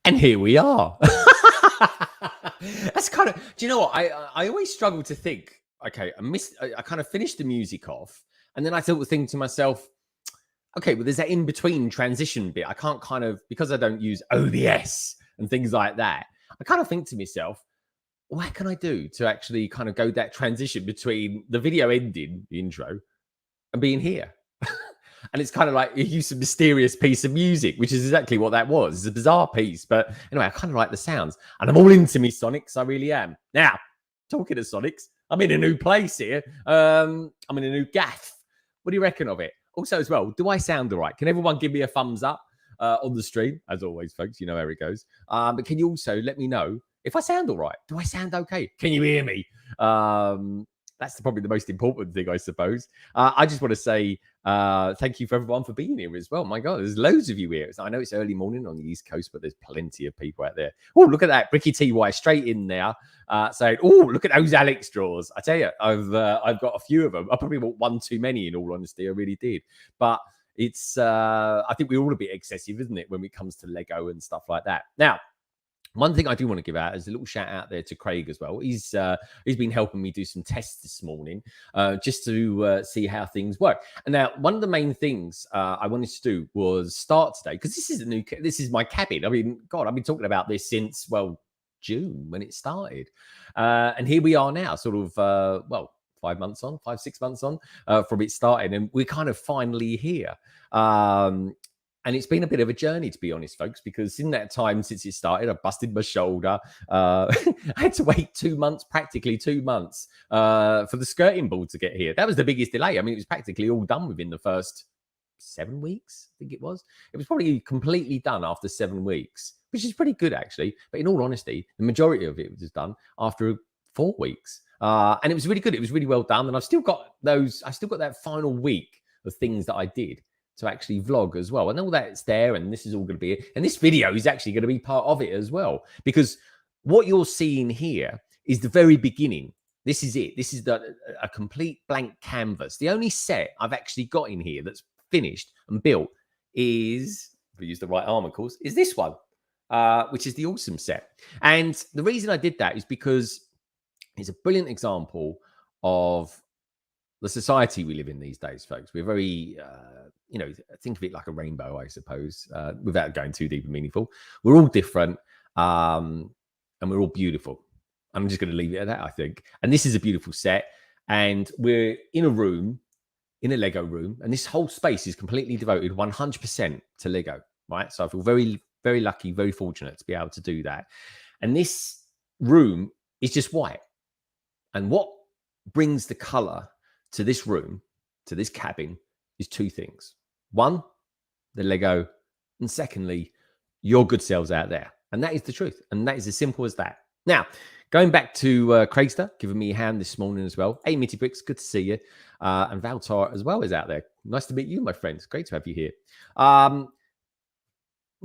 And here we are. That's kind of, do you know what? I always struggle to think, okay, I kind of finished the music off, and then I thought, think to myself, okay, well, there's that in between transition bit. I can't kind of, because I don't use OBS and things like that, I kind of think to myself, what can I do to actually kind of go that transition between the video ending, the intro, and being here? And it's kind of like you use a mysterious piece of music, which is exactly what that was. It's a bizarre piece, but anyway, I kind of like the sounds. And I'm all into me Sonics. I really am. Now, talking of Sonics, I'm in a new place here. I'm in a new gaff. What do you reckon of it? Also, as well, do I sound all right? Can everyone give me a thumbs up on the stream? As always, folks, you know how it goes. But can you also let me know if I sound all right? Do I sound okay? Can you hear me? That's probably the most important thing, I suppose. I just want to say thank you for everyone for being here as well. My God, there's loads of you here. I know it's early morning on the East Coast, but there's plenty of people out there. Oh, look at that. Bricky TY straight in there saying, oh, look at those Alex straws. I tell you, I've got a few of them. I probably bought one too many, in all honesty. I really did. But it's, I think we're all a bit excessive, isn't it, when it comes to Lego and stuff like that. Now, one thing I do want to give out is a little shout out there to Craig as well. He's been helping me do some tests this morning just to see how things work. And now, one of the main things I wanted to do was start today, because this is my cabin. I mean, God, I've been talking about this since, well, June when it started. And here we are now, sort of, 5 months on, 6 months on from it starting. And we're kind of finally here. And it's been a bit of a journey, to be honest, folks, because in that time since it started, I busted my shoulder. I had to wait 2 months, practically 2 months, for the skirting board to get here. That was the biggest delay. I mean, it was practically all done within the first 7 weeks, I think it was. It was probably completely done after 7 weeks, which is pretty good, actually. But in all honesty, the majority of it was done after 4 weeks. And it was really good. It was really well done. And I've still got that final week of things that I did to actually vlog as well. And all that's there, and this is all going to be it. And this video is actually going to be part of it as well, because what you're seeing here is the very beginning. This is it. This is a complete blank canvas. The only set I've actually got in here that's finished and built is, if I use the right arm, of course, is this one, which is the awesome set. And the reason I did that is because it's a brilliant example of the society we live in these days, folks. We're very, think of it like a rainbow, I suppose, without going too deep and meaningful. We're all different, and we're all beautiful. I'm just going to leave it at that, I think. And this is a beautiful set. And we're in a room, in a Lego room. And this whole space is completely devoted 100% to Lego, right? So I feel very, very lucky, very fortunate to be able to do that. And this room is just white. And what brings the color to this room, to this cabin, is two things. One, the Lego, and secondly, your good selves out there. And that is the truth. And that is as simple as that. Now, going back to Craigster, giving me a hand this morning as well. Hey, Mitty Bricks, good to see you. And Valtar as well is out there. Nice to meet you, my friends. Great to have you here.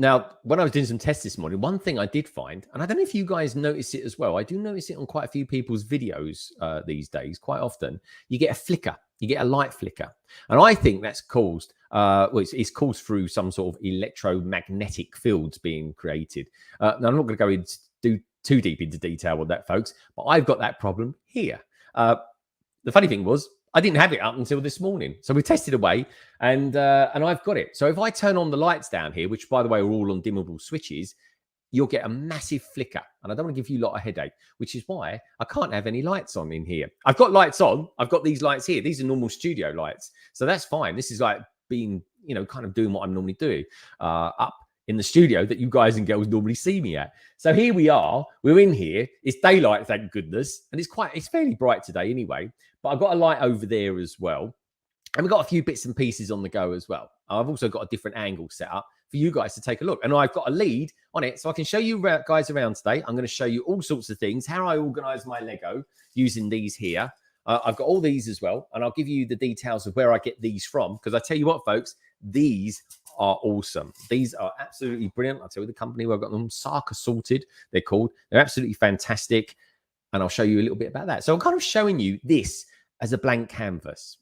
Now, when I was doing some tests this morning, one thing I did find, and I don't know if you guys notice it as well, I do notice it on quite a few people's videos these days, quite often, you get a flicker, you get a light flicker. And I think that's caused, it's caused through some sort of electromagnetic fields being created. Now, I'm not going to go into too deep into detail on that, folks, but I've got that problem here. The funny thing was, I didn't have it up until this morning. So we tested away and I've got it. So if I turn on the lights down here, which by the way are all on dimmable switches, you'll get a massive flicker. And I don't want to give you a lot of headache, which is why I can't have any lights on in here. I've got lights on. I've got these lights here. These are normal studio lights. So that's fine. This is like being, kind of doing what I'm normally doing up in the studio that you guys and girls normally see me at. So here we are. We're in here. It's daylight, thank goodness. And it's fairly bright today anyway. But I've got a light over there as well. And we've got a few bits and pieces on the go as well. I've also got a different angle set up for you guys to take a look. And I've got a lead on it so I can show you guys around today. I'm going to show you all sorts of things, how I organize my Lego using these here. I've got all these as well. And I'll give you the details of where I get these from. Because I tell you what, folks, these are awesome. These are absolutely brilliant. I'll tell you the company where I've got them, Sarka Sorted, they're called. They're absolutely fantastic. And I'll show you a little bit about that. So I'm kind of showing you this as a blank canvas.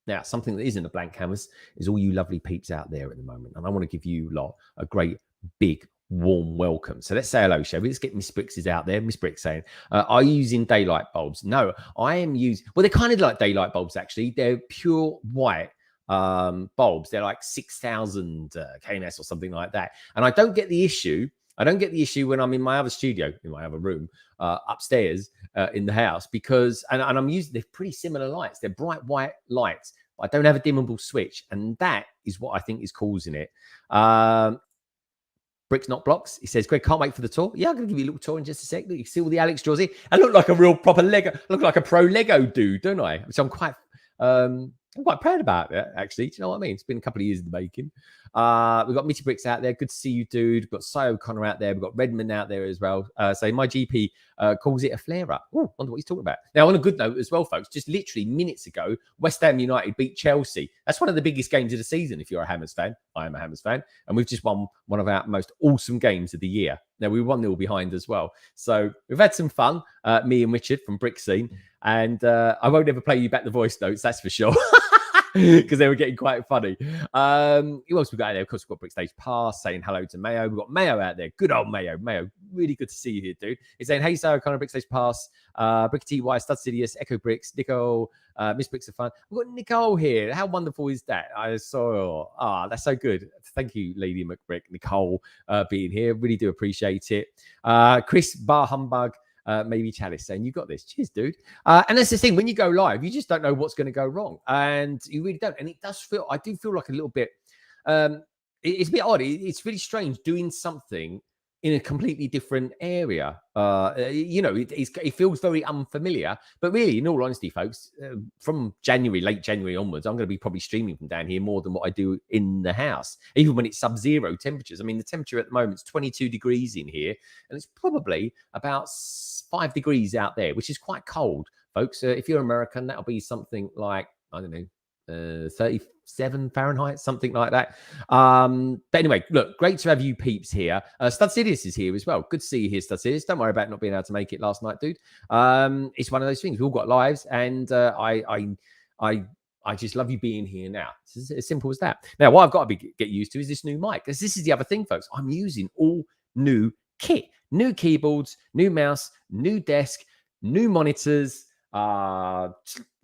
Now, something that isn't a blank canvas is all you lovely peeps out there at the moment. And I want to give you lot a great, big, warm welcome. So let's say hello, shall we? Let's get Miss Bricks is out there. Miss Bricks saying, are you using daylight bulbs? No, I am using, well, they're kind of like daylight bulbs, actually. They're pure white bulbs. They're like 6,000 KMS or something like that. And I don't get the issue. I don't get the issue when I'm in my other studio, in my other room, upstairs in the house, because, and I'm using, they're pretty similar lights. They're bright white lights. I don't have a dimmable switch, and that is what I think is causing it. Bricks Not Blocks. He says, Greg, can't wait for the tour. Yeah, I'm going to give you a little tour in just a sec. Look, you see all the Alex draws here. I look like a real proper Lego. I look like a pro Lego dude, don't I? Which I'm quite proud about that, actually. Do you know what I mean? It's been a couple of years in the making. We've got Mitty Bricks out there. Good to see you, dude. We've got Cy O'Connor out there. We've got Redmond out there as well. So my GP calls it a flare-up. Oh, wonder what he's talking about. Now, on a good note as well, folks, just literally minutes ago, West Ham United beat Chelsea. That's one of the biggest games of the season if you're a Hammers fan. I am a Hammers fan. And we've just won one of our most awesome games of the year. Now, we were 1-0 behind as well. So we've had some fun, me and Richard from Brick Scene. And I won't ever play you back the voice notes, that's for sure. Because they were getting quite funny. Who else we got out there? Of course, we've got Brickstage Pass saying hello to Mayo. We've got Mayo out there. Good old Mayo. Mayo, really good to see you here, dude. He's saying, hey, Sarah Connor, Brickstage Pass, Brick TY, Stud Sidious, Echo Bricks, Nicole, Miss Bricks are fun. We've got Nicole here. How wonderful is that? I saw, that's so good. Thank you, Lady McBrick, Nicole, being here. Really do appreciate it. Chris Bar Humbug. Maybe Chalice saying, you got this. Cheers, dude. And that's the thing, when you go live, you just don't know what's going to go wrong. And you really don't. And it does feel, I do feel like a little bit, it's a bit odd. It's really strange doing something in a completely different area. It feels very unfamiliar. But really, in all honesty, folks, from late January onwards, I'm going to be probably streaming from down here more than what I do in the house, even when it's sub-zero temperatures. I mean, the temperature at the moment is 22 degrees in here, and it's probably about 5 degrees out there, which is quite cold, folks. If you're American, that'll be something like, I don't know, 37 Fahrenheit, something like that. But anyway, look, great to have you peeps here. Stud Sidious is here as well. Good to see you here, Stud Sidious. Don't worry about not being able to make it last night, dude. It's one of those things. We've all got lives, and I just love you being here now. It's as simple as that. Now, what I've got to get used to is this new mic, because this is the other thing, folks. I'm using all new kit, new keyboards, new mouse, new desk, new monitors,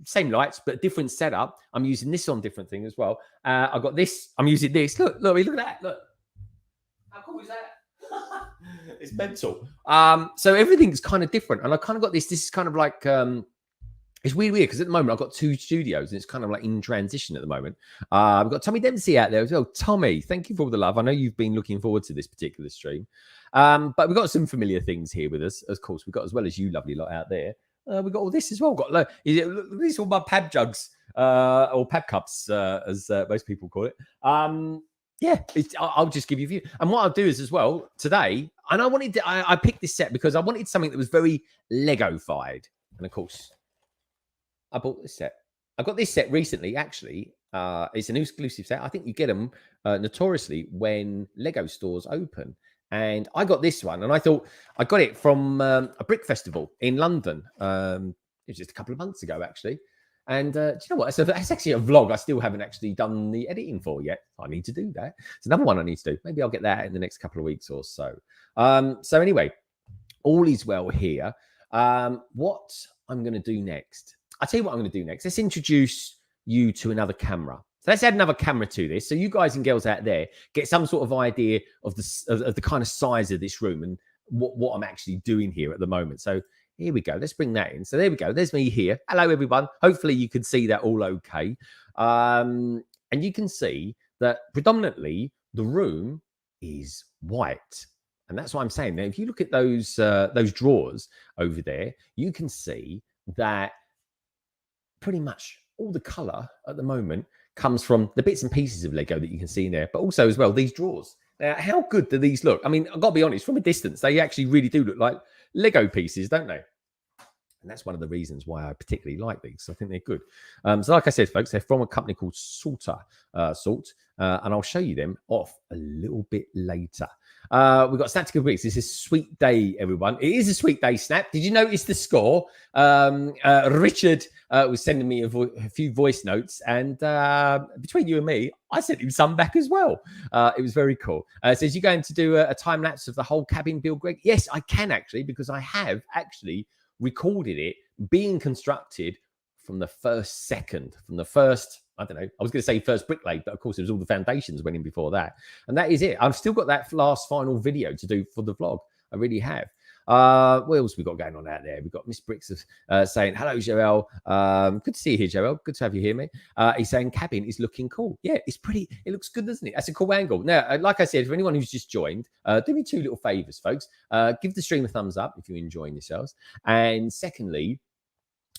same lights, but different setup. I'm using this on different thing as well. I've got this. I'm using this. Look at that. Look. How cool is that? It's mental. So everything's kind of different. And I kind of got this. This is kind of like, it's weird because at the moment I've got 2 studios and it's kind of like in transition at the moment. We've got Tommy Dempsey out there as well. Tommy, thank you for all the love. I know you've been looking forward to this particular stream. But we've got some familiar things here with us. Of course, we've got, as well as you lovely lot out there, we've got all this as well. These are all my pab jugs or pab cups, as most people call it. Yeah, I'll just give you a view. And what I'll do is as well today, and I picked this set because I wanted something that was very Lego-fied. And of course, I bought this set. I got this set recently, actually. It's an exclusive set. I think you get them notoriously when Lego stores open. And I got this one, and I thought I got it from a brick festival in London. It was just a couple of months ago, actually. And do you know what? So that's actually a vlog I still haven't actually done the editing for yet. I need to do that. It's another one I need to do. Maybe I'll get that in the next couple of weeks or so. So anyway, all is well here. What I'm going to do next. I'll tell you what I'm going to do next. Let's introduce you to another camera. So let's add another camera to this. So you guys and girls out there get some sort of idea of the kind of size of this room and what I'm actually doing here at the moment. So here we go. Let's bring that in. So there we go. There's me here. Hello, everyone. Hopefully you can see that all okay. And you can see that predominantly the room is white. And that's what I'm saying. Now, if you look at those drawers over there, you can see that pretty much all the color at the moment comes from the bits and pieces of Lego that you can see in there, but also as well, these drawers. Now, how good do these look? I mean, I've got to be honest, from a distance, they actually really do look like Lego pieces, don't they? And that's one of the reasons why I particularly like these. I think they're good. So like I said, folks, they're from a company called Sorta, and I'll show you them off a little bit later. We've got Snap to Bricks. This is a sweet day, everyone. It is a sweet day, Snap. Did you notice the score? Richard was sending me a few voice notes, and between you and me, I sent him some back as well. It was very cool. It says, you going to do a time lapse of the whole cabin build, Greg? Yes, I can actually, because I have actually recorded it being constructed from the first second, from the first, I don't know, I was going to say first brick laid, but of course it was all the foundations went in before that. And that is it. I've still got that last final video to do for the vlog. I really have. What else we got going on out there? We've got Miss Bricks saying, hello, Joel. Good to see you here, Joel. Good to have you here, mate. He's saying cabin is looking cool. Yeah, it's pretty. It looks good, doesn't it? That's a cool angle. Now, like I said, for anyone who's just joined, do me two little favors, folks. Give the stream a thumbs up if you're enjoying yourselves. And secondly,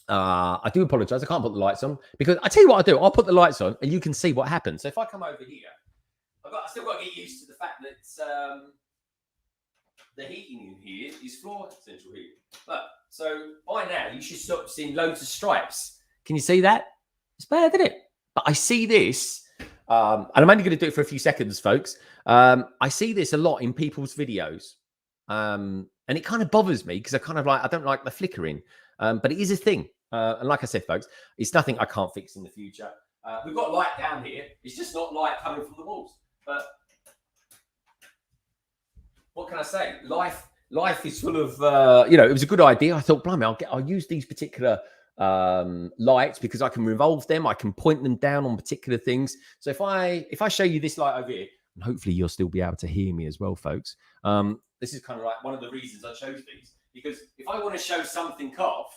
I do apologize. I can't put the lights on because I tell you what I'll do. I'll put the lights on and you can see what happens. So if I come over here, I still got to get used to the fact that the heating in here is floor central heating. Look, so by now you should stop seeing loads of stripes. Can you see that? It's bad, isn't it? But I see this, and I'm only going to do it for a few seconds, folks. I see this a lot in people's videos, and it kind of bothers me because I don't like the flickering, but it is a thing. And like I said, folks, it's nothing I can't fix in the future. We've got light down here. It's just not light coming from the walls. But what can I say? Life is full of, it was a good idea. I thought, blimey, I'll use these particular lights because I can revolve them. I can point them down on particular things. So if I show you this light over here, and hopefully you'll still be able to hear me as well, folks. This is kind of like one of the reasons I chose these, because if I want to show something off,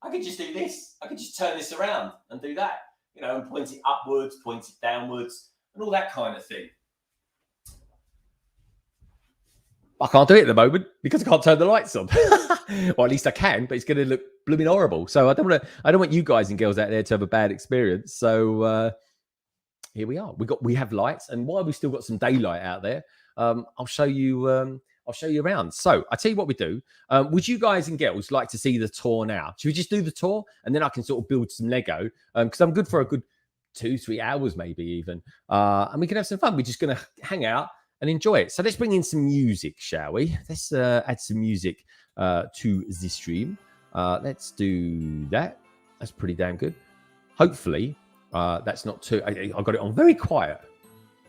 I could just do this. I could just turn this around and do that, and point it upwards, point it downwards, and all that kind of thing. I can't do it at the moment because I can't turn the lights on. Or at least I can, but it's going to look blooming horrible. So I don't want you guys and girls out there to have a bad experience. So here we are. We have lights, and while we've still got some daylight out there, I'll show you around. So I tell you what we do. Would you guys and girls like to see the tour now? Should we just do the tour and then I can sort of build some Lego? Because I'm good for a good 2-3 hours, maybe even. And we can have some fun. We're just going to hang out and enjoy it. So let's bring in some music, shall we? Let's add some music to the stream. Let's do that. That's pretty damn good. Hopefully, that's not too... I got it on very quiet.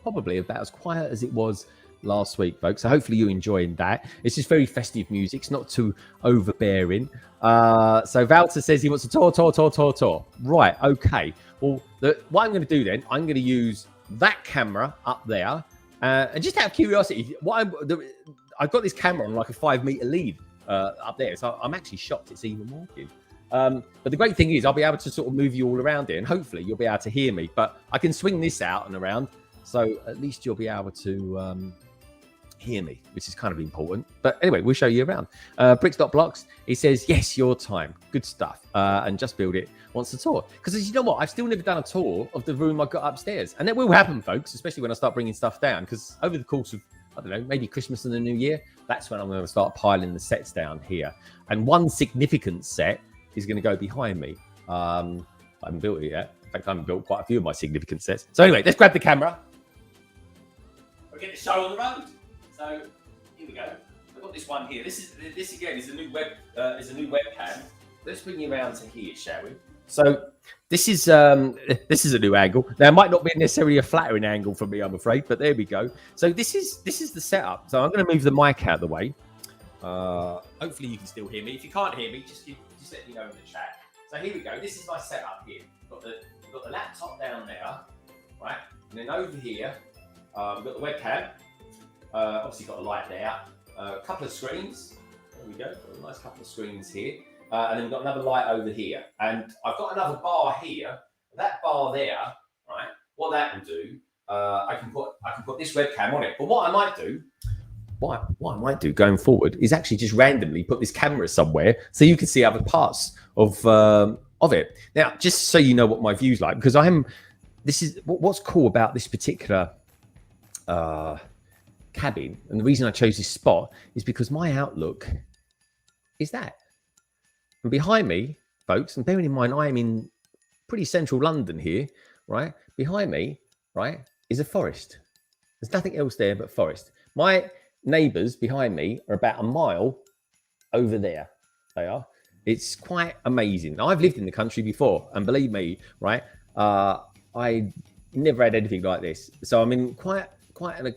Probably about as quiet as it was last week, folks. So hopefully you're enjoying that. It's just very festive music. It's not too overbearing. So Walter says he wants a tour. Right, okay. Well, what I'm going to do then, I'm going to use that camera up there. And just out of curiosity, I've got this camera on like a 5-meter lead up there. So I'm actually shocked it's even working. But the great thing is I'll be able to sort of move you all around here and hopefully you'll be able to hear me. But I can swing this out and around. So at least you'll be able to hear me, which is kind of important. But anyway, we'll show you around. Bricks.blocks, he says, yes, your time. Good stuff. And Just Build It wants a tour. Because you know what? I've still never done a tour of the room I got upstairs. And that will happen, folks, especially when I start bringing stuff down. Because over the course of, I don't know, maybe Christmas and the New Year, that's when I'm going to start piling the sets down here. And one significant set is going to go behind me. I haven't built it yet. In fact, I haven't built quite a few of my significant sets. So anyway, let's grab the camera. We'll get the show on the road. So here we go. I've got this one here. This again is a new webcam. Let's bring you around to here, shall we? So this is a new angle. Now it might not be necessarily a flattering angle for me, I'm afraid, but there we go. So this is the setup. So I'm going to move the mic out of the way. Hopefully you can still hear me. If you can't hear me, just let me know in the chat. So here we go. This is my setup here. We've got the laptop down there, right? And then over here, we've got the webcam. Obviously got a light there. A couple of screens. There we go. Got a nice couple of screens here. And then we've got another light over here. And I've got another bar here. That bar there, right? What that will do, I can put this webcam on it. But what I might do going forward is actually just randomly put this camera somewhere so you can see other parts of it. Now, just so you know what my view's like, because this is what's cool about this particular cabin, and the reason I chose this spot is because my outlook is that. And behind me, folks, and bearing in mind I am in pretty central London here, right? Behind me, right, is a forest. There's nothing else there but forest. My neighbours behind me are about a mile over there. They are. It's quite amazing. Now, I've lived in the country before, and believe me, right, I never had anything like this. So I'm in quite a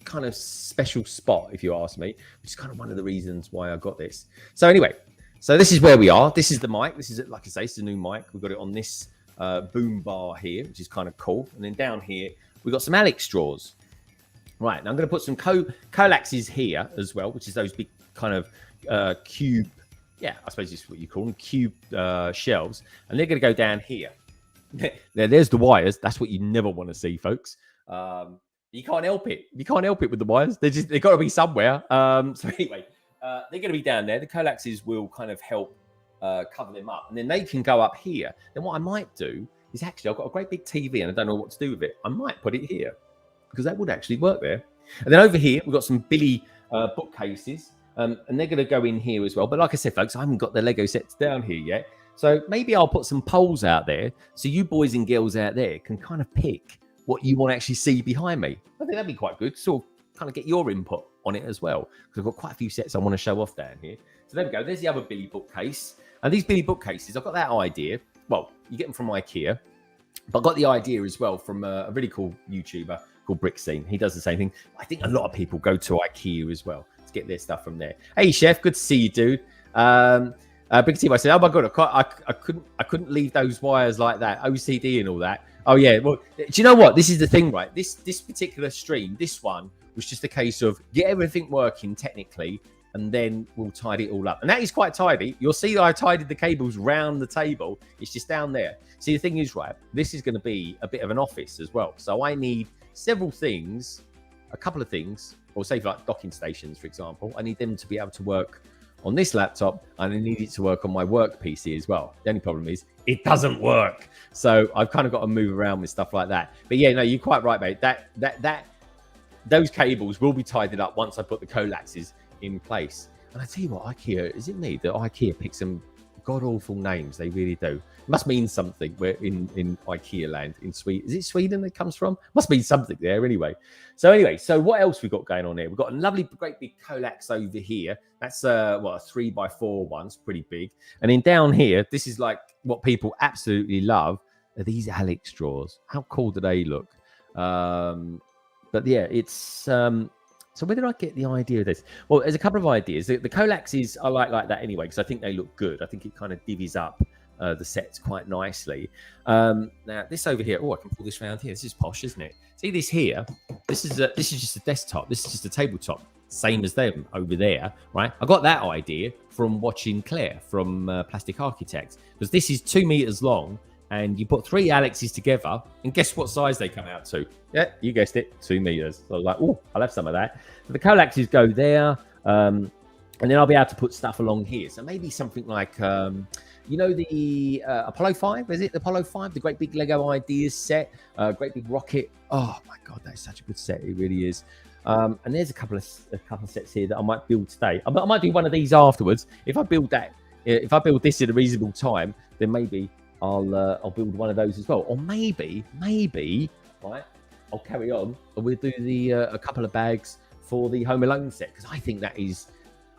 kind of special spot, if you ask me, which is kind of one of the reasons why I got this. So anyway, so this is where we are. This is the mic. This is, like I say, it's a new mic. We've got it on this boom bar here, which is kind of cool. And then down here, we've got some Alex straws. Right, now I'm going to put some Colaxes here as well, which is those big kind of cube, yeah, I suppose it's what you call them, cube shelves. And they're going to go down here. There's the wires. That's what you never want to see, folks. You can't help it. You can't help it with the wires. They've got to be somewhere. So anyway, they're going to be down there. The Colaxes will kind of help cover them up. And then they can go up here. Then what I might do is actually, I've got a great big TV and I don't know what to do with it. I might put it here because that would actually work there. And then over here, we've got some Billy bookcases. And they're going to go in here as well. But like I said, folks, I haven't got the Lego sets down here yet. So maybe I'll put some polls out there so you boys and girls out there can kind of pick what you want to actually see behind me. I think that'd be quite good. So kind of get your input on it as well. Because I've got quite a few sets I want to show off down here. So there we go. There's the other Billy bookcase. And these Billy bookcases, I've got that idea. Well, you get them from IKEA. But I got the idea as well from a really cool YouTuber called Brickscene. He does the same thing. I think a lot of people go to IKEA as well to get their stuff from there. Hey, Chef, good to see you, dude. Big Team, I said, oh my god, I couldn't leave those wires like that. OCD and all that. Oh yeah. Well, do you know what? This is the thing, right? This particular stream, this one was just a case of get everything working technically, and then we'll tidy it all up. And that is quite tidy. You'll see that I tidied the cables round the table. It's just down there. See, the thing is, right, this is going to be a bit of an office as well. So I need several things, a couple of things, or say like docking stations, for example. I need them to be able to work on this laptop, and I need it to work on my work PC as well. The only problem is it doesn't work. So I've kind of got to move around with stuff like that. But yeah, no, you're quite right, mate. Those cables will be tidied up once I put the Colaxes in place. And I tell you what, IKEA, is it me that IKEA picks some god-awful names? They really do. It must mean something. We're in IKEA land in Sweden. Is it Sweden it comes from? Must mean something there anyway. So what else we've got going on here? We've got a lovely, great big Colax over here. That's a 3x4 one. It's pretty big. And then down here, this is like what people absolutely love, are these Alex straws. How cool do they look? But yeah, it's... So where did I get the idea of this? Well, there's a couple of ideas. The Colaxes I like that anyway, because I think they look good. I think it kind of divvies up the sets quite nicely. Now, this over here, I can pull this around here. This is posh, isn't it? See this here? This is just a desktop. This is just a tabletop, same as them over there, right? I got that idea from watching Claire from Plastic Architect, because this is 2 meters long, and you put 3 Alexes together, and guess what size they come out to? Yeah, you guessed it, 2 meters. So I was like, I'll have some of that. So the Colaxes go there, and then I'll be able to put stuff along here. So maybe something like, the Apollo 5, is it? The Apollo 5, the great big Lego Ideas set, great big rocket. Oh my God, that's such a good set. It really is. And there's a couple of sets here that I might build today. I might do one of these afterwards. If I build this in a reasonable time, then maybe I'll build one of those as well. Or maybe, right, I'll carry on and we'll do a couple of bags for the Home Alone set, because I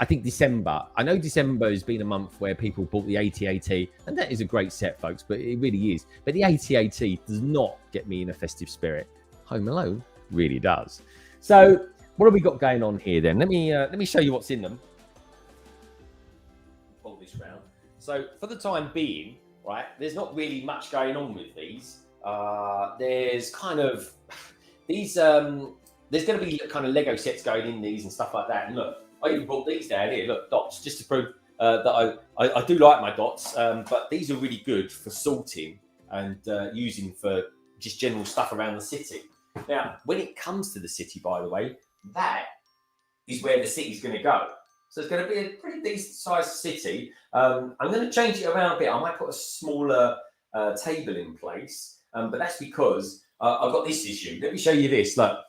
think December, I know December has been a month where people bought the AT-AT, and that is a great set, folks, but it really is. But the AT-AT does not get me in a festive spirit. Home Alone really does. So what have we got going on here then? Let me show you what's in them. Pull this round. So for the time being, right, there's not really much going on with these. There's kind of these. There's going to be kind of Lego sets going in these and stuff like that. And look, I even brought these down here. Look, dots, just to prove that I do like my dots. But these are really good for sorting and using for just general stuff around the city. Now, when it comes to the city, by the way, that is where the city's going to go. So it's going to be a pretty decent sized city. I'm going to change it around a bit. I might put a smaller table in place, but that's because I've got this issue. Let me show you this. Look,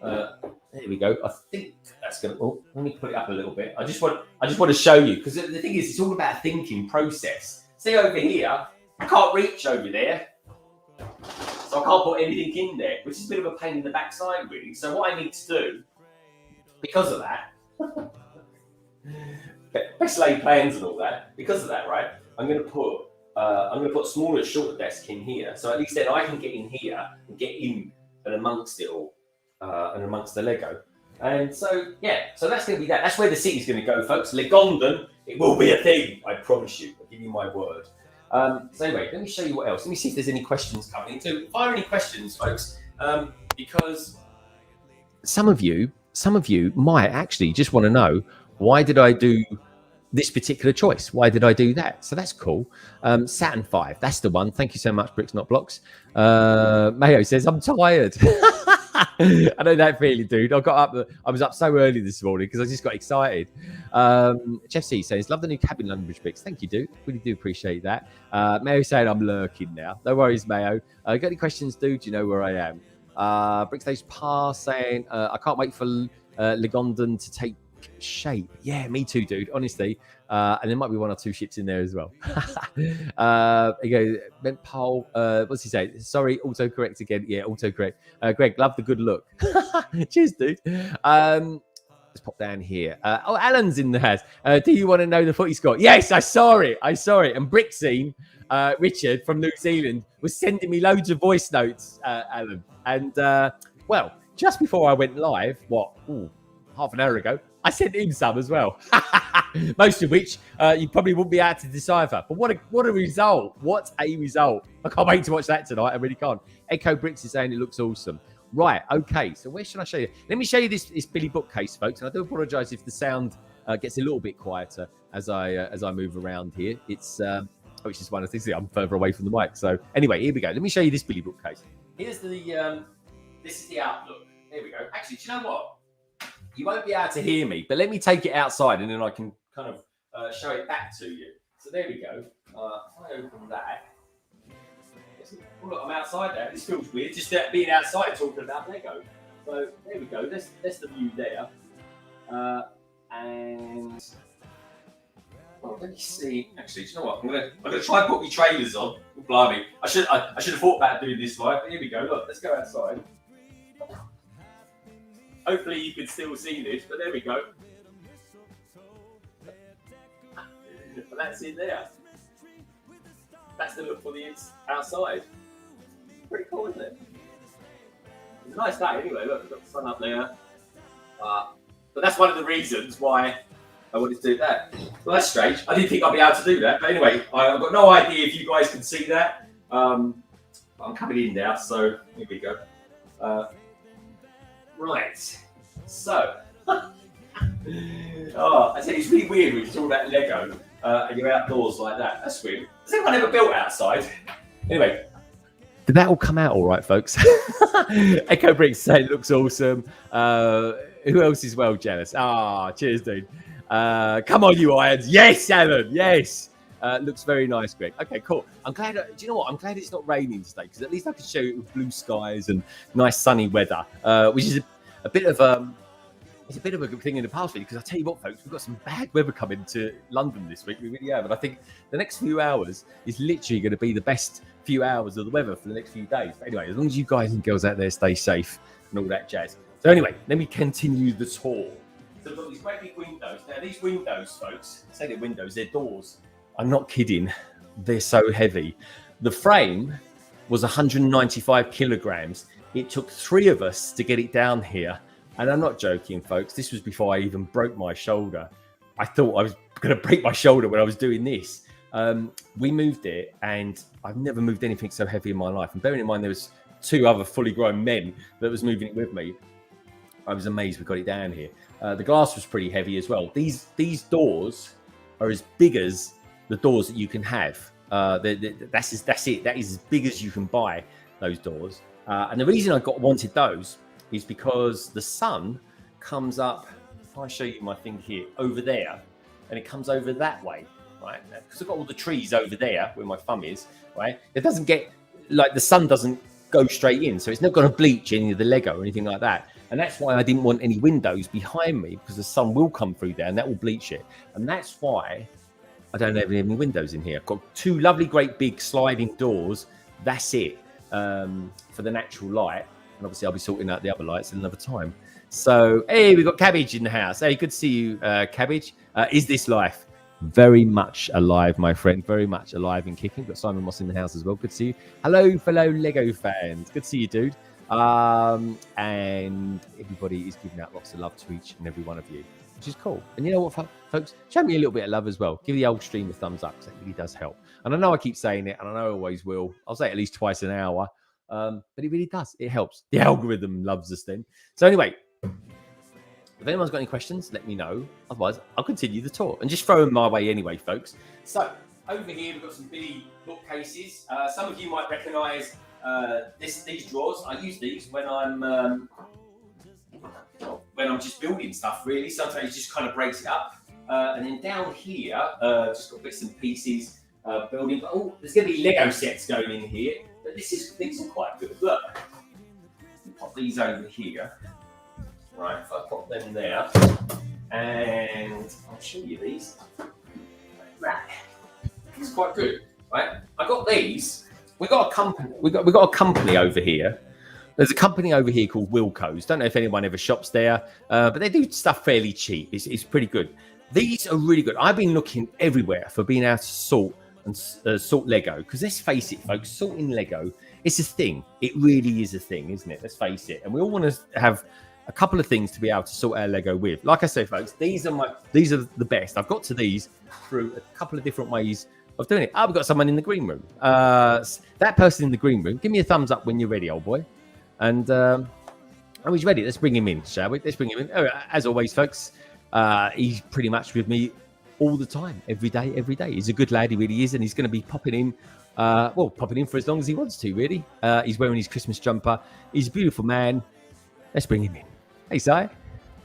there we go. I think that's going to. Oh, let me put it up a little bit. I just want to show you, because the thing is, it's all about a thinking process. See over here, I can't reach over there, so I can't put anything in there, which is a bit of a pain in the backside, really. So what I need to do because of that, best laid plans and all that. Because of that, right? I'm going to put a smaller, shorter desk in here, so at least then I can get in here and get in and amongst it all, and amongst the Lego. And so yeah, so that's going to be that. That's where the city's going to go, folks. Legondon, it will be a thing. I promise you. I give you my word. So anyway, let me show you what else. Let me see if there's any questions coming. So fire any questions, folks, because some of you might actually just want to know, why did I do this particular choice? Why did I do that? So that's cool. Saturn 5, that's the one. Thank you so much, Bricks Not Blocks. Mayo says, I'm tired. I know that feeling, dude. I was up so early this morning because I just got excited. Jeff C says, love the new cabin language, Bricks. Thank you, dude. Really do appreciate that. Mayo saying I'm lurking now. No worries, Mayo. Got any questions, dude? You know where I am. Brickstage Pass saying, I can't wait for Legondon to take shape. Yeah, me too, dude, honestly. And there might be 1 or 2 ships in there as well. You go, Bent Pole, what's he say? Sorry, autocorrect again. Yeah, autocorrect. Greg, love the good look. Cheers, dude. Let's pop down here. Oh, Alan's in the house. Do you want to know the footy score? Yes, I saw it. And Brickscene, Richard from New Zealand, was sending me loads of voice notes, Alan. And well, just before I went live, half an hour ago, I sent him some as well. Most of which you probably wouldn't be able to decipher. But what a result. What a result. I can't wait to watch that tonight. I really can't. Echo Bricks is saying it looks awesome. Right, okay. So where should I show you? Let me show you this Billy bookcase, folks. And I do apologise if the sound gets a little bit quieter as I move around here. It's which is one of the things. I'm further away from the mic. So anyway, here we go. Let me show you this Billy bookcase. Here's the this is the outlook. There we go. Actually, do you know what? You won't be able to hear me, but let me take it outside and then I can kind of show it back to you. So there we go. If I open that. Oh, look, I'm outside there. This feels weird, just being outside talking about Lego. So there we go. That's the view there. And well, let me see. Actually, do you know what? I'm gonna try and put my trailers on. Oh, blimey, I should have thought about doing this live. But here we go. Look, let's go outside. Hopefully you can still see this, but there we go. And that's in there. That's the look for the outside. Pretty cool, isn't it? It's a nice day anyway. Look, we've got the sun up there. But that's one of the reasons why I wanted to do that. Well, that's strange. I didn't think I'd be able to do that. But anyway, I've got no idea if you guys can see that. I'm coming in now, so here we go. Right, so, I say it's really weird when you talk about Lego and you're outdoors like that. That's weird. Has anyone ever built outside? Anyway, did that all come out all right, folks? Echo Bricks saying it looks awesome. Who else is well jealous? Cheers, dude. Come on, you irons. Yes, Alan. Yes. Looks very nice, Greg. Okay, cool. I'm glad. Do you know what? I'm glad it's not raining today because at least I can show you blue skies and nice sunny weather, which is a bit of it's a bit of a good thing in the past week because I tell you what, folks, we've got some bad weather coming to London this week. We really have, and I think the next few hours is literally going to be the best few hours of the weather for the next few days. But anyway, as long as you guys and girls out there stay safe and all that jazz. So anyway, let me continue the tour. So we've got these great big windows. Now these windows, folks, I say they're windows, they're doors. I'm not kidding. They're so heavy. The frame was 195 kilograms. It took 3 of us to get it down here. And I'm not joking, folks. This was before I even broke my shoulder. I thought I was going to break my shoulder when I was doing this. We moved it, and I've never moved anything so heavy in my life. And bearing in mind, there was 2 other fully grown men that was moving it with me. I was amazed we got it down here. The glass was pretty heavy as well. These doors are as big as the doors that you can have. That's it. That is as big as you can buy, those doors. And the reason I wanted those is because the sun comes up. If I show you my thing here, over there, and it comes over that way, right? Because I've got all the trees over there where my thumb is, right? It doesn't get, like, the sun doesn't go straight in, so it's not going to bleach any of the Lego or anything like that. And that's why I didn't want any windows behind me, because the sun will come through there and that will bleach it. And that's why I don't have any windows in here. I've got 2 lovely, great big sliding doors. That's it, for the natural light. And obviously I'll be sorting out the other lights at another time. So, hey, we've got Cabbage in the house. Hey, good to see you, Cabbage. Is this life? Very much alive, my friend. Very much alive and kicking. Got Simon Moss in the house as well. Good to see you. Hello, fellow Lego fans. Good to see you, dude. And everybody is giving out lots of love to each and every one of you, which is cool. And you know what, folks? Show me a little bit of love as well. Give the old stream a thumbs up, because it really does help. And I know I keep saying it, and I know I always will. I'll say it at least twice an hour. But it really does. It helps. The algorithm loves us then. So anyway, if anyone's got any questions, let me know. Otherwise, I'll continue the tour and just throw them my way anyway, folks. So over here, we've got some big bookcases. Some of you might recognise these drawers. I use these when I'm just building stuff, really. Sometimes it just kind of breaks it up. And then down here, just got bits and pieces building. Oh, there's going to be Lego sets going in here. But these are quite good. Look, pop these over here. Right, if I pop them there, and I'll show you these. Right, it's quite good, right? I got these. We got a company. We got a company over here. There's a company over here called Wilco's. Don't know if anyone ever shops there, but they do stuff fairly cheap. It's pretty good. These are really good. I've been looking everywhere for being able to sort Lego, because let's face it, folks, sorting Lego, it's a thing. It really is a thing, isn't it? Let's face it. And we all want to have a couple of things to be able to sort our Lego with. Like I say, folks, these are the best. I've got to these through a couple of different ways of doing it. We've got someone in the green room. That person in the green room, give me a thumbs up when you're ready, old boy. And he's ready. Let's bring him in, shall we? Let's bring him in. As always, folks, he's pretty much with me all the time, every day. He's a good lad, he really is, and he's going to be popping in for as long as he wants to, really. He's wearing his Christmas jumper. He's a beautiful man. Let's bring him in. Hey, Si.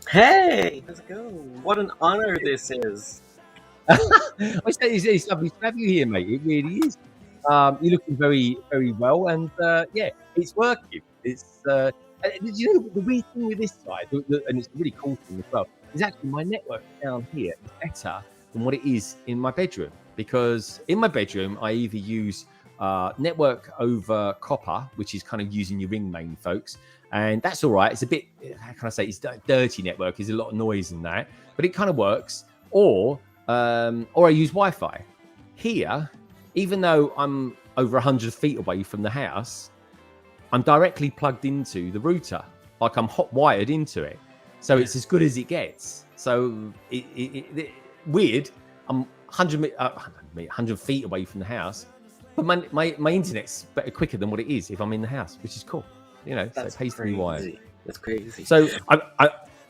Hey, how's it going? What an honor this is. It's lovely to have you here, mate. It really is. You're looking very, very well, and yeah, it's working. It's did you know the weird thing with this side, and it's a really cool thing as well, is actually my network down here is better than what it is in my bedroom, because in my bedroom I either use network over copper, which is kind of using your ring main, folks, and that's all right. It's a bit, how can I say, it's dirty network. There's a lot of noise in that, but it kind of works. Or I use Wi-Fi. Here, even though I'm over 100 feet away from the house, I'm directly plugged into the router, like I'm hot wired into it. So it's as good as it gets. So it weird. I'm 100 feet away from the house, but my internet's better quicker than what it is if I'm in the house, which is cool. You know, so it pays to be wired. That's crazy. So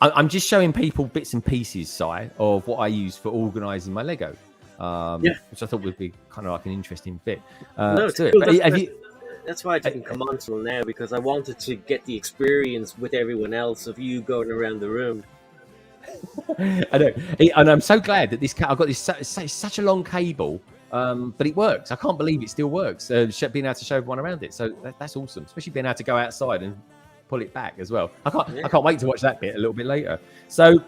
I'm just showing people bits and pieces, Si, of what I use for organising my Lego, which I thought would be kind of like an interesting bit. No, to cool. it. That's why I didn't come on till now, because I wanted to get the experience with everyone else of you going around the room. I know, and I'm so glad that I've got this such a long cable, but it works. I can't believe it still works. Being able to show everyone around it, so that's awesome. Especially being able to go outside and pull it back as well. I can't wait to watch that bit a little bit later. So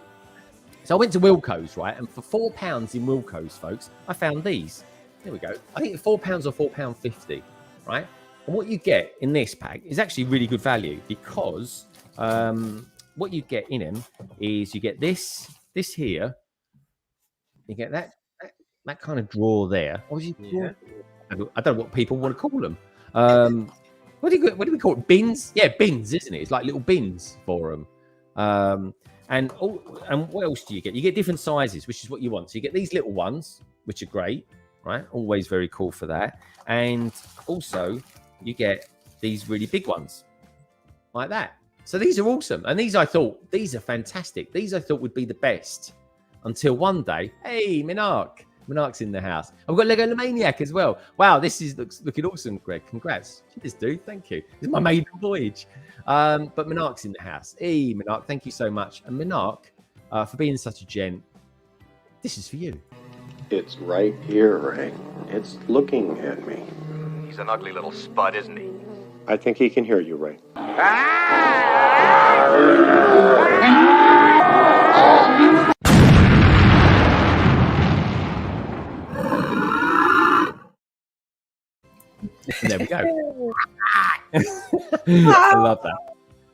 I went to Wilco's, right, and for £4 in Wilco's, folks, I found these. There we go. I think £4 or £4.50, right? And what you get in this pack is actually really good value, because what you get in them is you get this here, you get that kind of drawer there. What do you call? I don't know what people want to call them. What do we call it? Bins? Yeah, bins, isn't it? It's like little bins for them. And what else do you get? You get different sizes, which is what you want. So you get these little ones, which are great, right? Always very cool for that. And also you get these really big ones like that. So these are awesome. And these are fantastic. These I thought would be the best until one day, hey, Minark's in the house. I've got Lego Maniac as well. Wow, this looks looking awesome, Greg. Congrats. Cheers, dude. Thank you. This is my maiden voyage. But Minark's in the house. Hey, Minark, thank you so much. And Minark, for being such a gent, this is for you. It's right here, Ray. It's looking at me. He's an ugly little spud, isn't he? I think he can hear you, Ray. There we go. I love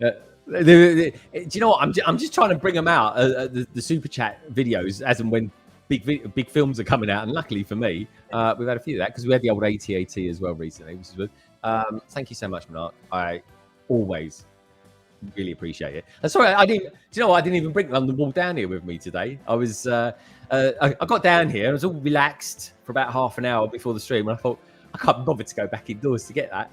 that. Do you know what? I'm just trying to bring them out, the super chat videos, as and when big films are coming out. And luckily for me, we've had a few of that because we had the old AT-AT as well recently, which is good. Thank you so much, Mark. I always really appreciate it. And sorry, I didn't. Do you know what? I didn't even bring London Wall down here with me today. I was. I got down here. I was all relaxed for about half an hour before the stream, and I thought I can't bother to go back indoors to get that.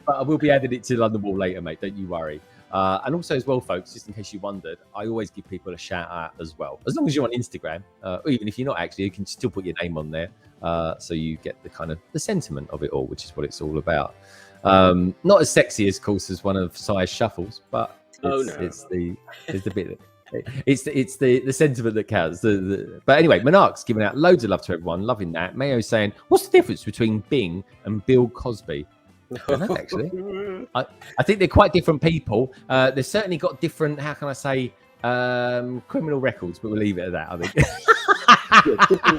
But I will be adding it to London Wall later, mate. Don't you worry. And also as well, folks, just in case you wondered, I always give people a shout out as well. As long as you're on Instagram, or even if you're not actually, you can still put your name on there, so you get the kind of the sentiment of it all, which is what it's all about. Not as sexy, of course, as one of Si's shuffles, but it's the bit. It's the sentiment that counts. But anyway, Monarch's giving out loads of love to everyone, loving that. Mayo's saying, "What's the difference between Bing and Bill Cosby?" I don't know, actually. I think they're quite different people. They've certainly got different, how can I say, criminal records, but we'll leave it at that, I think.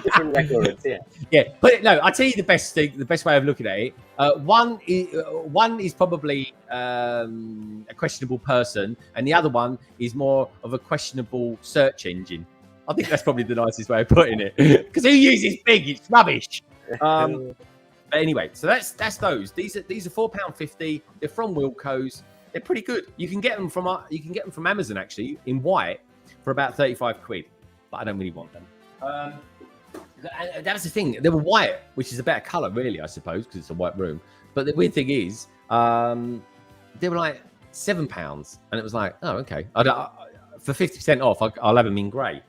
different records, yeah. Yeah, but no, I'll tell you the best thing, the best way of looking at it. One is probably a questionable person, and the other one is more of a questionable search engine. I think that's probably the nicest way of putting it. Because who uses Bing? It's rubbish. But anyway, so that's those. These are £4.50. They're from Wilco's. They're pretty good. You can get them from Amazon actually in white for about 35 quid. But I don't really want them. And that's the thing. They were white, which is a better colour, really, I suppose, because it's a white room. But the weird thing is, they were like £7, and it was like, oh, okay. For 50% off, I'll have them in grey.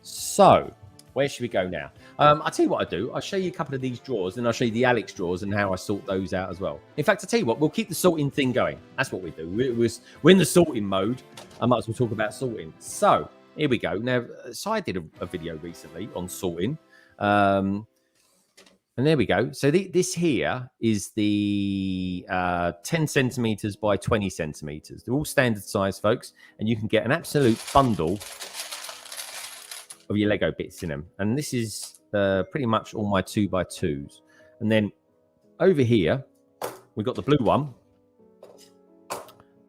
So where should we go now? I'll tell you what I do. I'll show you a couple of these drawers, and I'll show you the Alex drawers and how I sort those out as well. In fact, I'll tell you what, we'll keep the sorting thing going. That's what we do. We're in the sorting mode. I might as well talk about sorting. So here we go. Now, so I did a video recently on sorting. And there we go. So this here is the 10 centimeters by 20 centimeters. They're all standard size, folks, and you can get an absolute bundle of your Lego bits in them. And this is pretty much all my 2x2s. And then over here, we've got the blue one.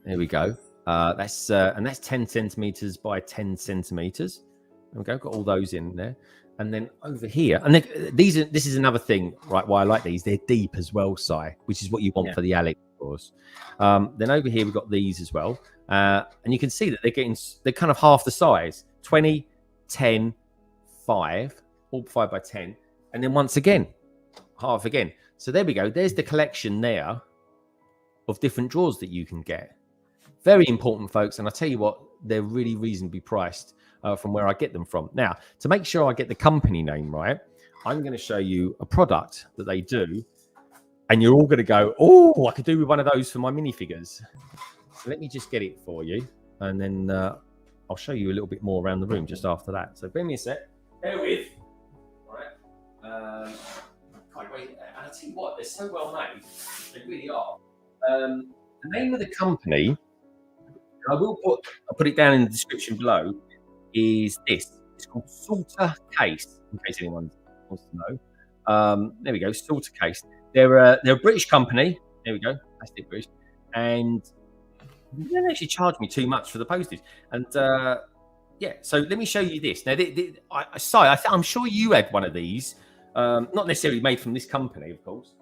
There we go. That's 10 centimeters by 10 centimeters. There we go. Got all those in there. And then over here, and this is another thing, right? Why I like these, they're deep as well, Si, which is what you want for the Alex, of course. Then over here we've got these as well, and you can see that they're kind of half the size: 20, 10, 5, all 5 by 10, and then once again, half again. So there we go. There's the collection there of different drawers that you can get. Very important, folks, and I tell you what, they're really reasonably priced. From where I get them from. Now, to make sure I get the company name right, I'm going to show you a product that they do, and you're all going to go, oh, I could do with one of those for my minifigures. So let me just get it for you, and then I'll show you a little bit more around the room just after that. So bear me a sec. Bear with. All right. Can't wait. And I'll tell you what, they're so well made. They really are. The name of the company, I'll put it down in the description below, is this. It's called Sorta-Case, in case anyone wants to know. There we go, Sorta-Case. They're a British company. There we go, that's it, British. And they don't actually charge me too much for the postage. And yeah, so let me show you this. Now, I'm sure you had one of these, not necessarily made from this company, of course.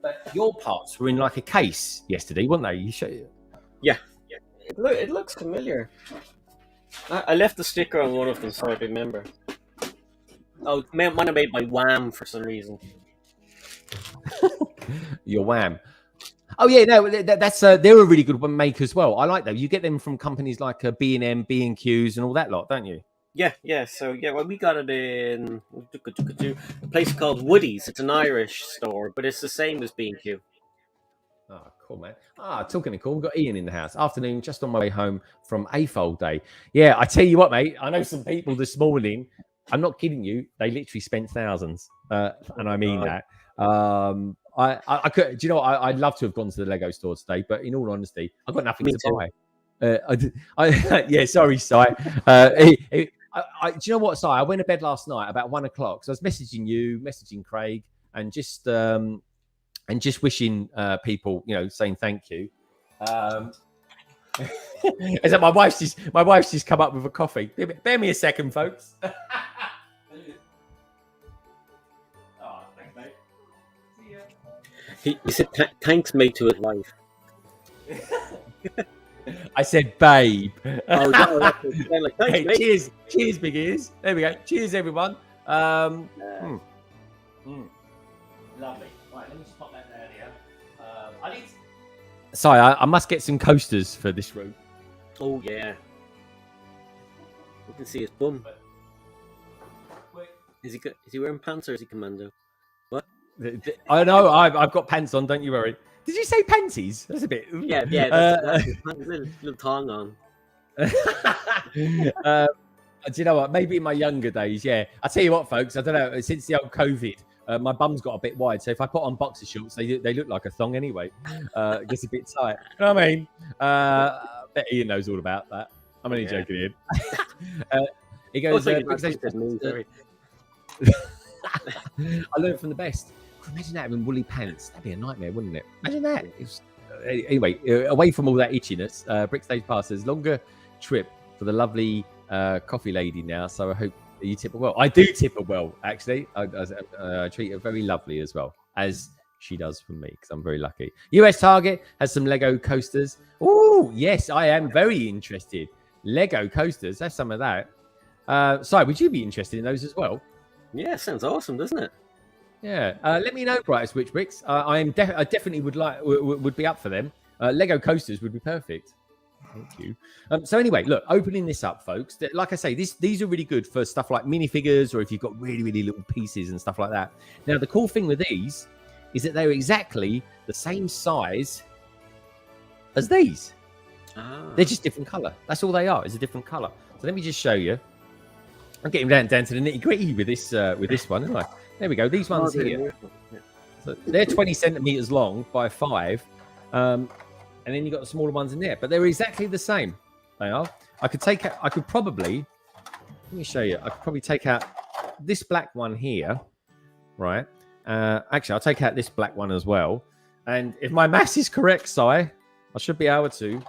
But your parts were in like a case yesterday, weren't they? You show you. Yeah. It looks familiar. I left the sticker on one of them, so I remember. Oh, might have made by Wham for some reason. Your Wham. Oh yeah, no, that's they're a really good one make as well. I like them. You get them from companies like B&M, B&Q's, and all that lot, don't you? Yeah. So well, we got it in a place called Woody's. It's an Irish store, but it's the same as B&Q. Oh, cool, man. Talking of cool, we've got Ian in the house. Afternoon, just on my way home from AFOL day. Yeah, I tell you what, mate, I know some people this morning, I'm not kidding you, they literally spent thousands. And I mean that. I could, do you know what? I'd love to have gone to the Lego store today, but in all honesty, I've got nothing to buy. Yeah, sorry, Si. Do you know what, Si? I went to bed last night about 1 o'clock. So I was messaging you, messaging Craig, and just wishing people, saying thank you. Is that my wife's just come up with a coffee. Bear me a second, folks. Oh, thanks, mate. See ya. He said, "Thanks, mate, to his wife." I said, babe. Oh, no, that's like, thanks, Hey, mate. cheers, big ears. There we go. Cheers, everyone. Lovely. Right, let me just pop that down here. Sorry, I must get some coasters for this room. Oh yeah. You can see his bum. Is he wearing pants or is he commando? What? I know. I've got pants on. Don't you worry. Did you say panties? That's a bit. Yeah. That's little tongue on. Do you know what? Maybe in my younger days, yeah. I tell you what, folks. I don't know. Since the old COVID, my bum's got a bit wide. So if I put on boxer shorts, they look like a thong anyway. It gets a bit tight. You know what I mean? Bet Ian knows all about that. I'm only joking, Ian. He goes. I learned from the best. Imagine that having woolly pants. That'd be a nightmare, wouldn't it? Imagine that. Anyway, away from all that itchiness, Brickstage Pass says longer trip for the lovely coffee lady now. So I hope you tip her well. I do tip her well, actually. I treat her very lovely as well, as she does for me, because I'm very lucky. US Target has some Lego coasters. Oh, yes, I am very interested. Lego coasters, have some of that. Si, would you be interested in those as well? Yeah, sounds awesome, doesn't it? Yeah, let me know, Bright Switch Bricks. I definitely would be up for them. Lego coasters would be perfect. Thank you. So anyway, look, opening this up, folks. Like I say, these are really good for stuff like minifigures, or if you've got really, really little pieces and stuff like that. Now, the cool thing with these is that they're exactly the same size as these. They're just different color. That's all they are. Is a different color. So let me just show you. I'm getting down to the nitty gritty with this one, aren't I? There we go. These ones here. So they're 20 centimeters long by 5. And then you've got the smaller ones in there. But they're exactly the same. They are. I could probably, let me show you. I could probably take out this black one here. Right. Actually, I'll take out this black one as well. And if my maths is correct, Si, I should be able to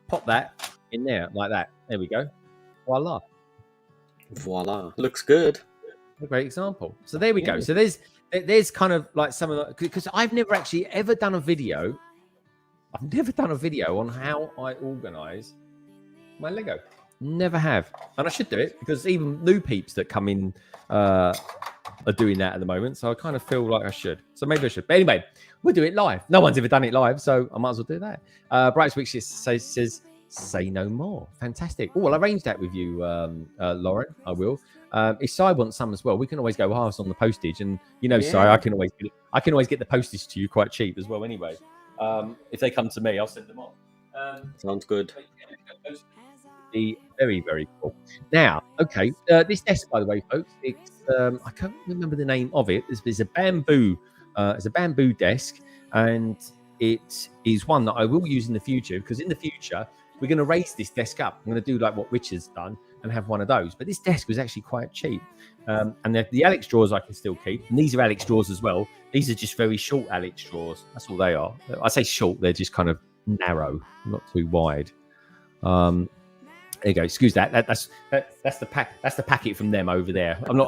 pop that in there like that. There we go. Voila. Voila. Looks good. A great example. So there we go. So there's kind of like some of the, because I've never actually ever done a video. I've never done a video on how I organize my Lego. Never have. And I should do it, because even new peeps that come in are doing that at the moment. So I kind of feel like I should. So maybe I should. But anyway, we'll do it live. No one's ever done it live, so I might as well do that. Bright Switch says, say no more. Fantastic. Oh, I'll arrange that with you, Lauren. I will. If Si wants some as well, we can always go halves on the postage. And Si, I can always get the postage to you quite cheap as well. Anyway, if they come to me, I'll send them on. Sounds good. Be very, very cool. Now, okay, this desk, by the way, folks, it's I can't remember the name of it. It's a bamboo. It's a bamboo desk, and it is one that I will use in the future, because in the future we're going to raise this desk up. I'm going to do like what Richard's done and have one of those. But this desk was actually quite cheap. And the Alex drawers I can still keep. And these are Alex drawers as well. These are just very short Alex drawers. That's all they are. I say short, they're just kind of narrow, not too wide. There you go. Excuse that. That's the pack. That's the packet from them over there. I'm I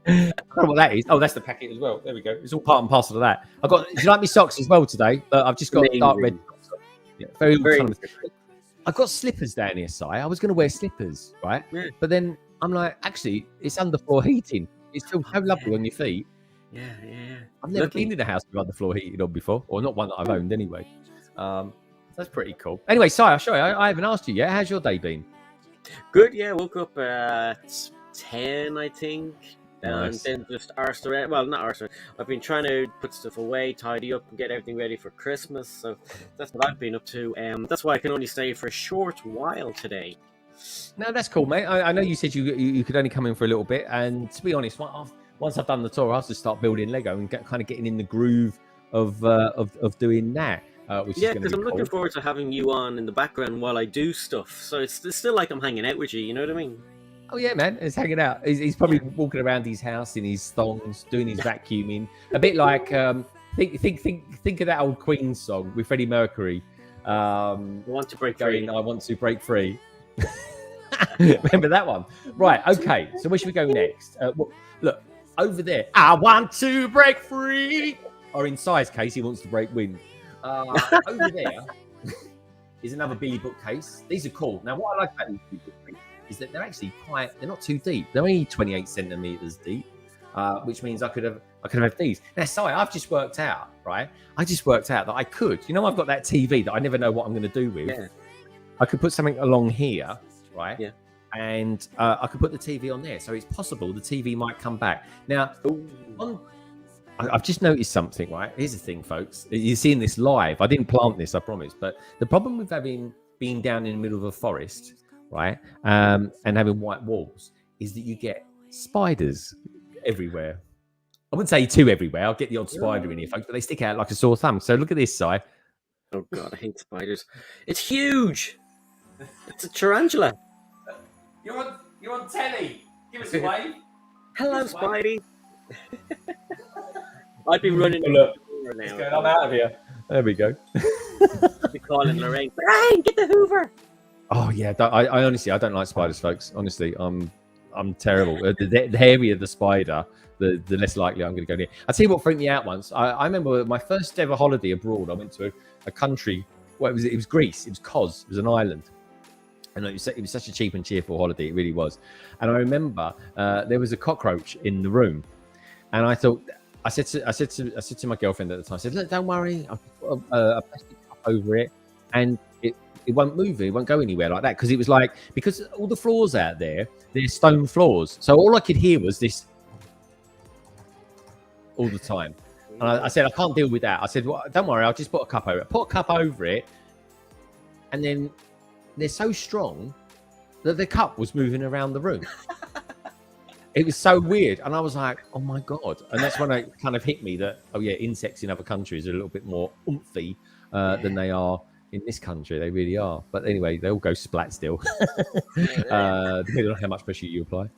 don't know what that is. Oh, that's the packet as well. There we go. It's all part and parcel of that. Do you like my socks as well today? I've just got dark red. Yeah, very. I've got slippers down here, Si. I was going to wear slippers, right? Yeah. But then I'm like, actually, it's underfloor heating. It feels so lovely on your feet. Yeah. I've never been in a house with underfloor heating on before, or not one that I've owned anyway. That's pretty cool. Anyway, Si, I'll show you. I haven't asked you yet. How's your day been? Good, yeah. Woke up at 10, I think. Nice. And then just arsed around. Well, not arsed around. I've been trying to put stuff away, tidy up, and get everything ready for Christmas. So that's what I've been up to. That's why I can only stay for a short while today. No, that's cool, mate. I know you said you could only come in for a little bit. And to be honest, once I've done the tour, I'll just start building Lego and kind of getting in the groove of doing that. Yeah, because I'm looking forward to having you on in the background while I do stuff. So it's still like I'm hanging out with you. You know what I mean? Oh yeah, man, he's hanging out. He's probably walking around his house in his thongs, doing his vacuuming. A bit like think of that old Queen song with Freddie Mercury. I want to break free. I want to break free. Remember that one? Right. Okay. So where should we go next? Look over there. I want to break free. Or in Si's case, he wants to break wind. Over there is another Billy bookcase. These are cool. Now, what I like about these Billy bookcases is that they're actually they're not too deep. They're only 28 centimeters deep, which means I could have these. Now, Si, I've just worked out, right? I just worked out that I could. I've got that TV that I never know what I'm going to do with. Yeah. I could put something along here, right? Yeah. And I could put the TV on there. So it's possible the TV might come back. Now, I've just noticed something, right? Here's the thing, folks. You're seeing this live. I didn't plant this, I promise. But the problem with being down in the middle of a forest, right, and having white walls is that you get spiders everywhere. I wouldn't say two everywhere. I'll get the odd spider in here, folks, but they stick out like a sore thumb. So look at this, Si. Oh, God, I hate spiders. It's huge. It's a tarantula. You're on telly. Give us a wave. Hello, Spidey. I'd be running Look, now. I'm out of here. There we go. I'd be calling Lorraine. Lorraine, get the Hoover. Oh yeah, I honestly I don't like spiders, folks. Honestly, I'm terrible. The hairier the spider, the less likely I'm going to go near. I'll tell you what freaked me out once. I remember my first ever holiday abroad. I went to a country. Well, it was Greece. It was Kos. It was an island. And it was such a cheap and cheerful holiday. It really was. And I remember there was a cockroach in the room, and I thought. I said to my girlfriend at the time, I said, look, don't worry, I'll put a plastic cup over it and it won't move, it won't go anywhere like that. Because it was because all the floors out there, they're stone floors. So all I could hear was this all the time. And I said, I can't deal with that. I said, well, don't worry, I'll just put a cup over it. Put a cup over it. And then they're so strong that the cup was moving around the room. It was so weird. And I was like, oh my God. And that's when it kind of hit me that, oh yeah, insects in other countries are a little bit more oomphy than they are in this country. They really are. But anyway, they all go splat still. Depending on how much pressure you apply.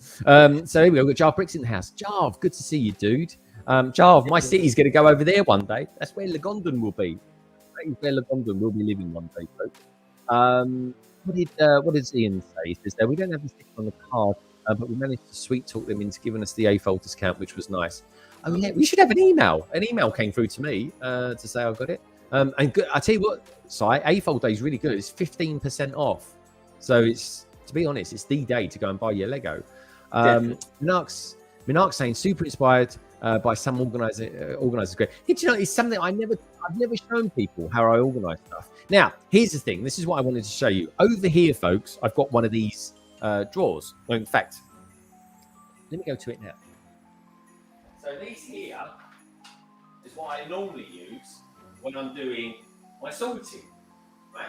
So here we go. We've got Jarv Bricks in the house. Jarv, good to see you, dude. Jarv, my city's going to go over there one day. That's where Lagondon will be. That is where Lagondon will be living one day, folks. What did Ian say? He says, we don't have the sticker on the card. But we managed to sweet talk them into giving us the AFOL discount, which was nice. Oh yeah, we should have an email. An email came through to me to say I got it. And good, I tell you what, Si, AFOL Day is really good. It's 15% off. So it's, to be honest, it's the day to go and buy your Lego. Minark's saying super inspired by some organisers. Great. You know, it's something I've never shown people how I organise stuff. Now, here's the thing. This is what I wanted to show you. Over here, folks, I've got one of these drawers. Well, in fact, let me go to it now. So these here is what I normally use when I'm doing my sorting, right?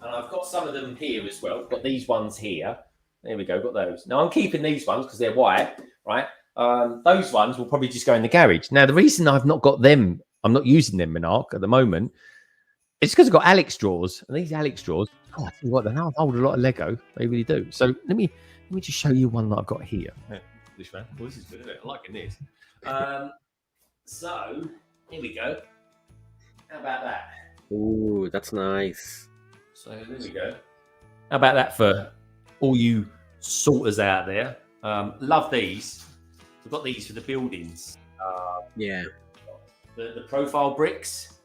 And I've got some of them here as well. I've got these ones here. There we go, got those. Now I'm keeping these ones because they're white, right? Those ones will probably just go in the garage. Now the reason I've not got them, I'm not using them, Minark, at the moment, it's because I've got Alex drawers, and these Alex drawers, oh, I tell you what, they hold a lot of Lego. They really do. So let me just show you one that I've got here. This one. Well, this is good, isn't it? I'm liking this. So here we go. How about that? Ooh, that's nice. So there we go. How about that for all you sorters out there? Love these. We've got these for the buildings. Yeah. The profile bricks.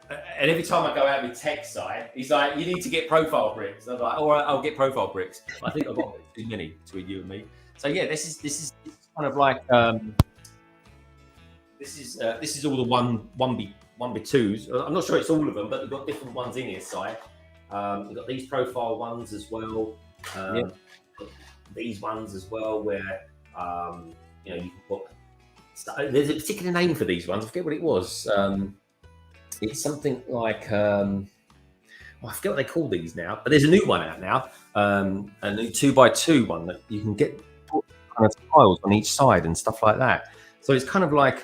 And every time I go out with tech side, he's like, you need to get profile bricks. I'm like, all right, I'll get profile bricks. I think I've got too many between you and me. So yeah, this is kind of like this is all the one by twos. I'm not sure it's all of them, but they've got different ones in here, side. We've got these profile ones as well. These ones as well, where you can put. There's a particular name for these ones. I forget what it was. It's something like I forget what they call these now, but there's a new one out now, a new 2x2 one that you can get put kind of tiles on each side and stuff like that. So it's kind of like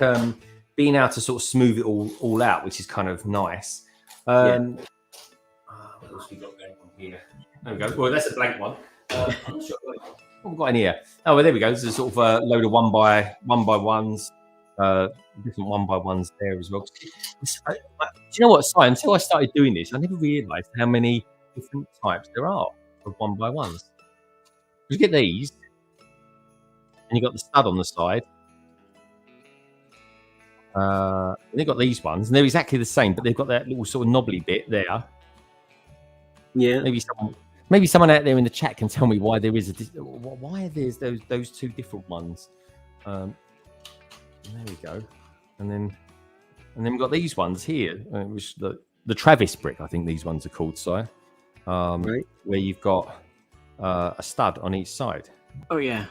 being able to sort of smooth it all out, which is kind of nice. What else we got going on here? There we go. Well, that's a blank one. I'm not sure what we've got in here. Oh, well, there we go. This is sort of a load of one by ones. different 1x1s there as well. Do you know what, Si? Until I started doing this, I never realised how many different types there are of 1x1s. You get these, and you got the stud on the side. And they've got these ones, and they're exactly the same, but they've got that little sort of knobbly bit there. Yeah. Maybe someone out there in the chat can tell me why there is why there's those two different ones. There we go, and then we've got these ones here, which the Travis brick, I think these ones are called, Si. Right. Where you've got a stud on each side. Oh yeah,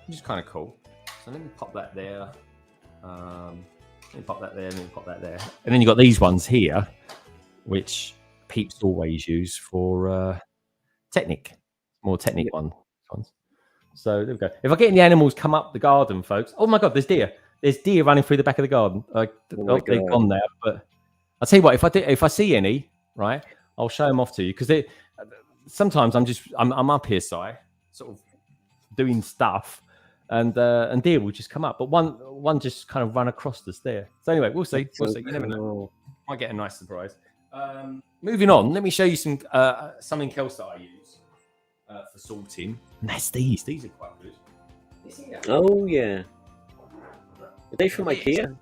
which is kind of cool. So let me pop that there. Let me pop that there, and then pop that there, and then you've got these ones here, which peeps always use for more technic ones. So there we go. If I get any animals come up the garden, folks. Oh my God, there's deer. There's deer running through the back of the garden. They've gone now, but I'll tell you what. If I see any, right, I'll show them off to you, because sometimes I'm up here, Si, sort of doing stuff, and deer will just come up, but one just kind of run across us there. So anyway, we'll see. You never know. Might get a nice surprise. Moving on, let me show you something else that I use for sorting. And that's these. These are quite good. Oh yeah. Are they from IKEA?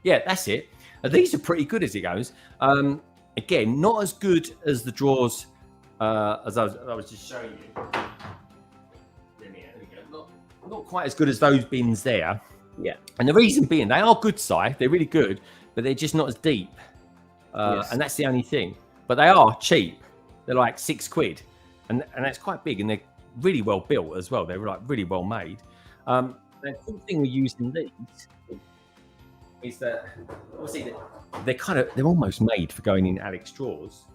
Yeah, that's it. These are pretty good as it goes. Again, not as good as the drawers as I was just showing you. There we go. Not quite as good as those bins there. Yeah. And the reason being, they are good, Si. They're really good, but they're just not as deep. Yes. And that's the only thing. But they are cheap. They're like £6, and that's quite big, and they're really well built as well. They're like really well made. The cool thing with using these is that obviously they're almost made for going in Alex drawers,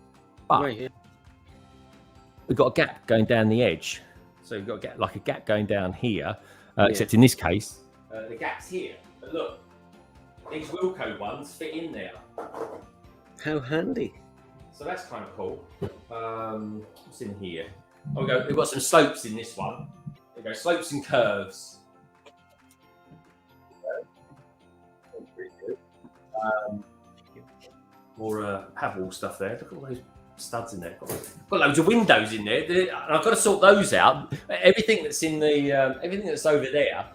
but we've got a gap going down the edge. So we've got a gap going down here, except in this case, the gap's here. But look, these Wilco ones fit in there. How handy. So that's kind of cool. What's in here? Oh, we've got some slopes in this one. There we go, slopes and curves. Pretty good. More Havel stuff there. Look at all those studs in there. Got loads of windows in there. And I've got to sort those out. Everything that's in the everything that's over there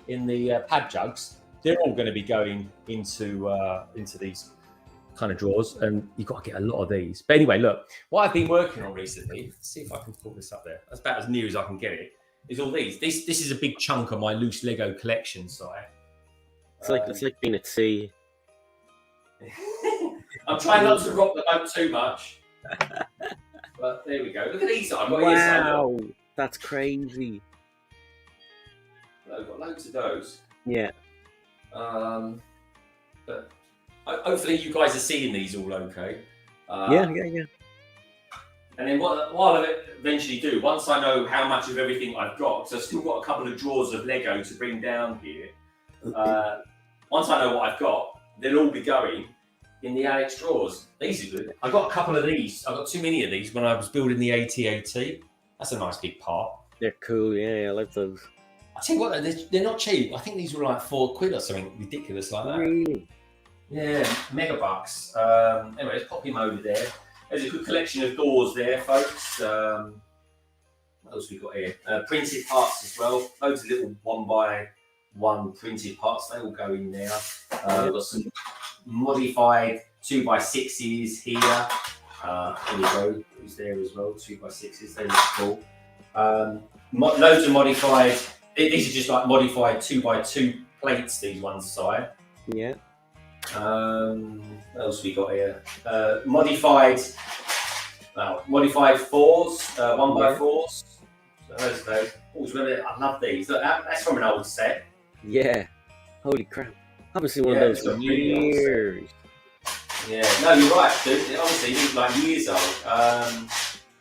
in the pad jugs, they're all going to be going into these kind of drawers, and you've got to get a lot of these. But anyway, look, what I've been working on recently, let's see if I can pull this up there. That's about as near as I can get it. Is all these. This is a big chunk of my loose Lego collection, Si. It's like being at sea. I'm trying not to rock the boat too much. But there we go. Look at these. I've got wow, that's crazy. I've got loads of those. Yeah. But hopefully you guys are seeing these all okay. Yeah. And then what I'll eventually do, once I know how much of everything I've got, so I've still got a couple of drawers of Lego to bring down here. Once I know what I've got, they'll all be going in the Alex drawers. These are good. I got a couple of these. I got too many of these when I was building the AT-AT. That's a nice big part. They're cool. Yeah, I like those. I tell you what, they're not cheap. I think these were like £4 or something ridiculous like that. Really? Yeah, mega bucks. Anyway, let's pop him over there. There's a good collection of doors there, folks. What else we got here? Printed parts as well. Loads of little 1x1 printed parts. They all go in there. We've got some modified 2x6s here. There we go. Those there as well. 2x6s. They look cool. Loads of modified. These are just like modified 2x2 plates. These ones, side. Yeah. What else we got here? Modified 4s, 1x4s. So those are those. I love these. Look, that's from an old set. Yeah. Holy crap. I haven't seen one of those for years. Yeah, no, you're right, dude. Honestly, these are like years old. What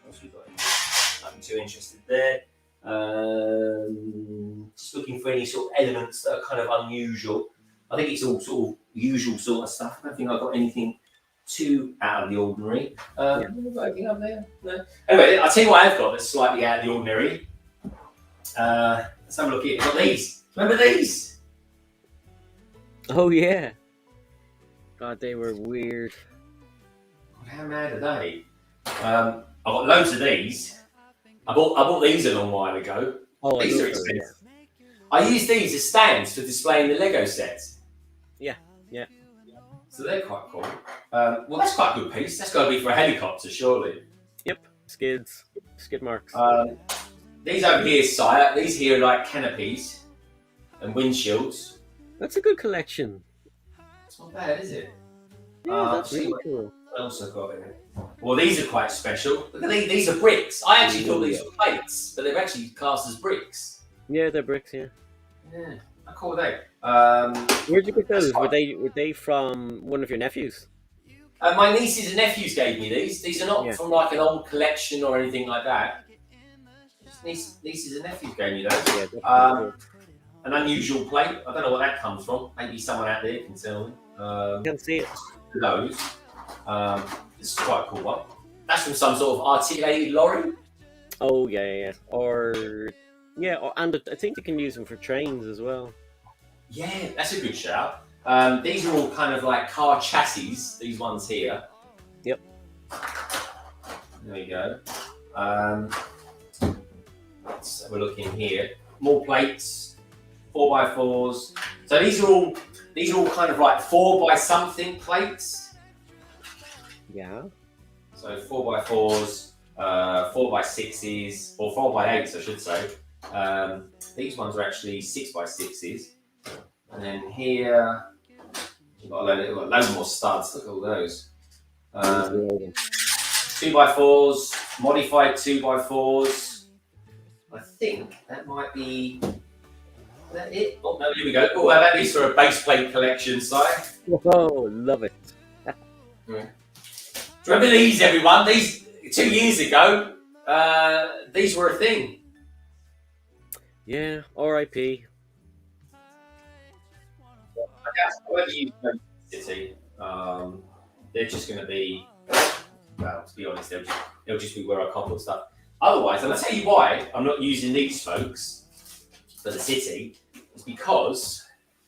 else we got in there? Nothing too interested there. Just looking for any sort of elements that are kind of unusual. I think it's all sort of usual sort of stuff. I don't think I've got anything too out of the ordinary. Have I got anything up there? No. Anyway, I'll tell you what I've got that's slightly out of the ordinary. Let's have a look here. I've got these. Remember these? Oh yeah. God, they were weird. How mad are they? I've got loads of these. I bought these a long while ago. Oh, These I are love those, expensive. I use these as stands for displaying the Lego sets. Yeah, yeah. So they're quite cool. Well, that's quite a good piece. That's got to be for a helicopter, surely. Yep, skid marks. These over here, sire. These here are like canopies and windshields. That's a good collection. It's not bad, is it? Yeah, that's really cool. What else I've got in it? Well, these are quite special. Look at these. These are bricks. I actually thought these were plates, but they're actually cast as bricks. Yeah, they're bricks. Yeah. Yeah, how cool are they? Where'd you get those? Were they from one of your nephews? My nieces and nephews gave me these. These are not from like an old collection or anything like that. Just nieces and nephews gave me those. Yeah, an unusual plate. I don't know what that comes from. Maybe someone out there can tell me. I can see it. Those. This is quite a cool one. That's from some sort of articulated lorry. Oh yeah. And I think you can use them for trains as well. Yeah, that's a good shout. These are all kind of like car chassis. These ones here. Yep. There we go. So we're looking here. More plates, 4x4s. So these are all kind of like 4 by something plates. Yeah. So 4x4s, 4x6s, or 4x8s, I should say. These ones are actually 6x6s. And then here, we've got a load more studs. Look at all those. 2x4s, modified 2x4s. I think that might be. Is that it? Oh no, here we go. Oh, how about these for a base plate collection, Si? Oh, love it. Remember these, everyone? These 2 years ago, these were a thing. Yeah, R.I.P. Whether you use City, they're just going to be. Well, to be honest, they'll just be where I can't put stuff. Otherwise, and I'll tell you why I'm not using these folks for the city. It's because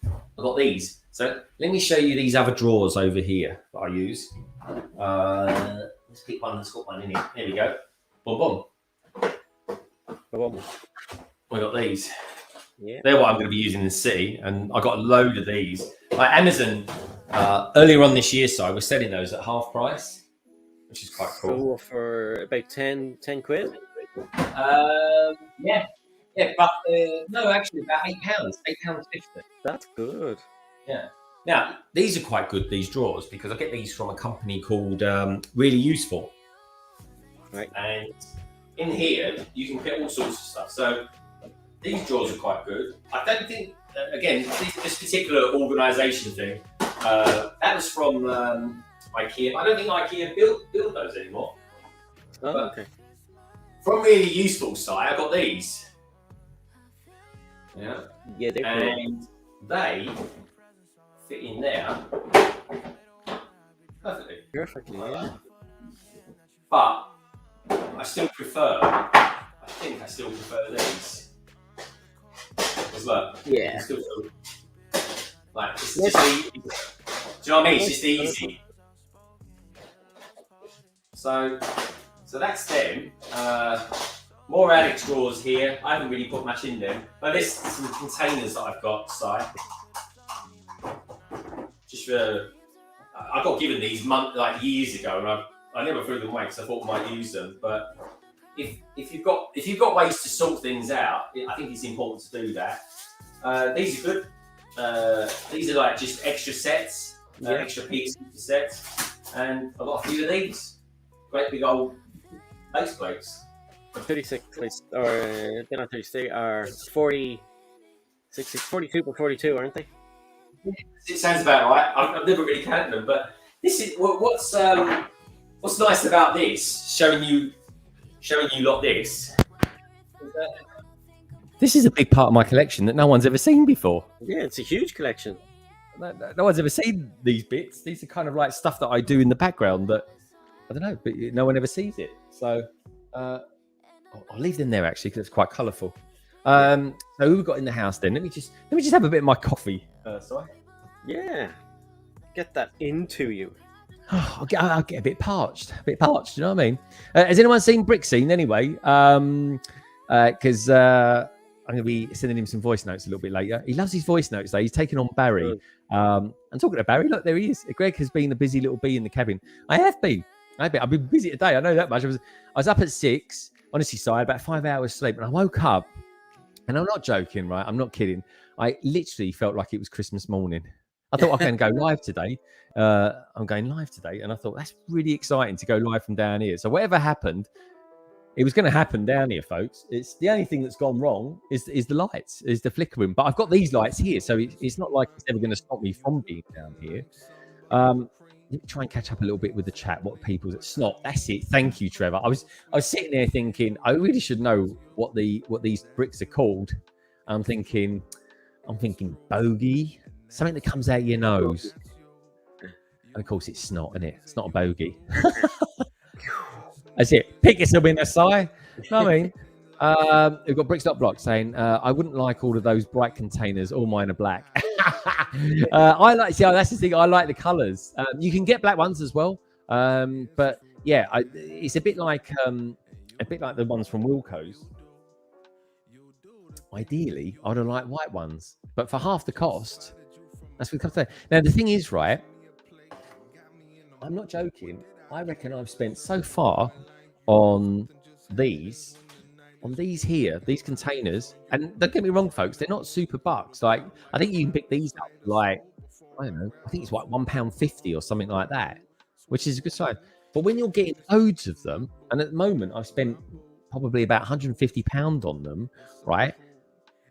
I've got these. So let me show you these other drawers over here that I use. Let's pick one that's got one in it. There we go. Boom, boom. I got these. Yeah. They're what I'm going to be using in the city, and I got a load of these. Like Amazon, earlier on this year, so we're selling those at half price, which is quite cool. So for about 10 quid? Yeah, but no, actually about £8, £8.50. That's good. Yeah. Now these are quite good. These drawers because I get these from a company called Really Useful. Right. And in here you can get all sorts of stuff. So these drawers are quite good. I don't think, again, this particular organisation thing, that was from IKEA. I don't think IKEA build those anymore. Oh, but okay. From Really Useful site, I got these. Yeah. Yeah, they're and they fit in there perfectly. perfectly, yeah. But I think I still prefer these. Because look, Yeah. still feel like it's just easy. Do you know what I mean? It's just easy. So that's them. More Alex drawers here. I haven't really put much in them, but there's some containers that I've got. So just for I got given these years ago, and I never threw them away because I thought I might use them. But if you've got ways to sort things out, I think it's important to do that. These are good. These are like just extra sets, extra pieces of sets, and I've got a few of these. Great big old base plates. 36 plates, or they're not 36, they are 40, 42 by 42, aren't they? It sounds about right. I've never really counted them, but this is what's nice about this. Showing you lot this. This is a big part of my collection that no one's ever seen before. Yeah, it's a huge collection. No one's ever seen these bits. These are kind of like stuff that I do in the background that I don't know, but no one ever sees it. So I'll leave them there actually because it's quite colourful. So who we got in the house then? Let me just have a bit of my coffee. Sorry. Yeah. Get that into you. I'll get a bit parched. You know what I mean? Has anyone seen Brick Scene anyway? Because I'm going to be sending him some voice notes a little bit later. He loves his voice notes, though. He's taken on Barry. And talking to Barry, look, there he is. Greg has been a busy little bee in the cabin. I have been. I've been busy today. I know that much. I was up at 6. Honestly, so I had about 5 hours sleep. And I woke up, and I'm not joking, right? I'm not kidding. I literally felt like it was Christmas morning. I thought I can go live today. I'm going live today, and I thought that's really exciting to go live from down here. So whatever happened, it was going to happen down here, folks. It's the only thing that's gone wrong is the lights, is the flickering. But I've got these lights here, so it's not like it's ever going to stop me from being down here. Let me try and catch up a little bit with the chat. What people's at Snot? That's it. Thank you, Trevor. I was sitting there thinking I really should know what these bricks are called. I'm thinking bogey, something that comes out your nose. And of course, it's snot, isn't it? It's not a bogey. That's it. Pick us a winner, Si. Know what I mean? We've got Bricks Not Block saying, I wouldn't like all of those bright containers. All mine are black. That's the thing. I like the colours. You can get black ones as well. But yeah, it's a bit like the ones from Wilco's. Ideally, I'd have liked white ones, but for half the cost, that's what it comes to. Now, the thing is, right? I'm not joking. I reckon I've spent so far on these containers, and don't get me wrong, folks, they're not super bucks. Like, I think you can pick these up like, I don't know, I think it's like £1.50 or something like that, which is a good sign. But when you're getting loads of them, and at the moment I've spent probably about £150 on them, right?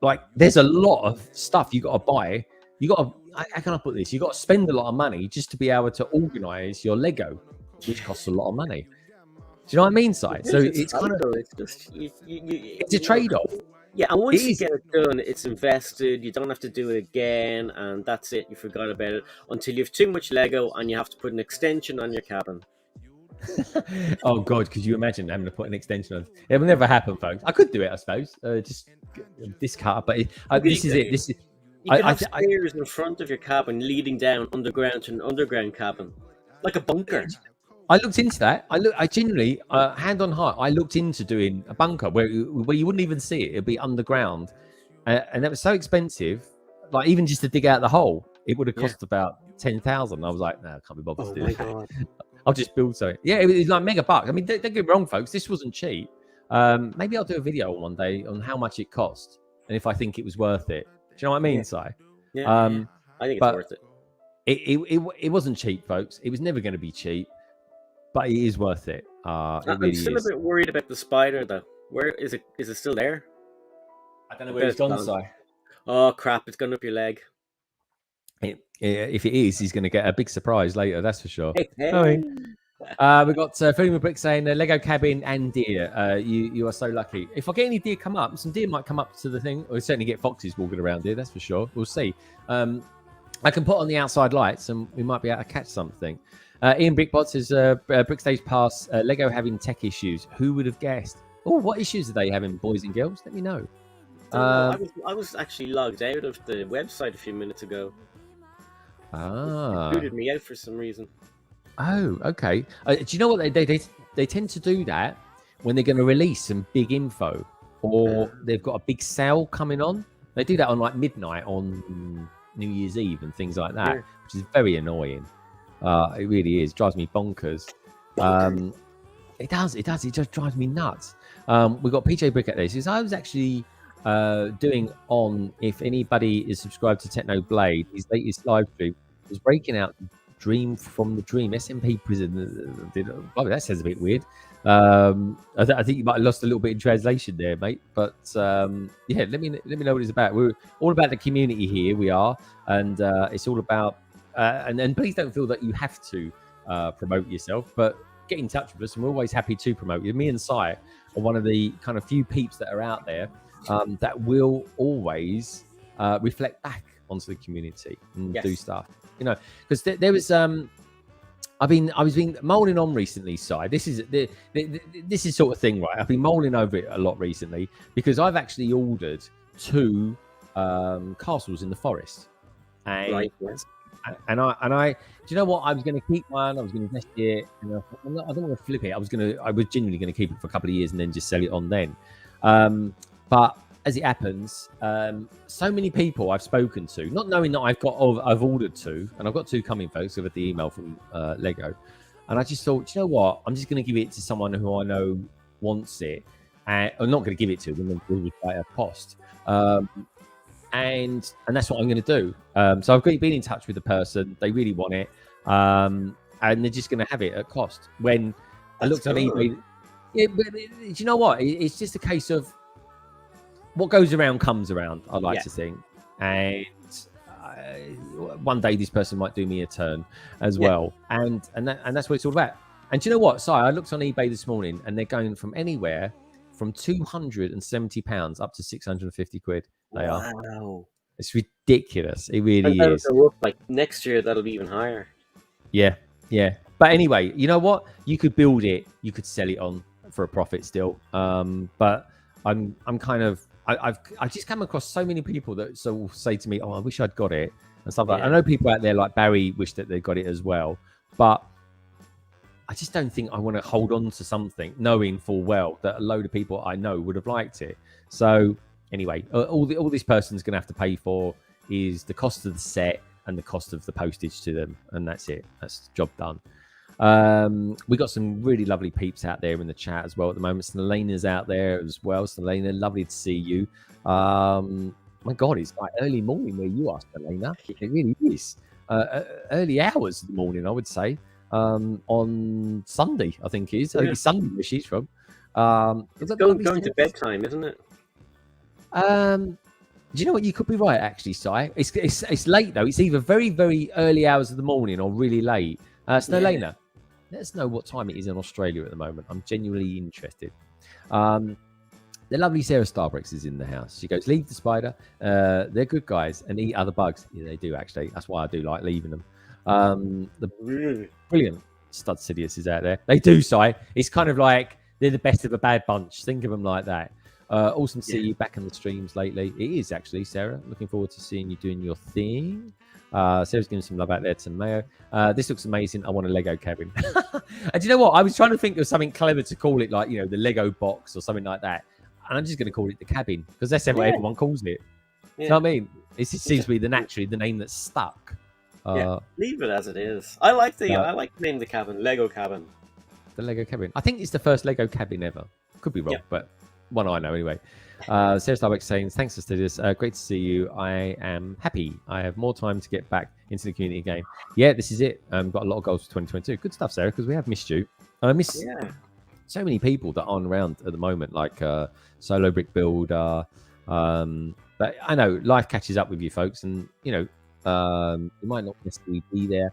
Like, there's a lot of stuff you got to buy. You got to, how can I put this? You got to spend a lot of money just to be able to organize your Lego, which costs a lot of money. Do you know what I mean, Si? So it's kind of, it's just it's a trade-off. Yeah, and once you get it done, it's invested. You don't have to do it again, and that's it. You forgot about it until you have too much Lego and you have to put an extension on your cabin. Oh God, could you imagine having to put an extension on? It will never happen, folks. I could do it, I suppose. Just this car, but this is it. This is. You could have stairs in front of your cabin leading down underground to an underground cabin, like a bunker. I looked into that. I genuinely, hand on heart, I looked into doing a bunker where you wouldn't even see it. It'd be underground, and that was so expensive. Like, even just to dig out the hole, it would have cost about 10,000. I was like, no, I can't be bothered to do that. I'll just build something. Yeah, it was like mega bucks. I mean, don't get me wrong, folks. This wasn't cheap. Maybe I'll do a video one day on how much it cost and if I think it was worth it. Do you know what I mean, Si? Yeah, I think it's worth it. It wasn't cheap, folks. It was never going to be cheap, but it is worth it. I'm still a bit worried about the spider, though. Where is it? Is it still there? I don't know where it's gone, Si. Oh crap! It's gone up your leg. If it is, he's going to get a big surprise later. That's for sure. Hey. We've got Filling with Brick saying Lego cabin and deer. You are so lucky. If I get any deer come up, some deer might come up to the thing. We'll certainly get foxes walking around here. That's for sure. We'll see. I can put on the outside lights and we might be able to catch something. Ian Brickbot says Brick Stage Pass. Lego having tech issues. Who would have guessed? Oh, what issues are they having, boys and girls? Let me know. I was actually logged out of the website a few minutes ago. It booted me out for some reason. Oh, okay. Do you know what they tend to do that when they're going to release some big info or they've got a big sale coming on? They do that on like midnight on New Year's Eve and things like that, which is very annoying. It really is. It drives me bonkers. It does. It just drives me nuts. We've got PJ Brick at this. He says, I was actually doing on, if anybody is subscribed to Techno Blade, his latest live stream was breaking out Dream from the Dream SMP prison. That sounds a bit weird. I think you might have lost a little bit in translation there, mate. But yeah, let me know what it's about. We're all about the community here. We are, and it's all about. And please don't feel that you have to promote yourself, but get in touch with us, and we're always happy to promote you. Me and Si are one of the kind of few peeps that are out there that will always reflect back onto the community and do stuff. You know, because there was I was being mulling on recently, Si. This is sort of thing, right? I've been mulling over it a lot recently because I've actually ordered 2 castles in the forest, and And I, do you know what? I was going to keep one. I was going to invest it. And I don't want to flip it. I was genuinely going to keep it for a couple of years and then just sell it on then. But as it happens, so many people I've spoken to, not knowing that I've ordered two, and I've got two coming, folks. With the email from Lego, and I just thought, do you know what? I'm just going to give it to someone who I know wants it, and I'm not going to give it to them until it's at a cost. And that's what I'm going to do. So I've been in touch with the person. They really want it, and they're just going to have it at cost. When I looked on eBay, but do you know what? It's just a case of what goes around comes around. I like to think, and one day this person might do me a turn as well, and that's what it's all about. And do you know what? So I looked on eBay this morning, and they're going from anywhere from £270 up to 650 quid. They are. Wow. It's ridiculous. It really is. Like next year, that'll be even higher. Yeah. But anyway, you know what? You could build it. You could sell it on for a profit still. But I'm kind of I've just come across so many people that will say to me, "Oh, I wish I'd got it," and stuff like that. I know people out there like Barry wish that they got it as well, but I just don't think I want to hold on to something knowing full well that a load of people I know would have liked it. So anyway, all this person's going to have to pay for is the cost of the set and the cost of the postage to them, and that's it. That's the job done. We got some really lovely peeps out there in the chat as well at the moment. Snelena's out there as well. Snelena, lovely to see you. My God, it's like early morning where you are, Snelena. It really is. Early hours of the morning, I would say. On Sunday, I think it is. I think it's Sunday where she's from. It's going to bedtime, isn't it? Do you know what? You could be right, actually, Si. It's late though. It's either very, very early hours of the morning or really late. Snelena, let us know what time it is in Australia at the moment. I'm genuinely interested. The lovely Sarah Starbricks is in the house. She goes, leave the spider. They're good guys and eat other bugs. Yeah, they do actually. That's why I do like leaving them. The brilliant Stud Sidious is out there. They do, Si. It's kind of like they're the best of a bad bunch. Think of them like that. Awesome to see you back in the streams lately. It is actually, Sarah. Looking forward to seeing you doing your thing. Sarah's giving some love out there to Mayo. This looks amazing. I want a Lego cabin. And do you know what? I was trying to think of something clever to call it, like, the Lego box or something like that. And I'm just going to call it the cabin because that's what everyone calls it. You know what I mean? It seems to be the name that's stuck. Leave it as it is. I like the name of the cabin, Lego cabin. The Lego cabin. I think it's the first Lego cabin ever. Could be wrong, but one I know anyway. Sarah Starbucks saying, thanks for studios. Great to see you. I am happy. I have more time to get back into the community game. Yeah, this is it. Got a lot of goals for 2022. Good stuff, Sarah, because we have missed you. I miss so many people that aren't around at the moment, like Solo Brick Builder. But I know life catches up with you folks, and you might not necessarily be there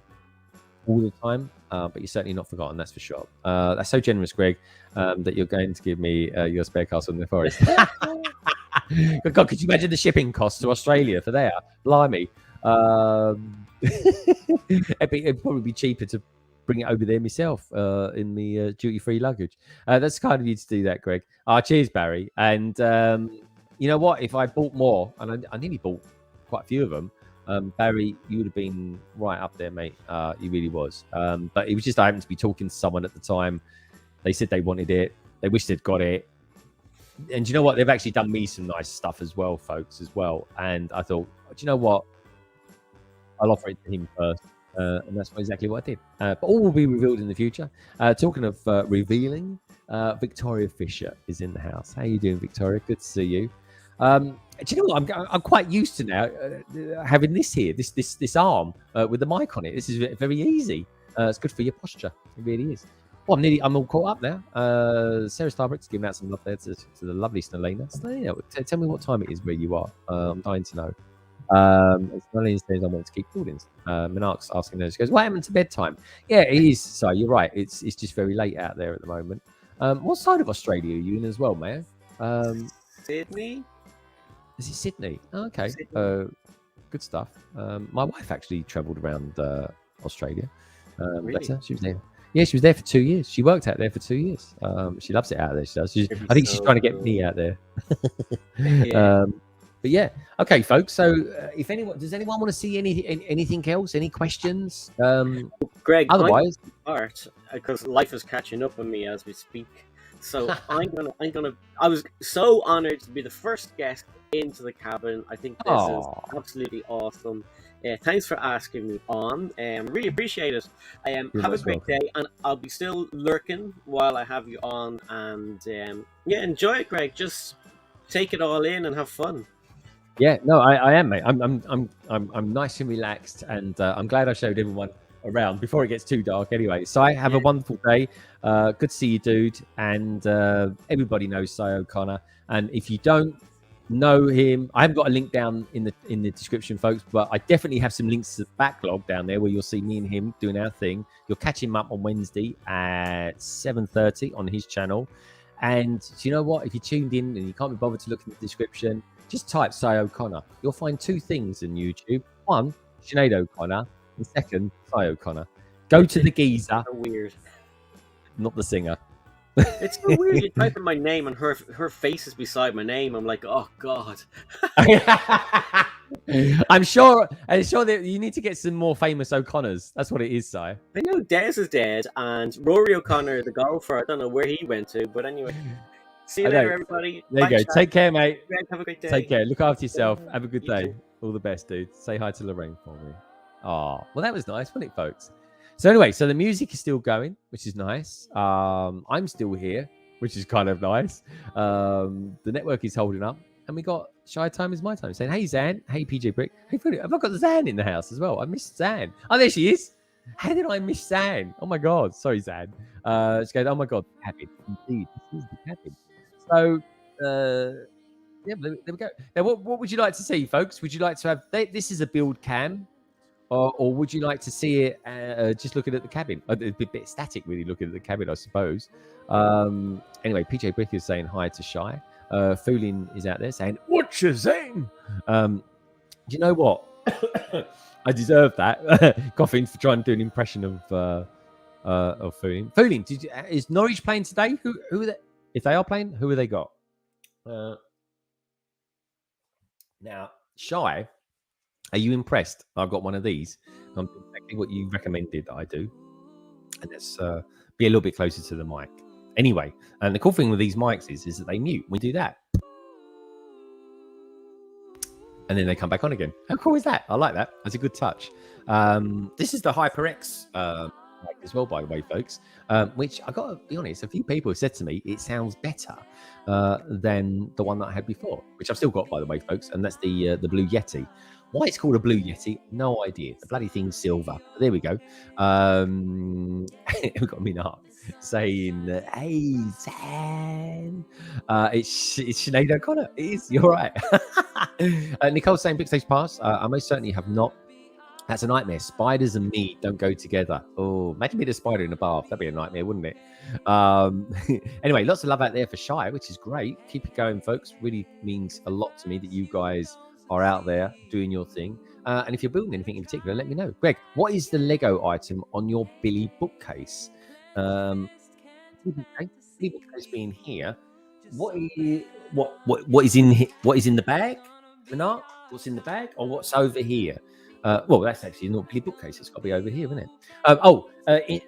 all the time, but you're certainly not forgotten, that's for sure. That's so generous, Greg, that you're going to give me your spare castle in the forest. God, could you imagine the shipping costs to Australia for there? Blimey. It'd probably be cheaper to bring it over there myself in the duty-free luggage. That's kind of you to do that, Greg. Cheers, Barry. And you know what? If I bought more, and I nearly bought quite a few of them, Barry, you would have been right up there, mate. He really was. But it was just I happened to be talking to someone at the time. They said they wanted it. They wished they'd got it. And you know what? They've actually done me some nice stuff as well, folks, as well. And I thought, do you know what? I'll offer it to him first. And that's exactly what I did. But all will be revealed in the future. Talking of revealing, Victoria Fisher is in the house. How are you doing, Victoria? Good to see you. Do you know what? I'm quite used to now having this here, this arm with the mic on it. This is very easy. It's good for your posture. It really is. Well, I'm all caught up now. Sarah Starbrick's giving out some love there to the lovely Snelena. Snelena, tell me what time it is where you are. I'm dying to know. Snelena says I want to keep building. Minark's asking her. She goes, what happened to bedtime? Yeah, it is. So you're right. It's just very late out there at the moment. What side of Australia are you in as well, Mayor? Sydney. Is it Sydney? Oh, okay. Good stuff. My wife actually travelled around Australia. Really? She was there. Yeah, she was there for 2 years. She worked out there for 2 years. She loves it out there. She does. I think she's trying to get me out there. But yeah, okay, folks. So if anyone does anyone want to see anything else? Any questions? Greg, Otherwise, art because life is catching up on me as we speak. So I was so honored to be the first guest into the cabin. I think this is absolutely awesome. Thanks for asking me on. Really appreciate it. Have a great day, and I'll be still lurking while I have you on. And yeah, enjoy it, Greg. Just take it all in and have fun. Yeah, no, I am, mate. I'm nice and relaxed, and I'm glad I showed everyone around before it gets too dark. Anyway, so I have a wonderful day. Good to see you, dude. And everybody knows Si O'Connor. And if you don't know him, I haven't got a link down in the description, folks. But I definitely have some links to the backlog down there where you'll see me and him doing our thing. You'll catch him up on Wednesday at 7:30 on his channel. And do you know what? If you tuned in and you can't be bothered to look in the description, just type Si O'Connor. You'll find two things in YouTube. One, Sinead O'Connor. And second, Si O'Connor. Go to the geezer. So weird. Not the singer. It's so weird. You type in my name and her face is beside my name. I'm like, oh God. I'm sure that you need to get some more famous O'Connors. That's what it is, Si. I know Des is dead, and Rory O'Connor, the golfer, I don't know where he went to, but anyway. See you later, everybody. There you go. Chat. Take care, mate. Have a great day. Take care. Look after yourself. Have a good You day. too. All the best, dude. Say hi to Lorraine for me. Oh, well, that was nice, wasn't it, folks? So anyway, so the music is still going, which is nice. I'm still here, which is kind of nice. The network is holding up. And we got Shy Time is My Time saying, hey, Zan. Hey, PJ Brick. Hey, Freddie. Have I got Zan in the house as well? I missed Zan. Oh, there she is. How did I miss Zan? Oh, my God. Sorry, Zan. She goes, oh, my God. The cabin. Indeed. This is the cabin. So, yeah, there we go. Now, what would you like to see, folks? Would you like to have... This is a build cam. Or would you like to see it just looking at the cabin? It'd be a bit static, really, looking at the cabin, I suppose. Anyway, PJ Brick is saying hi to Shy. Foolin is out there saying, what you saying? Do you know what? I deserve that. Coughing for trying to do an impression of Foolin. Foolin, is Norwich playing today? Who are they? If they are playing, who have they got? Now, Shy, are you impressed? I've got one of these. I'm doing exactly what you recommended that I do. And let's be a little bit closer to the mic. Anyway, and the cool thing with these mics is that they mute. We do that. And then they come back on again. How cool is that? I like that. That's a good touch. This is the HyperX mic as well, by the way, folks. Which I got to be honest, a few people have said to me it sounds better than the one that I had before, which I've still got, by the way, folks. And that's the Blue Yeti. Why it's called a Blue Yeti, no idea. The bloody thing's silver. But there we go. We've got Minard saying, hey, Sam. It's Sinead O'Connor. It is. You're right. Nicole's saying, Bookcases Pass. I most certainly have not. That's a nightmare. Spiders and me don't go together. Oh, imagine being a spider in a bath. That'd be a nightmare, wouldn't it? Anyway, lots of love out there for Shy, which is great. Keep it going, folks. Really means a lot to me that you guys are out there doing your thing. And if you're building anything in particular, let me know. Greg, what is the Lego item on your Billy bookcase? Billy bookcase being here. What is in the bag? Minard? What's in the bag? Or what's over here? Well, that's actually not Billy bookcase. It's got to be over here, isn't it?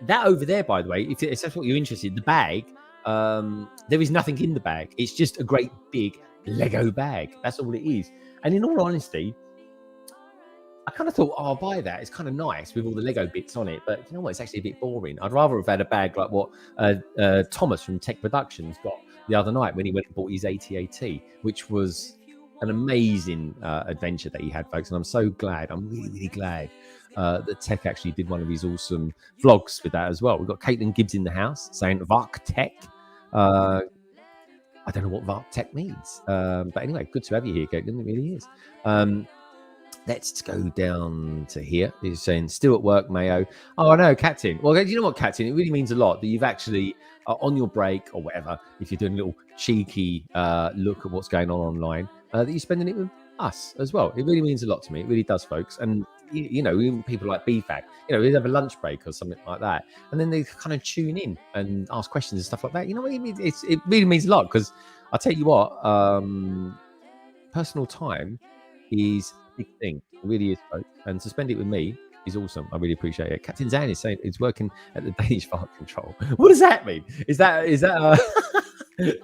That over there, by the way, if that's what you're interested in, the bag, there is nothing in the bag. It's just a great big Lego bag. That's all it is. And in all honesty, I kind of thought, oh, I'll buy that. It's kind of nice with all the Lego bits on it. But you know what? It's actually a bit boring. I'd rather have had a bag like what Thomas from Tech Productions got the other night when he went and bought his AT-AT, which was an amazing adventure that he had, folks. And I'm so glad. I'm really, really glad that Tech actually did one of his awesome vlogs with that as well. We've got Caitlin Gibbs in the house saying Vark Tech. I don't know what Vark Tech means. But anyway, good to have you here, Caitlin. It really is. Let's go down to here. He's saying, still at work, Mayo. Oh, I know, Captain. Well, you know what, Captain? It really means a lot that you've actually, on your break or whatever, if you're doing a little cheeky look at what's going on online, that you're spending it with us as well. It really means a lot to me. It really does, folks. And, you know, even people like BFAC, you know, they have a lunch break or something like that. And then they kind of tune in and ask questions and stuff like that. You know what I mean? It really means a lot because I'll tell you what, personal time is a big thing. It really is, folks. And to spend it with me is awesome. I really appreciate it. Captain Zan is saying it's working at the Danish fart control. What does that mean? Is that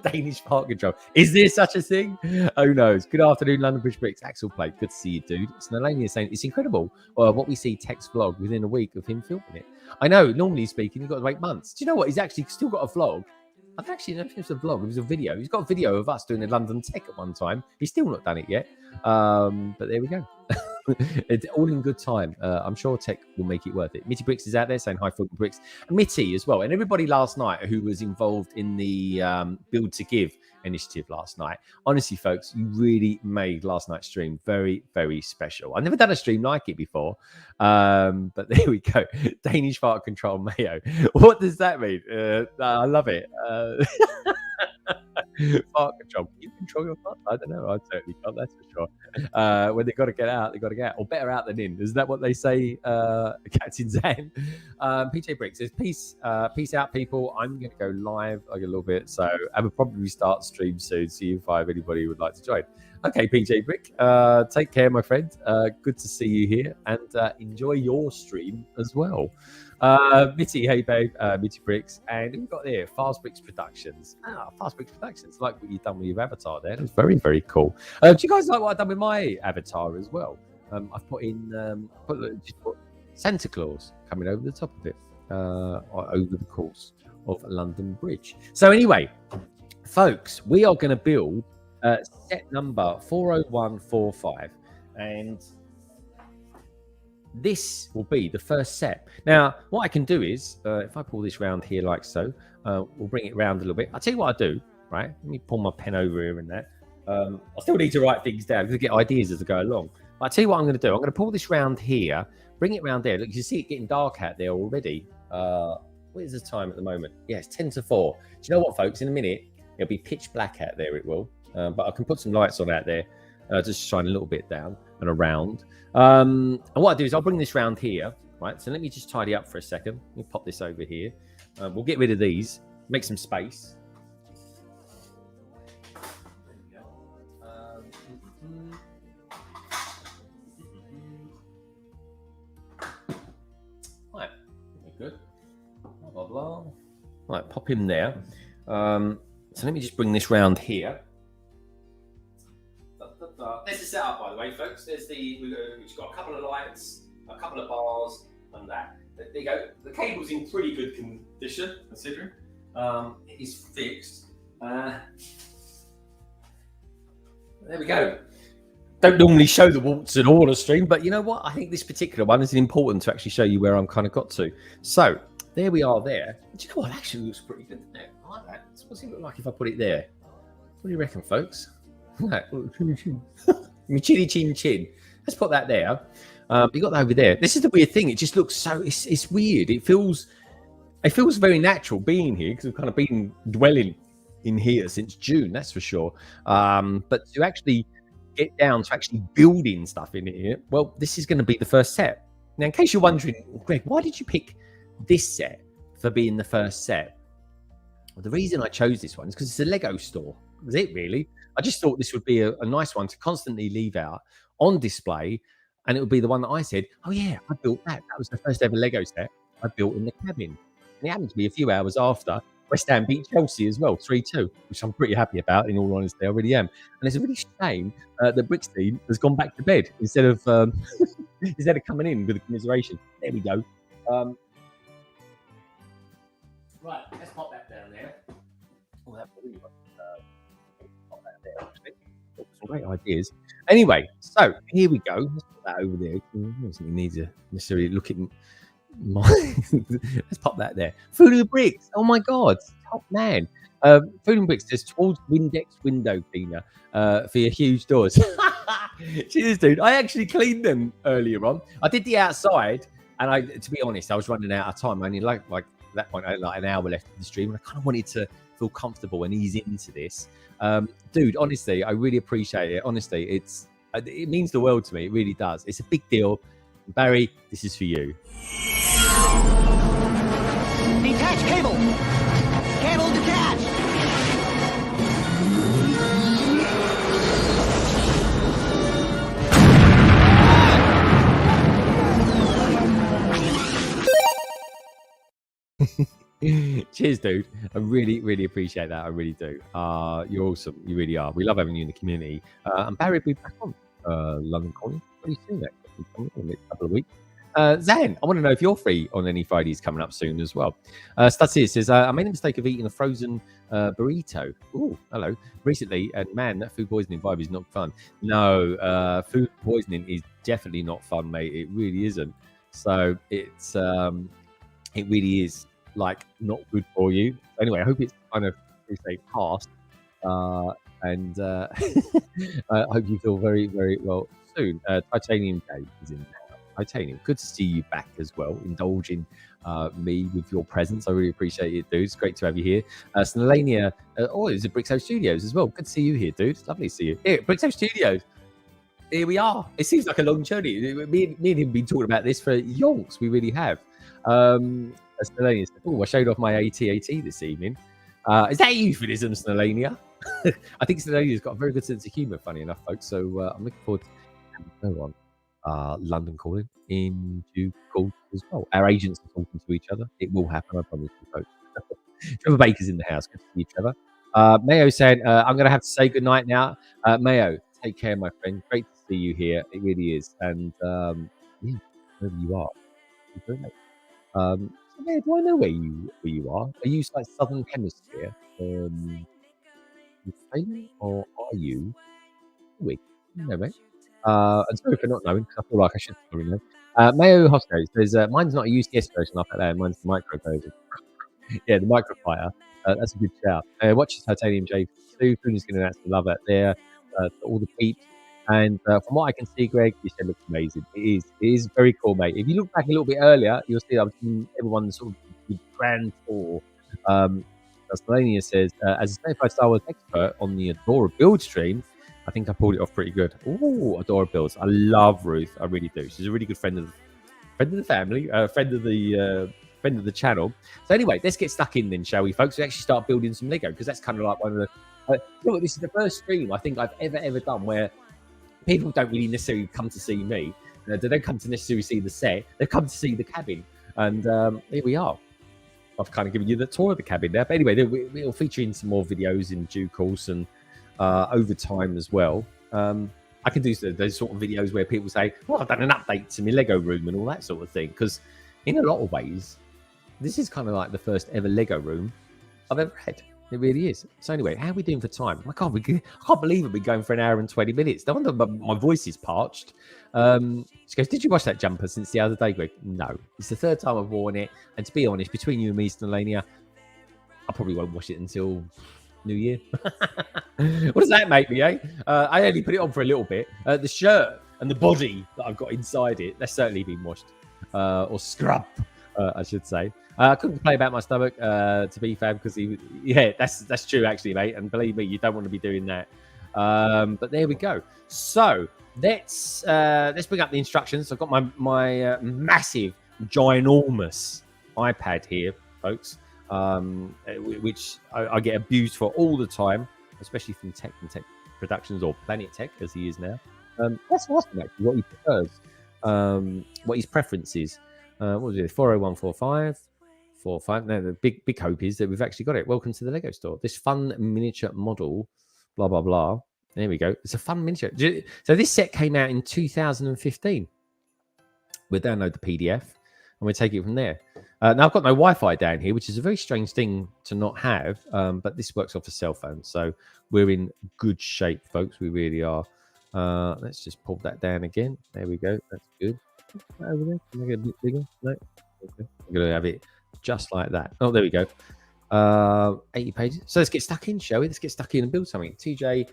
Danish fart control? Is there such a thing? Who knows? Good afternoon, London Bridge Bricks. Axel Plate. Good to see you, dude. It's Nalania saying it's incredible what we see Tech's vlog within a week of him filming it. I know, normally speaking, you've got to wait months. Do you know what? He's actually still got a vlog. I've actually never finished a vlog. It was a video. He's got a video of us doing a London Tech at one time. He's still not done it yet. But there we go. It's all in good time. I'm sure Tech will make it worth it. Mitty Bricks is out there saying hi, Fulton Bricks. And Mitty as well. And everybody last night who was involved in the Build to Give initiative last night. Honestly, folks, you really made last night's stream very, very special. I've never done a stream like it before. But there we go. Danish fart control mayo. What does that mean? I love it. Fart control. Can you control your fart? I don't know. I certainly can't, that's for sure. When they've got to get out, they've got to get out. Or better out than in. Is that what they say, Captain Zan? PJ Brick says, peace out, people. I'm going to go live a little bit. So I will probably start stream soon. See if I have anybody who would like to join. Okay, PJ Brick. Take care, my friend. Good to see you here. And enjoy your stream as well. Mitty, hey babe, Mitty Bricks, and we've got there Fast Bricks Productions. Fast Bricks Productions, like what you've done with your avatar there. It's very, very cool. Do you guys like what I've done with my avatar as well? I've put in just put Santa Claus coming over the top of it over the course of London Bridge. So anyway, folks, we are going to build set number 40145, and this will be the first set. Now, what I can do is, if I pull this round here like so, we'll bring it round a little bit. I'll tell you what I do, right? Let me pull my pen over here and that. I still need to write things down to get ideas as I go along. But I'll tell you what I'm going to do. I'm going to pull this round here, bring it round there. Look, you see it getting dark out there already. What is the time at the moment? Yeah, it's 10 to 4. Do you know what, folks? In a minute, it'll be pitch black out there, it will. But I can put some lights on out there, just shine a little bit down and around. And what I do is I'll bring this round here, right? So let me just tidy up for a second. Let me pop this over here. We'll get rid of these, make some space. Right, good. Blah, blah, blah. Right, pop him there. So let me just bring this round here. There's the setup, by the way, folks. We've got a couple of lights, a couple of bars, and that. There you go. The cable's in pretty good condition, considering. It is fixed. There we go. Don't normally show the warts and all the stream, but you know what? I think this particular one is important to actually show you where I'm kind of got to. So there we are there. Do you know what? It actually looks pretty good, doesn't it? I like that. What's it look like if I put it there? What do you reckon, folks? Chinny chin chin. Let's put that there. You got that over there. This is the weird thing. It just looks so. It's weird. It feels very natural being here because we've kind of been dwelling in here since June. That's for sure. But to actually get down to actually building stuff in here, well, this is going to be the first set. Now, in case you're wondering, Greg, why did you pick this set for being the first set? Well, the reason I chose this one is because it's a Lego store. Was it really? I just thought this would be a nice one to constantly leave out on display, and it would be the one that I said, oh yeah, I built that. That was the first ever Lego set I built in the cabin. And it happened to be a few hours after West Ham beat Chelsea as well, 3-2, which I'm pretty happy about, in all honesty. I really am. And it's a really shame that Brick's team has gone back to bed instead of coming in with a commiseration. There we go. Right, let's pop that down there. Oh, that really pop that there, actually. Some great ideas. Anyway, so here we go. Let's put that over there. Doesn't need to necessarily look at my. Let's pop that there. Food and Bricks. Oh my God, top man. Food and Bricks says towards Windex window cleaner for your huge doors. Cheers, dude. I actually cleaned them earlier on. I did the outside, and to be honest, I was running out of time. I only like at that point, I had like an hour left of the stream, and I kind of wanted to feel comfortable and ease into this. Dude, honestly, I really appreciate it. Honestly, it means the world to me. It really does. It's a big deal. Barry, this is for you. Detach cable! Cable detached! Cheers, dude. I really, really appreciate that. I really do. You're awesome. You really are. We love having you in the community. And Barry will be back on London Calling pretty soon, actually, in the next couple of weeks. Zan, I want to know if you're free on any Fridays coming up soon as well. Stutsy says, I made a mistake of eating a frozen burrito. Oh, hello. Recently, and man, that food poisoning vibe is not fun. No, food poisoning is definitely not fun, mate. It really isn't. So it's it really is like not good for you. Anyway, I hope it's kind of past. And I hope you feel very, very well soon. Titanium Day is in there. Titanium, good to see you back as well, indulging me with your presence. I really appreciate it, dude. It's great to have you here. Snelania, it's at Brixo Studios as well. Good to see you here, dude. Lovely to see you. Here, Brixo Studios. Here we are. It seems like a long journey. Me and him have been talking about this for yonks. We really have. Snelania said, I showed off my AT-AT this evening. Is that a euphemism, Snelania? I think Snelania's got a very good sense of humour, funny enough, folks. So I'm looking forward to go on London Calling in due course as well. Our agents are talking to each other. It will happen, I promise you, folks. Trevor Baker's in the house. Good to see you, Trevor. Mayo saying, I'm going to have to say goodnight now. Mayo, take care, my friend. Great to see you here. It really is. And yeah, wherever you are, very late. So Mayo, do I know where you are? Are you like Southern Hemisphere? Australia, or are you? Wait, no, mate. And sorry for not knowing, because I feel like I should probably know. Mayo Hosco says, mine's not a UCS version, I'll put that. Mine's the micro version. Yeah, the microfighter. That's a good shout. Watch Titanium J2. Food's going to absolutely love it there. All the peeps. And from what I can see, Greg, this show looks amazing. It is very cool, mate. If you look back a little bit earlier, you'll see I've seen everyone sort of the grand tour. Melania says, as a certified Star Wars expert on the Adora Build stream, I think I pulled it off pretty good. Ooh, Adora Builds. I love Ruth. I really do. She's a really good friend of the family, friend of the channel. So anyway, let's get stuck in then, shall we, folks? We actually start building some Lego, because that's kind of like one of the. Look, this is the first stream I think I've ever done where people don't really necessarily come to see me. They don't come to necessarily see the set. They come to see the cabin, and here we are. I've kind of given you the tour of the cabin there. But anyway, we'll feature in some more videos in due course and over time as well. I can do those sort of videos where people say, well, I've done an update to my Lego room and all that sort of thing. Because in a lot of ways, this is kind of like the first ever Lego room I've ever had. It really is. So anyway, how are we doing for time? I can't believe we've been going for an hour and 20 minutes. No wonder my voice is parched. She goes, did you wash that jumper since the other day, Greg? No. It's the third time I've worn it. And to be honest, between you and me, Snelania, I probably won't wash it until New Year. What does that make me, eh? I only put it on for a little bit. The shirt and the body that I've got inside it, that's certainly been washed. Or scrubbed, I should say. I couldn't play about my stomach, to be fair, because that's true actually, mate. And believe me, you don't want to be doing that. But there we go. So let's bring up the instructions. I've got my massive, ginormous iPad here, folks, which I get abused for all the time, especially from Tech and Tech Productions, or Planet Tech as he is now. Let's ask him actually what he prefers, what his preference is. What was it? 40145. 45. No, the big hope is that we've actually got it. Welcome to the Lego store. This fun miniature model, blah blah blah. There we go. It's a fun miniature. So this set came out in 2015. We'll download the PDF and we'll take it from there. Now I've got no Wi-Fi down here, which is a very strange thing to not have. But this works off a cell phone, so we're in good shape, folks. We really are. Let's just pull that down again. There we go. That's good. Over there. Can I get a bit bigger? No. Okay. I'm gonna have it just like that. Oh, there we go. 80 pages. So let's get stuck in, shall we? Let's get stuck in and build something. TJ,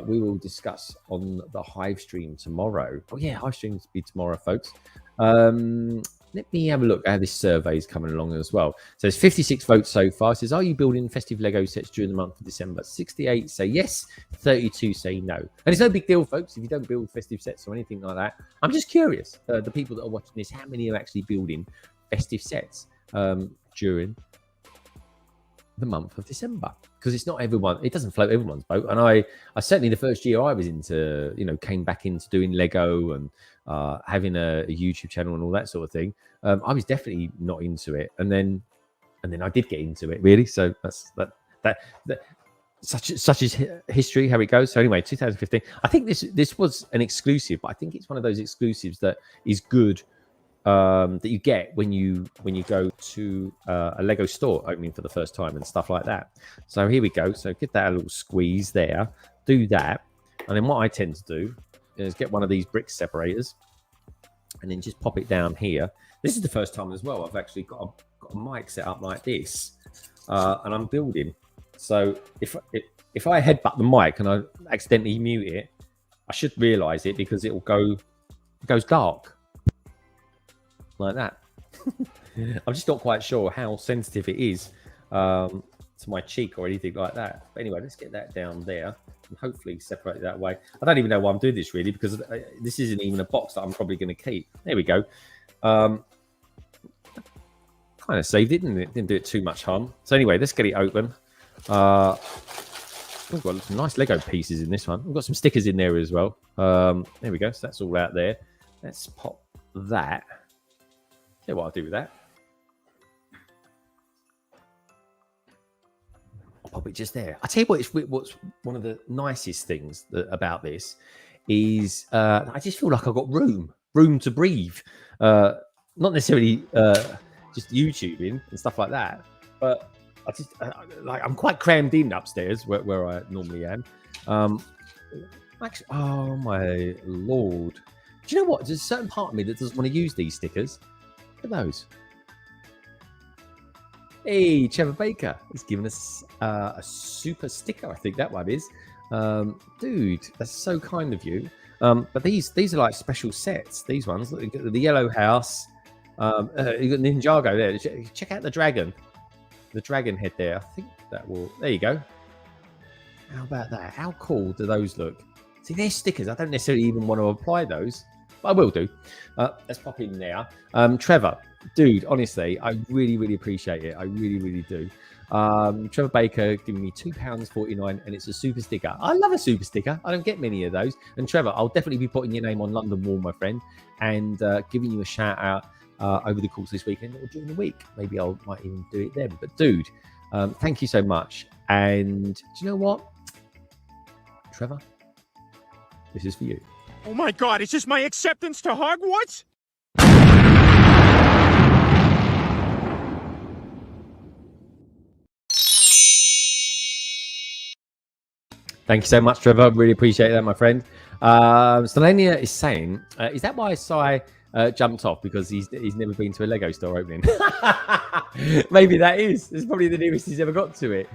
we will discuss on the Hive stream tomorrow. Oh yeah, Hive streams be tomorrow, folks. Let me have a look at how this survey is coming along as well. So there's 56 votes so far. It says, are you building festive Lego sets during the month of December? 68 say yes, 32 say no. And it's no big deal, folks, if you don't build festive sets or anything like that. I'm just curious, the people that are watching this, how many are actually building festive sets during the month of December? Because it's not everyone, it doesn't float everyone's boat. And I certainly, the first year I was into, came back into doing Lego and having a YouTube channel and all that sort of thing, I was definitely not into it. And then and then I did get into it really. So that's that such is history, how it goes. So anyway, 2015. I think this was an exclusive, but I think it's one of those exclusives that is good, that you get when you go to a Lego store opening for the first time and stuff like that. So here we go. So give that a little squeeze there, do that, and then what I tend to do is get one of these brick separators and then just pop it down here. This is the first time as well I've actually got a mic set up like this, and I'm building. So if I headbutt the mic and I accidentally mute it, I should realise it, because it goes dark like that. I'm just not quite sure how sensitive it is to my cheek or anything like that. But anyway, let's get that down there and hopefully separate it that way. I don't even know why I'm doing this really, because this isn't even a box that I'm probably going to keep. There we go. Kind of saved it, didn't it? Didn't do it too much harm. So anyway, let's get it open. We've got some nice Lego pieces in this one. We've got some stickers in there as well. There we go. So that's all out there. Let's pop that. See what I'll do with that. I'll pop it just there. I tell you what's one of the nicest things about this is I just feel like I've got room to breathe. Not necessarily just YouTubing and stuff like that, but I just like I'm quite crammed in upstairs where I normally am. Actually, oh my lord! Do you know what? There's a certain part of me that doesn't want to use these stickers. Look at those. Hey, Trevor Baker has given us a super sticker. I think that one is. Dude, that's so kind of you. But these are like special sets. These ones, look, the yellow house. You got Ninjago there. Check out the dragon. The dragon head there. I think that will. There you go. How about that? How cool do those look? See, they're stickers. I don't necessarily even want to apply those, but I will do. Let's pop in there. Trevor, dude, honestly, I really, really appreciate it. I really, really do. Trevor Baker giving me £2.49, and it's a super sticker. I love a super sticker. I don't get many of those. And Trevor, I'll definitely be putting your name on London Wall, my friend, and giving you a shout out over the course of this weekend or during the week. Maybe I might even do it then. But dude, thank you so much. And do you know what, Trevor? This is for you. Oh my God, is this my acceptance to Hogwarts? Thank you so much, Trevor. Really appreciate that, my friend. Selenia is saying, is that why Sai jumped off? Because he's never been to a Lego store opening? Maybe that is. It's probably the nearest he's ever got to it.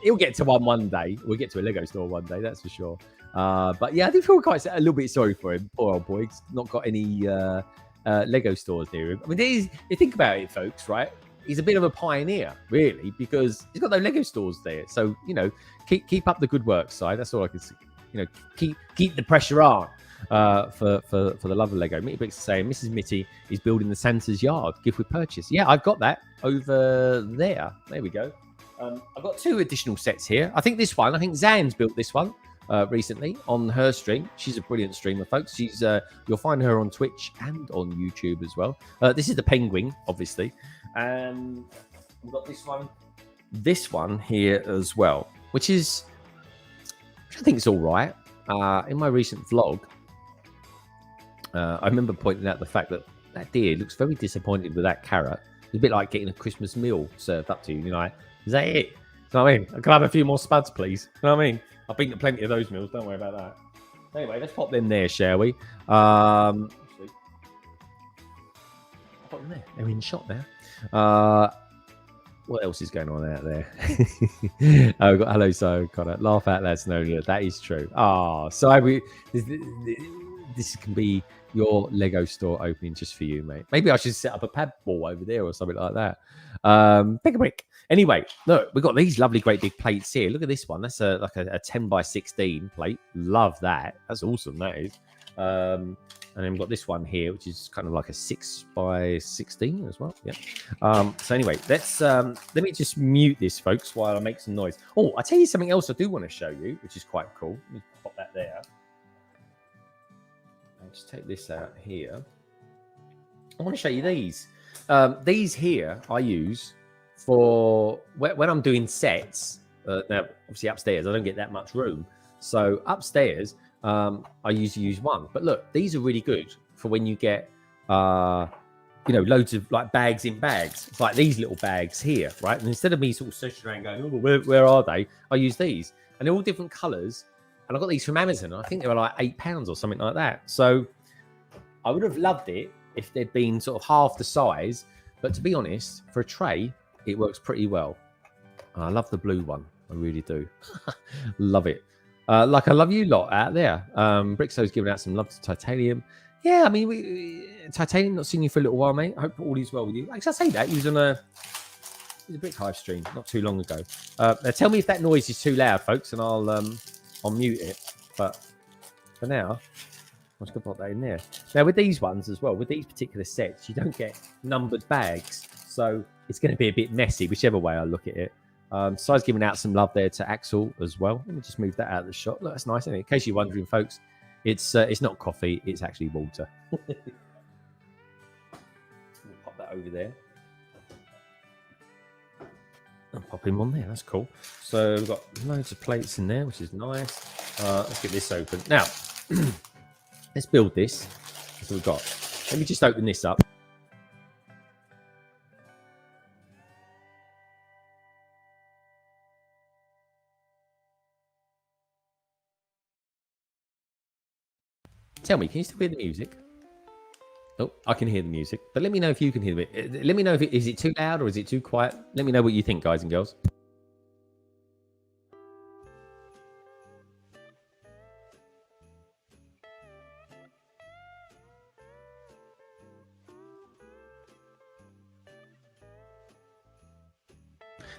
He'll get to one day. We'll get to a Lego store one day, that's for sure. But yeah, I do feel quite a little bit sorry for him. Poor old boy. He's not got any Lego stores near him. I mean, you think about it, folks, right? He's a bit of a pioneer, really, because he's got no Lego stores there. So, you know, keep up the good work, side. That's all I can see. You know, keep the pressure on for the love of Lego. Mitty Bricks is saying, Mrs. Mitty is building the Santa's yard. Gift with purchase. Yeah, I've got that over there. There we go. I've got 2 additional sets here. I think Zan's built this one recently on her stream. She's a brilliant streamer, folks. She's you'll find her on Twitch and on YouTube as well. This is the penguin, obviously. And we've got this one here as well, which I think it's all right. In my recent vlog, I remember pointing out the fact that deer looks very disappointed with that carrot. It's a bit like getting a Christmas meal served up to you. You're like, is that it? You know what I mean? Can I have a few more spuds, please? You know what I mean? I've been to plenty of those meals. Don't worry about that. Anyway, let's pop them there, shall we? Actually, pop them there. They're in shot now. What else is going on out there? Oh, got hello, so Connor. Laugh out loud, Snowden. That is true. So this can be your Lego store opening just for you, mate. Maybe I should set up a pad ball over there or something like that. Pick a brick. Anyway, look, we've got these lovely, great big plates here. Look at this one. That's like a 10 by 16 plate. Love that. That's awesome. That is. And then we've got this one here, which is kind of like a 6 by 16 as well. Yeah. So anyway, let me just mute this, folks, while I make some noise. Oh, I'll tell you something else I do want to show you, which is quite cool. Let me pop that there. I'll just take this out here. I want to show you these. These here I use for when I'm doing sets. Now, obviously upstairs, I don't get that much room. So upstairs, I usually use one. But look, these are really good for when you get, loads of like bags in bags. It's like these little bags here, right? And instead of me sort of searching around going, oh, where are they? I use these. And they're all different colors. And I got these from Amazon. I think they were like £8 or something like that. So I would have loved it if they'd been sort of half the size. But to be honest, for a tray, it works pretty well. I love the blue one. I really do. Love it. Like I love you lot out there. Brixo's giving out some love to Titanium. Yeah, I mean, Titanium, not seen you for a little while, mate. I hope all is well with you. Actually, I say that. He was on a Brick Hive stream not too long ago. Now tell me if that noise is too loud, folks, and I'll mute it. But for now, I'm just going to put that in there. Now, with these ones as well, with these particular sets, you don't get numbered bags. So it's going to be a bit messy, whichever way I look at it. So I was giving out some love there to Axel as well. Let me just move that out of the shot. Look, that's nice, isn't it? In case you're wondering, folks, it's not coffee. It's actually water. Pop that over there. I'll pop him on there. That's cool. So we've got loads of plates in there, which is nice. Let's get this open. Now, let's build this. So we've got. Let me just open this up. Tell me, can you still hear the music? Oh, I can hear the music. But let me know if you can hear it. Let me know if is it too loud or is it too quiet? Let me know what you think, guys and girls.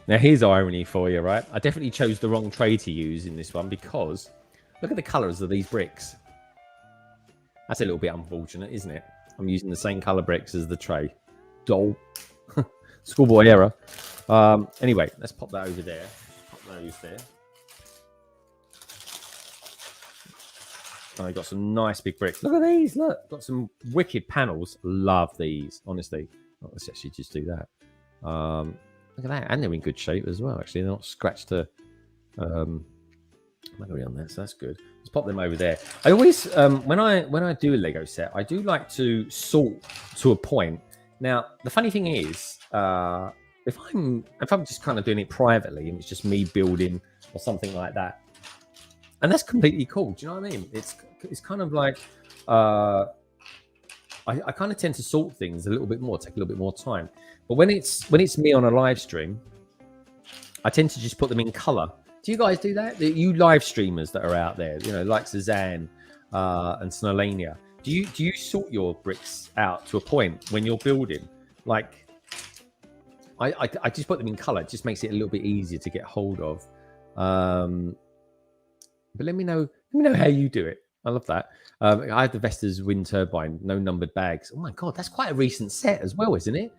Now, here's irony for you, right? I definitely chose the wrong tray to use in this one because look at the colours of these bricks. That's a little bit unfortunate, isn't it? I'm using the same colour bricks as the tray. Dole. Schoolboy error. Anyway, let's pop that over there. Pop those there. I got some nice big bricks. Look at these. Look, got some wicked panels. Love these, honestly. Oh, let's actually just do that. Look at that. And they're in good shape as well, actually. They're not scratched to... Memory on there, so that's good. Let's pop them over there. I always, when I do a Lego set, I do like to sort to a point. Now, the funny thing is, if I'm just kind of doing it privately and it's just me building or something like that, and that's completely cool. Do you know what I mean? It's kind of like I kind of tend to sort things a little bit more, take a little bit more time. But when it's me on a live stream, I tend to just put them in color. Do you guys do that? You live streamers that are out there, like Suzanne and Snolania, do you sort your bricks out to a point when you're building? Like, I just put them in color. It just makes it a little bit easier to get hold of. But let me know how you do it. I love that. I had the Vestas wind turbine, no numbered bags. Oh my god, that's quite a recent set as well, isn't it?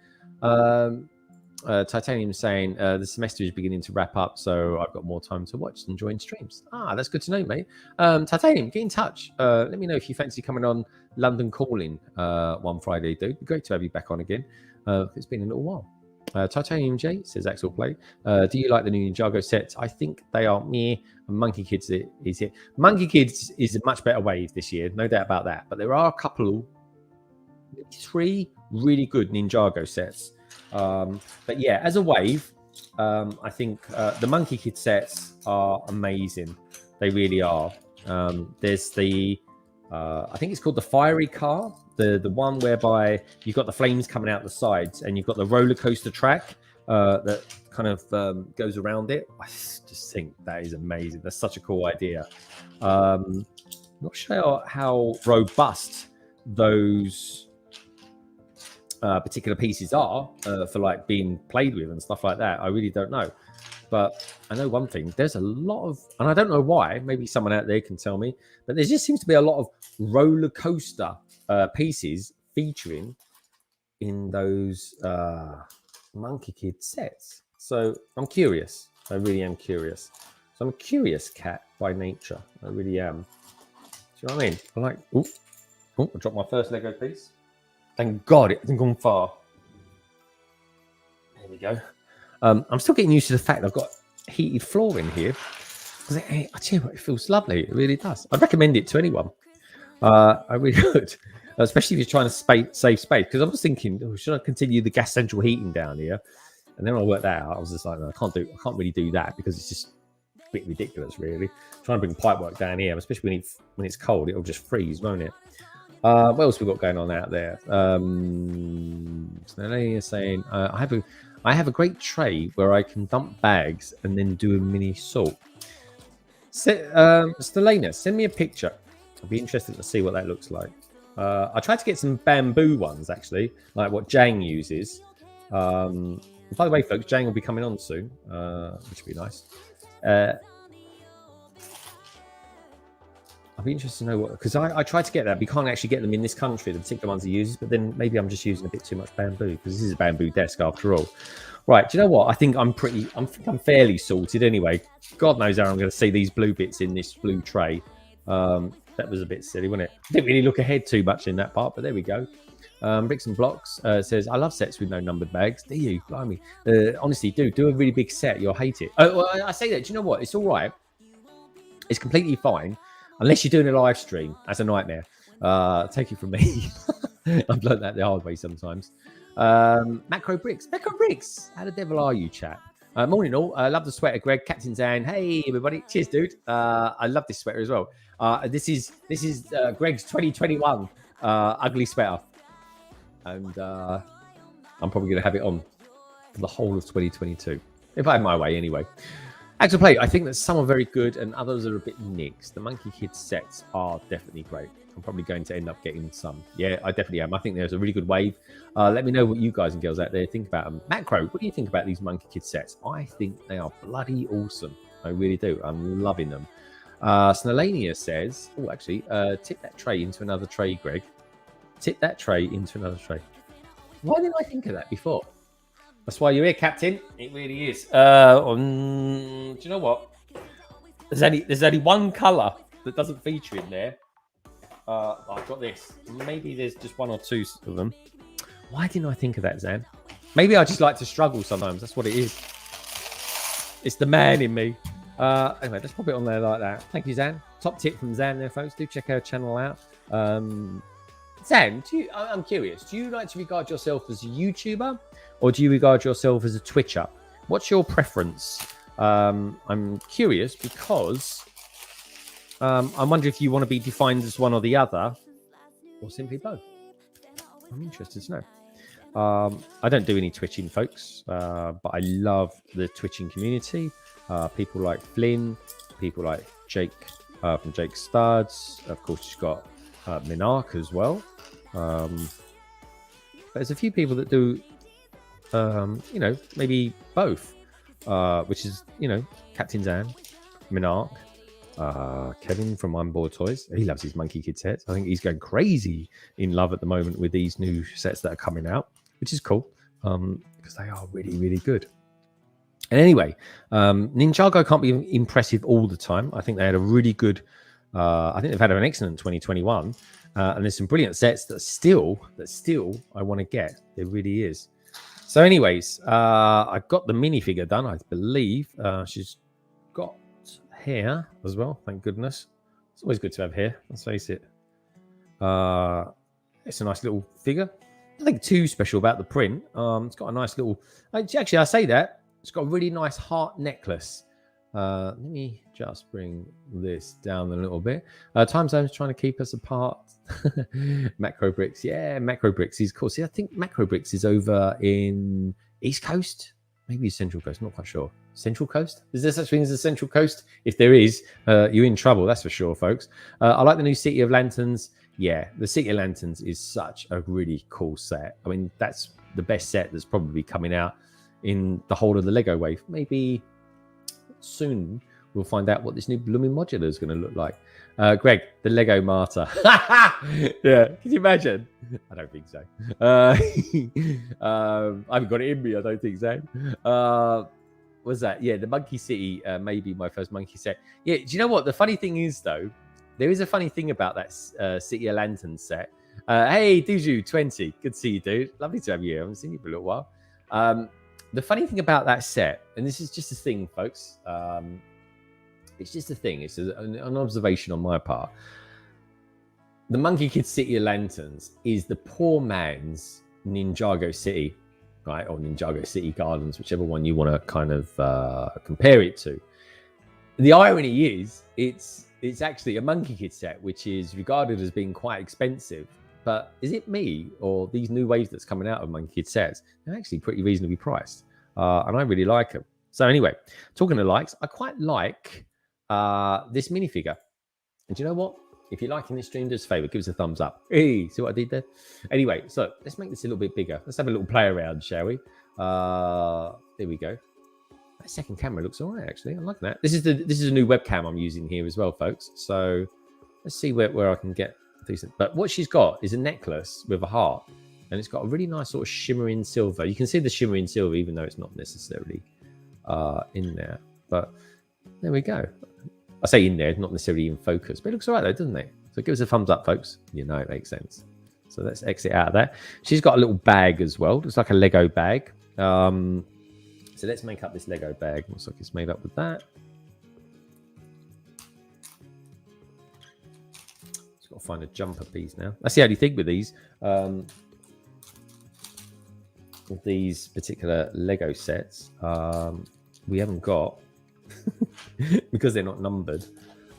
Titanium saying the semester is beginning to wrap up, so I've got more time to watch and join streams. That's good to know, mate. Titanium, get in touch. Let me know if you fancy coming on London Calling one Friday, dude. It'd be great to have you back on again. It's been a little while. Titanium J says Axel Play. Do you like the new Ninjago sets? I think they are meh. Monkey Kids is it. Monkey Kids is a much better wave this year, no doubt about that. But there are a couple, 3 really good Ninjago sets. But yeah, as a wave, I think the Monkey Kid sets are amazing. They really are. There's the I think it's called the Fiery Car, the one whereby you've got the flames coming out the sides and you've got the roller coaster track that kind of goes around it. I just think that is amazing. That's such a cool idea. Not sure how robust those particular pieces are for like being played with and stuff like that. I really don't know, but I know one thing: there's a lot of, and I don't know why. Maybe someone out there can tell me. But there just seems to be a lot of roller coaster pieces featuring in those Monkey Kid sets. So I'm curious. I really am curious. So I'm a curious cat by nature. I really am. Do you know what I mean? I like. Oh, I dropped my first Lego piece. Thank God it hasn't gone far. There we go. I'm still getting used to the fact that I've got heated floor in here. I tell you what, it feels lovely. It really does. I'd recommend it to anyone. I really would, especially if you're trying to save space. Because I was thinking, should I continue the gas central heating down here? And then when I worked that out, I was just like, no, I can't really do that because it's just a bit ridiculous, really. Trying to bring pipe work down here, especially when it's cold, it'll just freeze, won't it? What else we got going on out there? Snelly is saying, I have a great tray where I can dump bags and then do a mini sort. Stelena, send me a picture. I'll be interested to see what that looks like. I tried to get some bamboo ones, actually, like what Jang uses. By the way, folks, Jang will be coming on soon, which would be nice. I'll be interested to know what, because I tried to get that. We can't actually get them in this country, the particular ones he uses, but then maybe I'm just using a bit too much bamboo because this is a bamboo desk after all. Right, do you know what? I think I'm fairly sorted anyway. God knows how I'm going to see these blue bits in this blue tray. That was a bit silly, wasn't it? Didn't really look ahead too much in that part, but there we go. Bricks and Blocks says, I love sets with no numbered bags. Do you? Blimey. Honestly, do a really big set. You'll hate it. Oh, well, I say that. Do you know what? It's all right. It's completely fine. Unless you're doing a live stream. That's a nightmare. Take it from me. I've learned that the hard way sometimes. Macro Bricks. How the devil are you, chat? Morning all. I love the sweater, Greg. Captain Zan. Hey, everybody. Cheers, dude. I love this sweater as well. This is Greg's 2021 ugly sweater. And I'm probably going to have it on for the whole of 2022. If I had my way, anyway. Actual play, I think that some are very good and others are a bit mixed. The Monkey Kid sets are definitely great. I'm probably going to end up getting some. Yeah, I definitely am. I think there's a really good wave. Let me know what you guys and girls out there think about them. Macro, what do you think about these Monkey Kid sets? I think they are bloody awesome. I really do. I'm loving them. Snelania says, oh, actually, tip that tray into another tray, Greg. Tip that tray into another tray. Why didn't I think of that before? That's why you're here, Captain. It really is. Do you know what? There's only one colour that doesn't feature in there. I've got this. Maybe there's just one or two of them. Why didn't I think of that, Zan? Maybe I just like to struggle sometimes. That's what it is. It's the man in me. Anyway, let's pop it on there like that. Thank you, Zan. Top tip from Zan there, folks. Do check her channel out. Zan, I'm curious. Do you like to regard yourself as a YouTuber or do you regard yourself as a Twitcher? What's your preference? I'm curious because I wonder if you want to be defined as one or the other or simply both. I'm interested to know. I don't do any twitching, folks, but I love the twitching community. People like Flynn, people like Jake from Jake Studs. Of course, you've got Minark as well. But there's a few people that do, maybe both, which is, Captain Zan, Minark, Kevin from Onboard Toys. He loves his Monkey Kid sets. I think he's going crazy in love at the moment with these new sets that are coming out, which is cool because they are really, really good. And anyway, Ninjago can't be impressive all the time. I think they had a really good, I think they've had an excellent 2021. And there's some brilliant sets that still I want to get. There really is. So anyways, I've got the minifigure done, I believe. She's got hair as well, thank goodness. It's always good to have hair, let's face it. It's a nice little figure. Nothing too special about the print. It's got a nice little... Actually, I say that. It's got a really nice heart necklace. Let me just bring this down a little bit. Time Zone's trying to keep us apart. Macro Bricks. Yeah, Macro Bricks is cool. See, I think Macro Bricks is over in East Coast. Maybe Central Coast. I'm not quite sure. Central Coast? Is there such thing as a Central Coast? If there is, you're in trouble. That's for sure, folks. I like the new City of Lanterns. Yeah, the City of Lanterns is such a really cool set. I mean, that's the best set that's probably coming out in the whole of the Lego wave. Maybe soon we'll find out what this new blooming modular is going to look like. Greg, the Lego martyr. Yeah, can you imagine? I don't think so. I haven't got it in me, I don't think so. What's that? Yeah, the Monkey City, maybe my first Monkey set. Yeah, do you know what? The funny thing is, though, there is a funny thing about that City of Lantern set. Hey, Duju20, good to see you, dude. Lovely to have you here. I haven't seen you for a little while. the funny thing about that set, and this is just a thing, folks. It's just a thing. It's an observation on my part. The Monkey Kid City of Lanterns is the poor man's Ninjago City, right? Or Ninjago City Gardens, whichever one you want to kind of compare it to. The irony is, it's actually a Monkey Kid set, which is regarded as being quite expensive. But is it me or these new waves that's coming out of Monkey Kid sets? They're actually pretty reasonably priced. And I really like them. So anyway, talking of likes, I quite like this minifigure. And do you know what? If you're liking this stream, do us a favor, give us a thumbs up. Hey, see what I did there? Anyway, so let's make this a little bit bigger. Let's have a little play around, shall we? There we go. That second camera looks all right, actually. I like that. This is a new webcam I'm using here as well, folks. So let's see where I can get decent. But what she's got is a necklace with a heart, and it's got a really nice sort of shimmering silver. You can see the shimmering silver, even though it's not necessarily in there. But there we go. I say in there, not necessarily in focus, but it looks all right though, doesn't it? So give us a thumbs up, folks. You know it makes sense. So let's exit out of that. She's got a little bag as well. Looks like a Lego bag. So let's make up this Lego bag. Looks like it's made up with that. Just got to find a jumper piece now. That's the only thing with these. With these particular Lego sets, we haven't got because they're not numbered.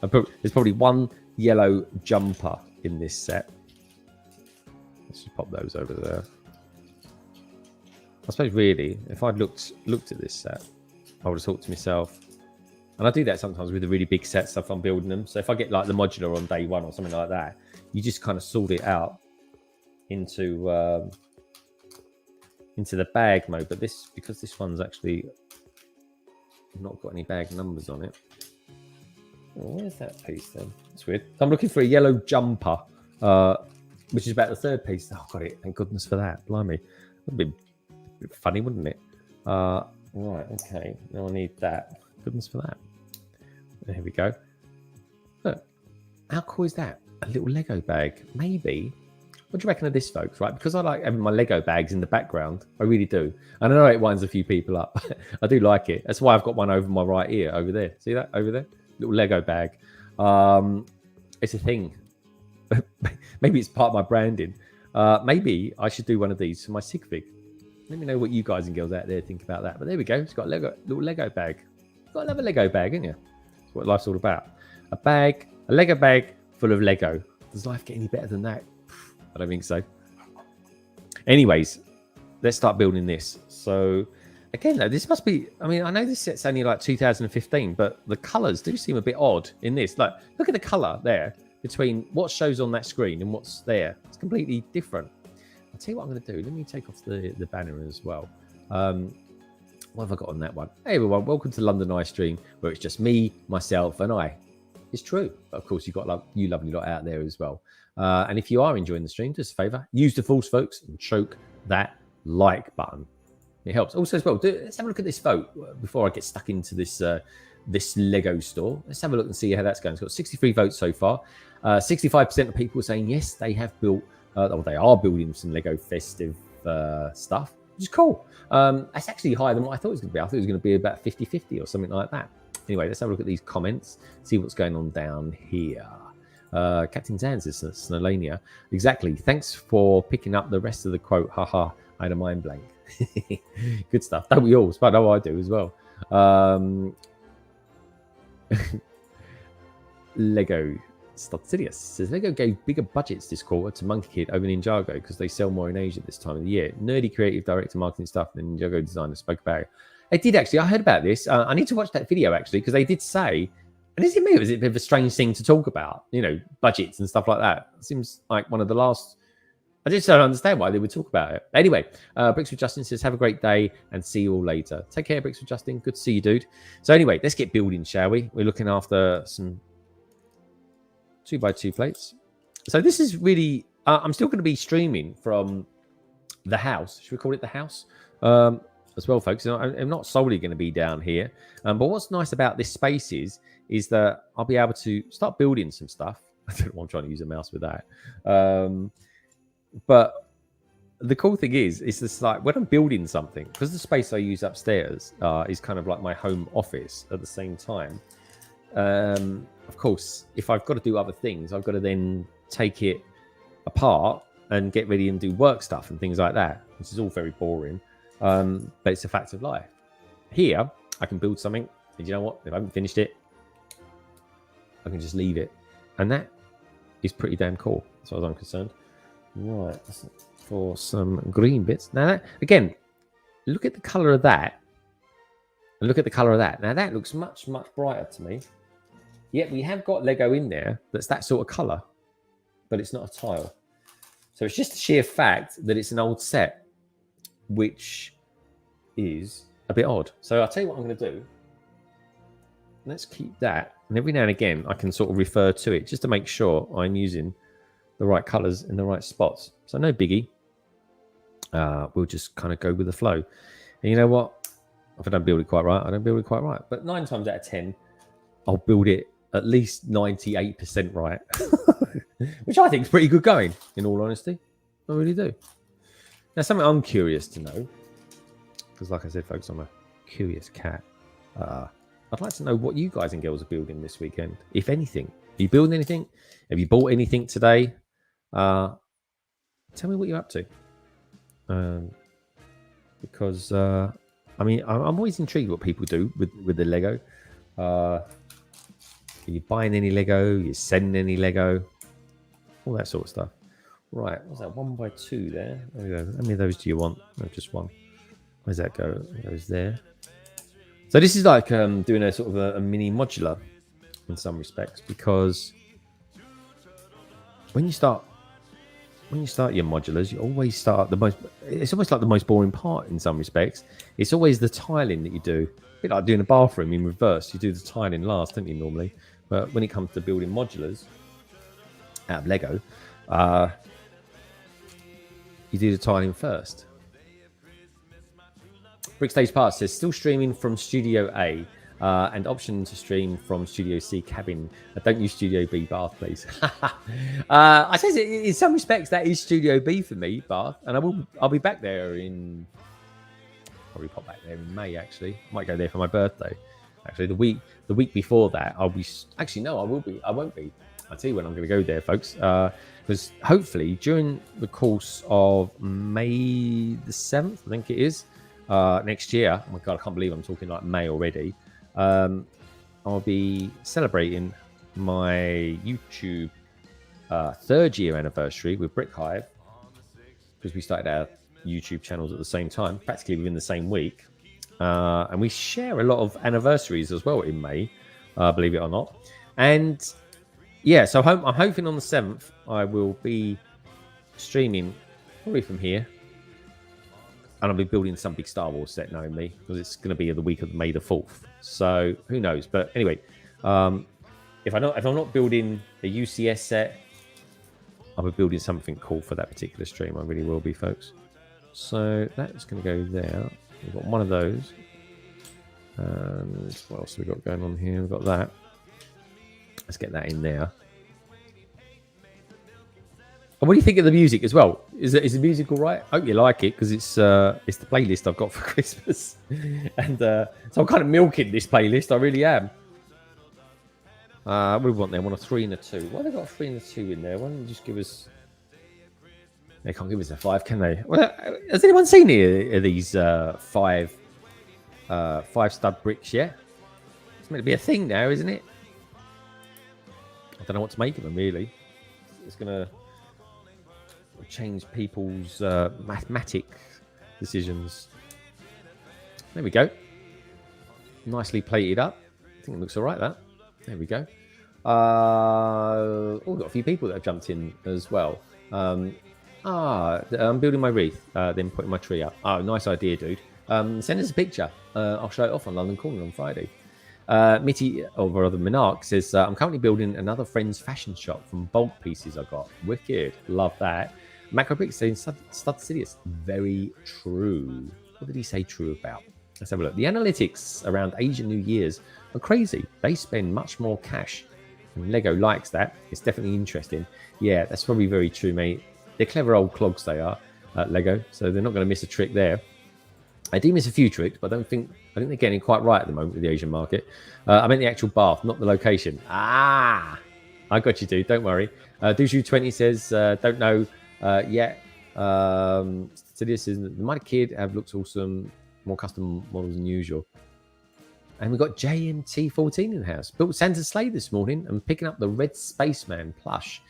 There's probably one yellow jumper in this set. Let's just pop those over there. I suppose really, if I'd looked at this set, I would have thought to myself, and I do that sometimes with the really big sets if I'm building them. So if I get like the modular on day one or something like that, you just kind of sort it out into the bag mode. But because this one's actually not got any bag numbers on it. Oh, where's that piece then? That's weird. So I'm looking for a yellow jumper, which is about the third piece. Oh, got it. Thank goodness for that. Blimey. That'd be a bit funny, wouldn't it? Right, okay. Now I need that. Goodness for that. There we go. Look, how cool is that? A little Lego bag. Maybe. What do you reckon of this, folks? Right, because I like having my Lego bags in the background. I really do. And I know it winds a few people up. I do like it. That's why I've got one over my right ear, over there. See that? Over there? Little Lego bag. It's a thing. Maybe it's part of my branding. Maybe I should do one of these for my sig fig. Let me know what you guys and girls out there think about that. But there we go. It's got a little Lego bag. You've got to have a Lego bag, haven't you? That's what life's all about. A Lego bag full of Lego. Does life get any better than that? I don't think so. Anyways, let's start building this. So again, though, this must be, I mean, I know this set's only like 2015, but the colors do seem a bit odd in this. Like, look at the color there between what shows on that screen and what's there. It's completely different. I'll tell you what I'm going to do. Let me take off the banner as well. What have I got on that one? Hey, everyone. Welcome to London Eye Stream, where it's just me, myself, and I. It's true. But of course, you've got you lovely lot out there as well. And if you are enjoying the stream, do us a favor, use the force, folks, and choke that like button. It helps. Also, as well, let's have a look at this vote before I get stuck into this this Lego store. Let's have a look and see how that's going. It's got 63 votes so far. 65% of people are saying yes, they have built, or they are building some Lego festive stuff, which is cool. That's actually higher than what I thought it was going to be. I thought it was going to be about 50-50 or something like that. Anyway, let's have a look at these comments, see what's going on down here. Captain Zans is Snelania. Exactly. Thanks for picking up the rest of the quote. Haha, I had a mind blank. Good stuff. Don't we all? But no, I do as well. Lego Stotsilius says Lego gave bigger budgets this quarter to Monkey Kid over Ninjago because they sell more in Asia this time of the year. Nerdy creative director marketing stuff and Ninjago designer spoke about it. They did actually. I heard about this. I need to watch that video actually because they did say. And is it me? Or is it a bit of a strange thing to talk about? You know, budgets and stuff like that. It seems like one of the last. I just don't understand why they would talk about it. Anyway, Bricks with Justin says, have a great day and see you all later. Take care, Bricks with Justin. Good to see you, dude. So anyway, let's get building, shall we? We're looking after some 2x2 plates. So this is really, I'm still going to be streaming from the house. Should we call it the house? As well, folks. I'm not solely going to be down here. But what's nice about this space is that I'll be able to start building some stuff. I don't know why I'm trying to use a mouse with that. But the cool thing is, it's just like when I'm building something, because the space I use upstairs is kind of like my home office at the same time. Of course, if I've got to do other things, I've got to then take it apart and get ready and do work stuff and things like that, which is all very boring. But it's a fact of life. Here, I can build something, and you know what? If I haven't finished it, I can just leave it. And that is pretty damn cool, as far as I'm concerned. Right, for some green bits. Now, that, again, look at the colour of that. And look at the colour of that. Now, that looks much, much brighter to me. Yet, we have got Lego in there that's that sort of colour. But it's not a tile. So, it's just a sheer fact that it's an old set. Which is a bit odd. So, I'll tell you what I'm going to do. Let's keep that. And every now and again, I can sort of refer to it just to make sure I'm using the right colours in the right spots. So no biggie. We'll just kind of go with the flow. And you know what? If I don't build it quite right, I don't build it quite right. But 9 times out of 10, I'll build it at least 98% right. Which I think is pretty good going, in all honesty. I really do. Now, something I'm curious to know, because like I said, folks, I'm a curious cat. I'd like to know what you guys and girls are building this weekend, if anything. Are you building anything? Have you bought anything today? Tell me what you're up to. Because, I mean, I'm always intrigued what people do with the Lego. Are you buying any Lego? Are you sending any Lego? All that sort of stuff. Right, what's that? 1 by 2 there. There we go. How many of those do you want? No, just one. Where's that go? It goes there. So this is like doing a sort of a mini modular in some respects, because when you start your modulars, you always start it's almost like the most boring part in some respects. It's always the tiling that you do. A bit like doing a bathroom in reverse. You do the tiling last, don't you, normally? But when it comes to building modulars out of Lego, you do the tiling first. Brickstage Pass says, still streaming from Studio A and option to stream from Studio C cabin. Don't use Studio B Bath, please. I suppose in some respects that is Studio B for me, Bath, and I'll be back there probably pop back there in May. Actually, might go there for my birthday. Actually, the week before that, I'll be. Actually, no, I will be. I won't be. I'll tell you when I'm going to go there, folks. Because hopefully during the course of May the 7th, I think it is. Next year, oh my god, I can't believe I'm talking like May already. I'll be celebrating my YouTube 3rd year anniversary with Brick Hive, because we started our YouTube channels at the same time, practically within the same week, and we share a lot of anniversaries as well in May, believe it or not. And yeah, so I'm hoping on the 7th I will be streaming probably from here. And I'll be building some big Star Wars set, knowing me, because it's going to be the week of May the 4th. So who knows? But anyway, if I'm not building the UCS set, I'll be building something cool for that particular stream. I really will be, folks. So that's going to go there. We've got one of those. And what else have we got going on here? We've got that. Let's get that in there. And what do you think of the music as well? Is the music all right? I hope you like it, because it's the playlist I've got for Christmas, and so I'm kind of milking this playlist. I really am. What do we want there? I want a 3 and a 2. Why have they got a 3 and a 2 in there? Why don't they just give us? They can't give us a 5, can they? Well, has anyone seen any of these 5 stud bricks yet? It's meant to be a thing now, isn't it? I don't know what to make of them, really. It's gonna change people's mathematic decisions. There we go. Nicely plated up. I think it looks all right, that. There we go. We've got a few people that have jumped in as well. I'm building my wreath, then putting my tree up. Oh, nice idea, dude. Send us a picture. I'll show it off on London Corner on Friday. Mitty, or rather Minark, says, I'm currently building another friend's fashion shop from bulk pieces I got. Wicked. Love that. Macrobrick saying, Stud Sidious. Very true. What did he say true about? Let's have a look. The analytics around Asian New Year's are crazy. They spend much more cash. And Lego likes that. It's definitely interesting. Yeah, that's probably very true, mate. They're clever old clogs, they are. Lego, so they're not going to miss a trick there. I do miss a few tricks, but I think they're getting it quite right at the moment with the Asian market. I meant the actual bath, not the location. I got you, dude. Don't worry. Dushu20 says, don't know yet. So this is the Mighty Kid looks awesome. More custom models than usual. And we've got JMT14 in the house. Built Santa's sleigh this morning and picking up the Red Spaceman plush.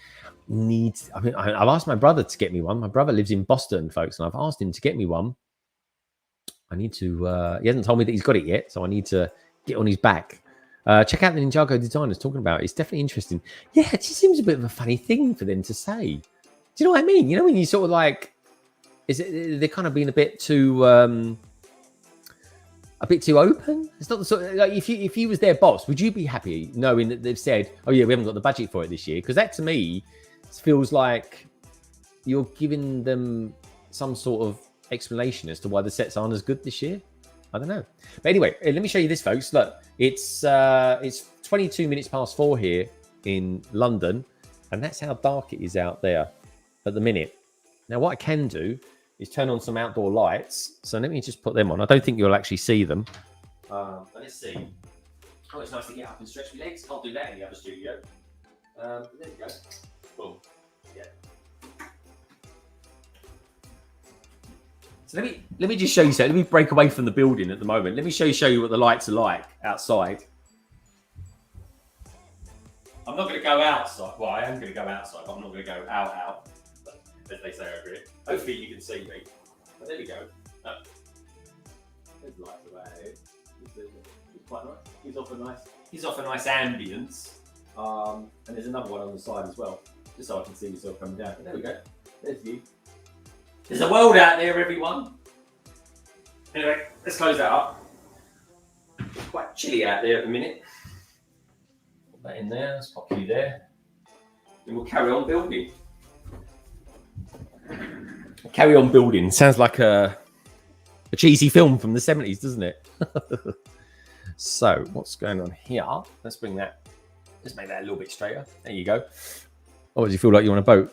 I've asked my brother to get me one. My brother lives in Boston, folks, and I've asked him to get me one. I need to, he hasn't told me that he's got it yet, so I need to get on his back. Check out the Ninjago designers talking about it. It's definitely interesting. Yeah, it just seems a bit of a funny thing for them to say. Do you know what I mean? You know, when you sort of like, they're kind of being a bit too open? It's not the sort of, like, if he was their boss, would you be happy knowing that they've said, oh yeah, we haven't got the budget for it this year? Because that to me feels like you're giving them some sort of explanation as to why the sets aren't as good this year. I don't know. But anyway, let me show you this, folks. Look, it's 22 minutes past 4 here in London, and that's how dark it is out there at the minute. Now, what I can do is turn on some outdoor lights. So let me just put them on. I don't think you'll actually see them. But let's see. Oh, it's nice to get up and stretch my legs. Can't do that in the other studio. There we go. Boom. Yeah. So let me just show you something. Let me break away from the building at the moment. Let me show you what the lights are like outside. I'm not going to go outside. Well, I am going to go outside, but I'm not going to go out, as they say over here. Hopefully you can see me. But there we go. There's the lights away. It's quite nice. Gives off a nice ambience. And there's another one on the side as well, just so I can see myself coming down. But there we go. There's you. There's a world out there, everyone. Anyway, let's close that up. It's quite chilly out there at the minute. Put that in there. Let's pop you there. And we'll carry on building. Carry on building. Sounds like a cheesy film from the 70s, doesn't it? So, what's going on here? Let's bring that. Let's make that a little bit straighter. There you go. Oh, does you feel like you're on a boat?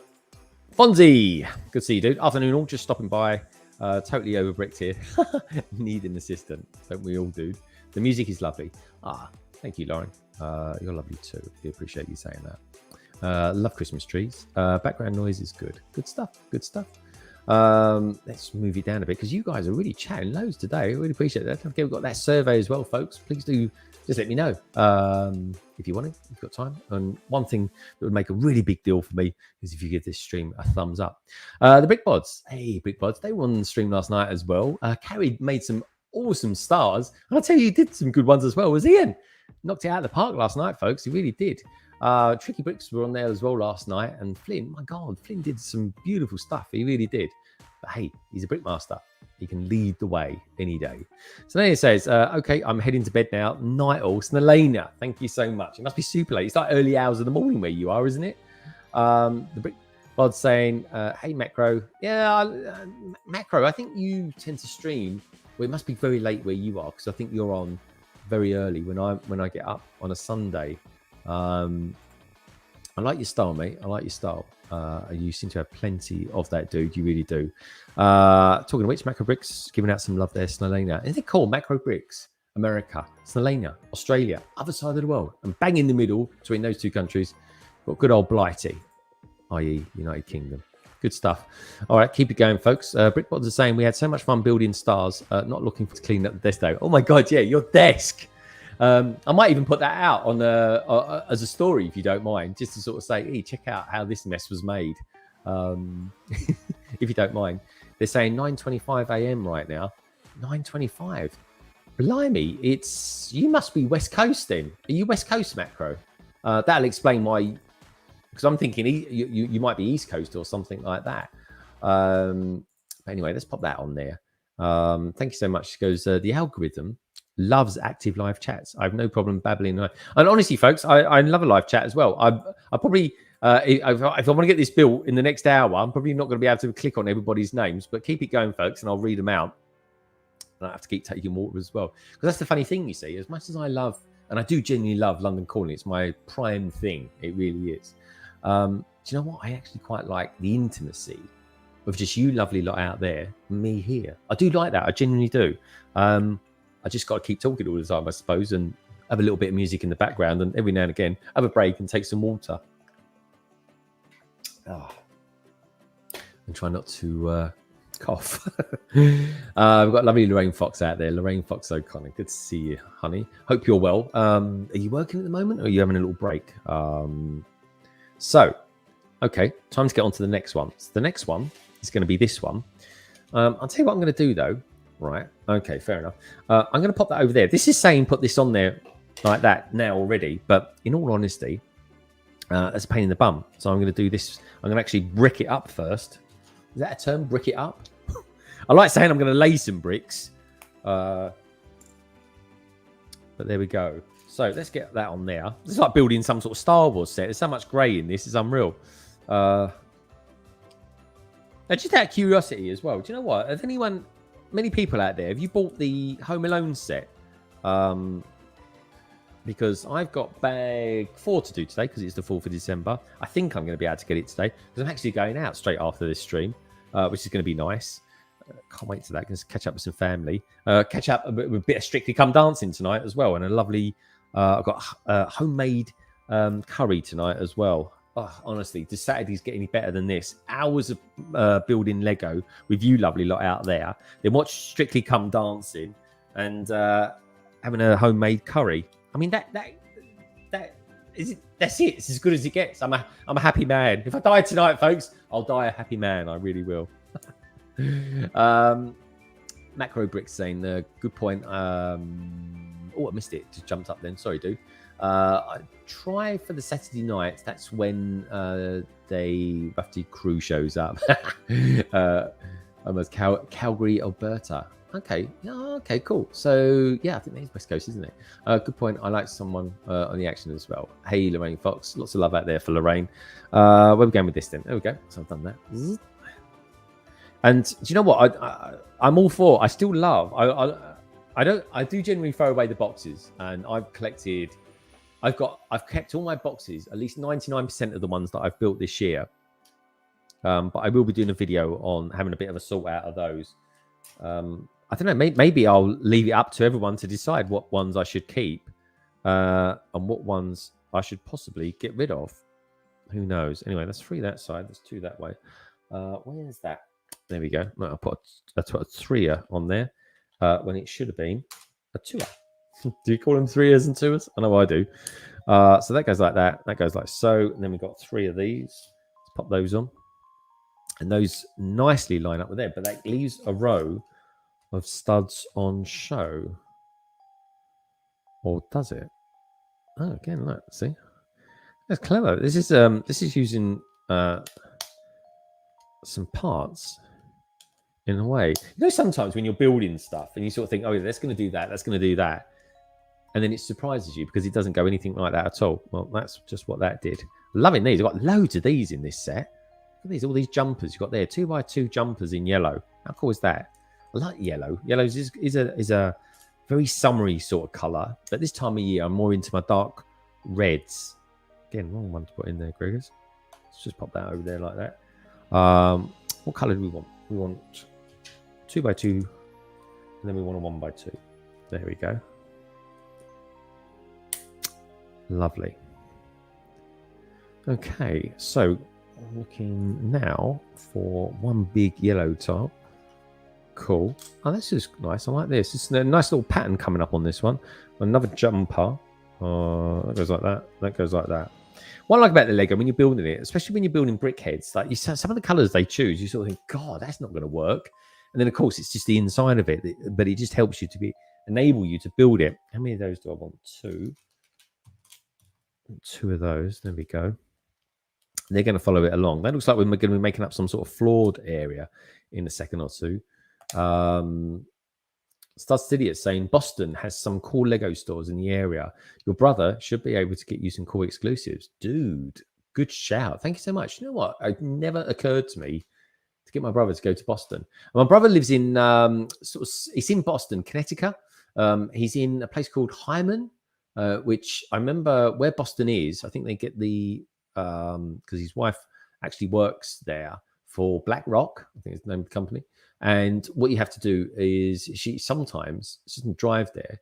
Fonzie, good to see you, dude. Afternoon, all just stopping by. Totally overbricked here. Need an assistant. Don't we all, dude? The music is lovely. Thank you, Lauren. You're lovely too. We appreciate you saying that. Love Christmas trees. Background noise is good. Good stuff. Good stuff. Let's move it down a bit because you guys are really chatting loads today. I really appreciate that. Don't forget we've got that survey as well, folks. Please do just let me know if you want it, if you've got time. And one thing that would make a really big deal for me is if you give this stream a thumbs up. The Brickbods, hey Brickbods, they were on the stream last night as well. Carrie made some awesome stars, and I'll tell you, he did some good ones as well. Was Ian knocked it out of the park last night, folks? He really did. Tricky Bricks were on there as well last night, and Flynn, my God, Flynn did some beautiful stuff. He really did. But hey, he's a brickmaster. He can lead the way any day. So then he says, okay, I'm heading to bed now. Night all. Snelena, thank you so much. It must be super late. It's like early hours of the morning where you are, isn't it? The Brick Bod's saying, hey, Macro. Yeah, Macro, I think you tend to stream. Well, it must be very late where you are because I think you're on very early when I get up on a Sunday. I like your style, mate. I like your style. You seem to have plenty of that, dude. You really do. Talking of which, Macro Bricks giving out some love there. Snelena. Is it called Macro Bricks? America, Snelena, Australia, other side of the world. And bang in the middle between those two countries, got good old Blighty, i.e. United Kingdom. Good stuff. All right, keep it going, folks. Brickbots are saying we had so much fun building stars. Not looking to clean up the desk though. Oh my God, yeah, your desk. I might even put that out on as a story if you don't mind, just to sort of say, hey, check out how this mess was made. If you don't mind. They're saying 9:25 a.m. right now. 9:25. Blimey, you must be West Coast then. Are you West Coast, Macro? That'll explain why, because I'm thinking you might be East Coast or something like that. But anyway, let's pop that on there. Thank you so much. It goes, the algorithm loves active live chats. I have no problem babbling. And honestly, folks, I love a live chat as well. I probably, if I want to get this built in the next hour, I'm probably not going to be able to click on everybody's names, but keep it going, folks, and I'll read them out. And I have to keep taking water as well. Because that's the funny thing, you see, as much as I love, and I do genuinely love London Calling, it's my prime thing. It really is. Do you know what? I actually quite like the intimacy of just you lovely lot out there, me here. I do like that. I genuinely do. I just got to keep talking all the time, I suppose, and have a little bit of music in the background, and every now and again have a break and take some water. And try not to cough. We've got lovely Lorraine Fox out there. Lorraine Fox O'Connor, good to see you, honey. Hope you're well. Are you working at the moment, or are you having a little break? So, okay, time to get on to the next one. So the next one is going to be this one. I'll tell you what I'm going to do, though. Right, okay, fair enough. I'm going to pop that over there. This is saying put this on there like that now already, but in all honesty, that's a pain in the bum. So I'm going to do this. I'm going to actually brick it up first. Is that a term? Brick it up? I like saying I'm going to lay some bricks. But there we go. So let's get that on there. It's like building some sort of Star Wars set. There's so much grey in this. It's unreal. Now, just out of curiosity as well, do you know what? Have many people out there, have you bought the Home Alone set? Because I've got bag 4 to do today because it's the 4th of December. I think I'm going to be able to get it today because I'm actually going out straight after this stream, which is going to be nice. Can't wait to that. Going to catch up with some family. Catch up with a bit of Strictly Come Dancing tonight as well. And a lovely, I've got homemade curry tonight as well. Oh, honestly, does Saturday's get any better than this? Hours of building Lego with you lovely lot out there. Then watch Strictly Come Dancing and having a homemade curry. I mean, that is it. That's it. It's as good as it gets. I'm a happy man. If I die tonight, folks, I'll die a happy man. I really will. Macro Brick saying good point. Oh, I missed it. Just jumped up then. Sorry, dude. I try for the Saturday night. That's when the Rafty crew shows up. Almost Calgary, Alberta. Okay. Oh, okay, cool. So, yeah, I think that is West Coast, isn't it? Good point. I like someone on the action as well. Hey, Lorraine Fox. Lots of love out there for Lorraine. Where are we going with this then? There we go. So I've done that. And do you know what? I'm all for. I still love. I do generally throw away the boxes, and I've kept all my boxes, at least 99% of the ones that I've built this year. But I will be doing a video on having a bit of a sort out of those. I don't know. Maybe I'll leave it up to everyone to decide what ones I should keep and what ones I should possibly get rid of. Who knows? Anyway, that's 3 that side. That's 2 that way. Where's that? There we go. No, I'll put a 3er on there when it should have been a 2er. Do you call them 3ers and 2ers? I know I do. So that goes like that. That goes like so. And then we've got 3 of these. Let's pop those on. And those nicely line up with there. But that leaves a row of studs on show. Or does it? Oh, again, look. See? That's clever. This is using some parts in a way. You know, sometimes when you're building stuff and you sort of think, oh, yeah, that's going to do that. That's going to do that. And then it surprises you because it doesn't go anything like that at all. Well, that's just what that did. Loving these. I've got loads of these in this set. Look at these, all these jumpers you've got there. 2x2 jumpers in yellow. How cool is that? I like yellow. Yellow is a very summery sort of colour. But this time of year, I'm more into my dark reds. Again, wrong one to put in there, Gregors. Let's just pop that over there like that. What colour do we want? We want 2x2, and then we want a 1x2. There we go. Lovely. Okay, so I'm looking now for one big yellow top. Cool. Oh, this is nice. I like this. It's a nice little pattern coming up on this one. Another jumper. That goes like that. That goes like that. What I like about the Lego when you're building it, especially when you're building brick heads, like some of the colours they choose, you sort of think, God, that's not going to work. And then of course it's just the inside of it, but it just helps you to enable you to build it. How many of those do I want? 2. 2 of those. There we go. They're going to follow it along. That looks like we're going to be making up some sort of floored area in a second or two. Stud City is saying Boston has some cool Lego stores in the area. Your brother should be able to get you some cool exclusives. Dude, good shout. Thank you so much. You know what? It never occurred to me to get my brother to go to Boston. My brother lives in he's in Boston, Connecticut. He's in a place called Hyman, which I remember where Boston is. I think they get the because his wife actually works there for Black Rock, I think is the name of the company. And what you have to do is she doesn't drive there.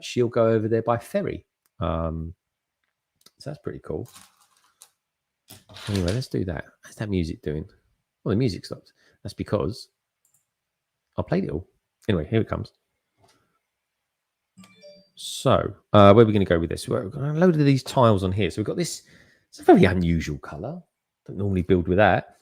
She'll go over there by ferry. So that's pretty cool. Anyway, let's do that. How's that music doing? Well, the music stopped. That's because I played it all. Anyway, here it comes. So, where are we going to go with this? We've got a load of these tiles on here. So we've got this. It's a very unusual colour. Don't normally build with that.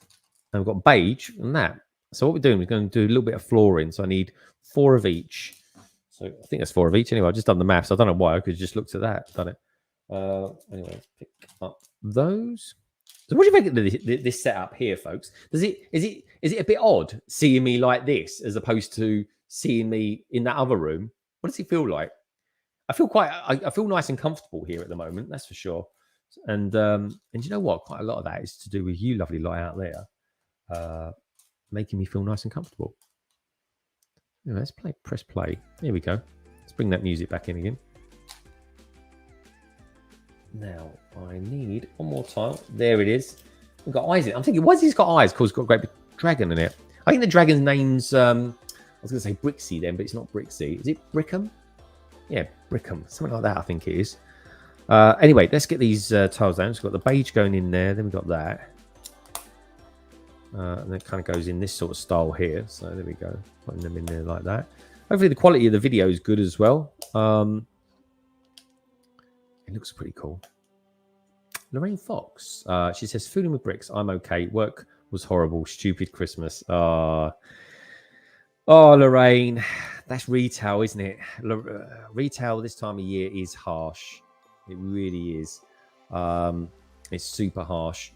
And we've got beige and that. So what we're doing, we're going to do a little bit of flooring. So I need 4 of each. So I think that's 4 of each. Anyway, I've just done the maths. I don't know why. I could have just looked at that. Done it. Anyway, let's pick up those. So what do you think of this setup here, folks? Is it a bit odd seeing me like this as opposed to seeing me in that other room? What does it feel like? I feel nice and comfortable here at the moment. That's for sure. And you know what? Quite a lot of that is to do with you, lovely lot out there, making me feel nice and comfortable. Anyway, let's press play. Here we go. Let's bring that music back in again. Now, I need one more tile. There it is. We've got eyes in it. I'm thinking, why has he got eyes? Because it's got a great big dragon in it. I think the dragon's name's, I was going to say Brixie then, but it's not Brixie. Is it Brickham? Yeah, Brickham. Something like that, I think it is. Anyway, let's get these tiles down. So we've got the beige going in there. Then we've got that. And then it kind of goes in this sort of style here. So there we go. Putting them in there like that. Hopefully the quality of the video is good as well. It looks pretty cool. Lorraine Fox. She says, fooling with bricks. I'm okay. Work was horrible. Stupid Christmas. Oh, Lorraine. That's retail, isn't it? Retail this time of year is harsh. It really is. It's super harsh.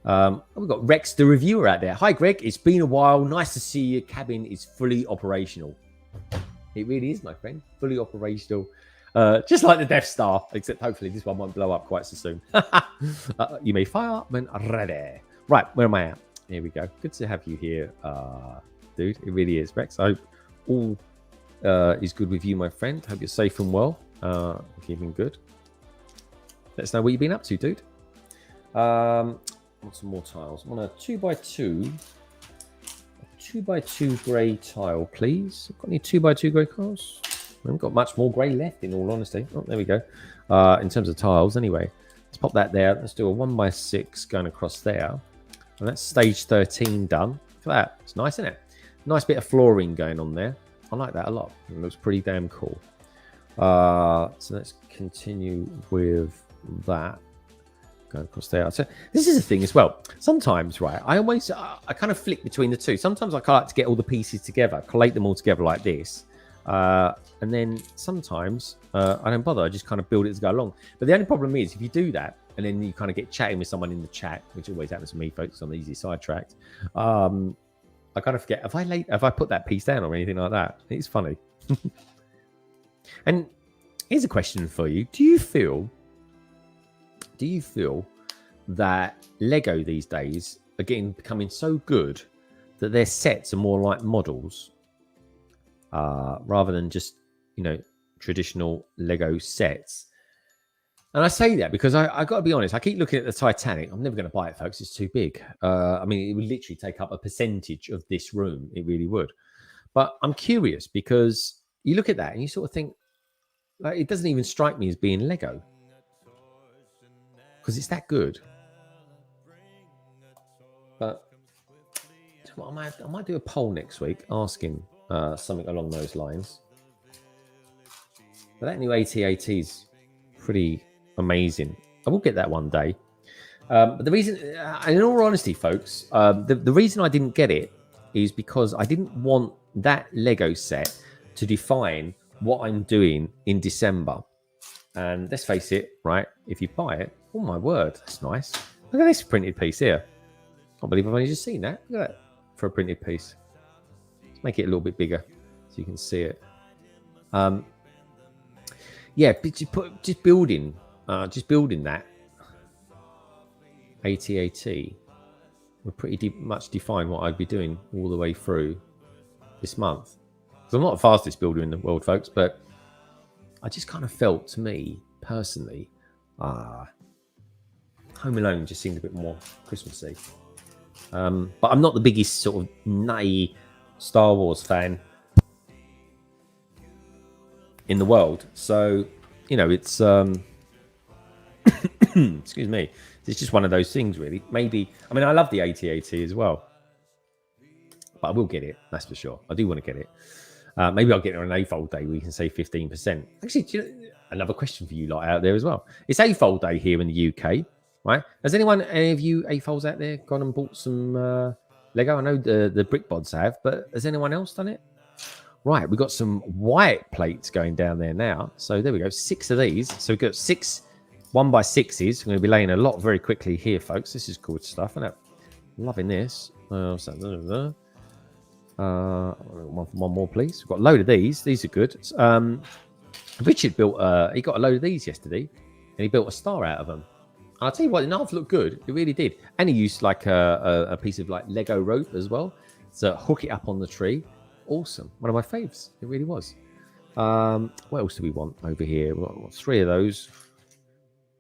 We've got Rex, the reviewer, out there. Hi, Greg. It's been a while. Nice to see your cabin is fully operational. It really is, my friend. Fully operational. Just like the Death Star, except hopefully this one won't blow up quite so soon. You may fire when ready. Right, where am I at? Here we go. Good to have you here, dude. It really is. Rex, I hope all is good with you, my friend. Hope you're safe and well. Keeping good. Let us know what you've been up to, dude. Want some more tiles. I want a 2x2. A 2x2 grey tile, please. Got any 2x2 grey tiles? I haven't got much more grey left, in all honesty. Oh, there we go. In terms of tiles, anyway. Let's pop that there. Let's do a 1x6 going across there. And that's stage 13 done. Look at that. It's nice, isn't it? Nice bit of flooring going on there. I like that a lot. It looks pretty damn cool. So let's continue with that. Going across there. So this is a thing as well. Sometimes, right, I kind of flick between the two. Sometimes I like to get all the pieces together, collate them all together like this. And then sometimes I don't bother. I just kind of build it as I go along. But the only problem is if you do that and then you kind of get chatting with someone in the chat, which always happens to me, folks, I'm easy sidetracked. I kind of forget, have I put that piece down or anything like that? It's funny. And here's a question for you. Do you feel that Lego these days are becoming so good that their sets are more like models rather than just, traditional Lego sets? And I say that because I got to be honest, I keep looking at the Titanic. I'm never going to buy it, folks. It's too big. I mean, it would literally take up a percentage of this room. It really would. But I'm curious because you look at that and you sort of think, like, it doesn't even strike me as being Lego because it's that good. But I might do a poll next week asking something along those lines. But that new AT-AT is pretty amazing. I will get that one day. But the reason, in all honesty, folks, the reason I didn't get it is because I didn't want that Lego set to define what I'm doing in December. And let's face it, right? If you buy it, oh my word, that's nice. Look at this printed piece here. I can't believe I've only just seen that. Look at that for a printed piece. Let's make it a little bit bigger so you can see it. Yeah, just building that AT-AT would pretty much define what I'd be doing all the way through this month. Because I'm not the fastest builder in the world, folks, but I just kind of felt, to me personally, Home Alone just seemed a bit more Christmassy. But I'm not the biggest sort of nutty Star Wars fan in the world. So, you know, it's excuse me. It's just one of those things, really. Maybe, I mean, I love the AT-AT as well. But I will get it, that's for sure. I do want to get it. Maybe I'll get it on an A-fold day where you can save 15%. Actually, another question for you lot out there as well. It's A-fold day here in the UK, right? Has any of you A-folds out there gone and bought some Lego? I know the brick bods have, but has anyone else done it? Right, we've got some white plates going down there now. So there we go, 6 of these. So we've got 6 1x6s. I'm going to be laying a lot very quickly here, folks. This is good stuff, isn't it? Loving this. One more, please. We've got a load of these. These are good. Richard built, he got a load of these yesterday, and he built a star out of them. And I'll tell you what, the knife looked good. It really did. And he used like a piece of like Lego rope as well to hook it up on the tree. Awesome. One of my faves. It really was. What else do we want over here? We've got 3 of those.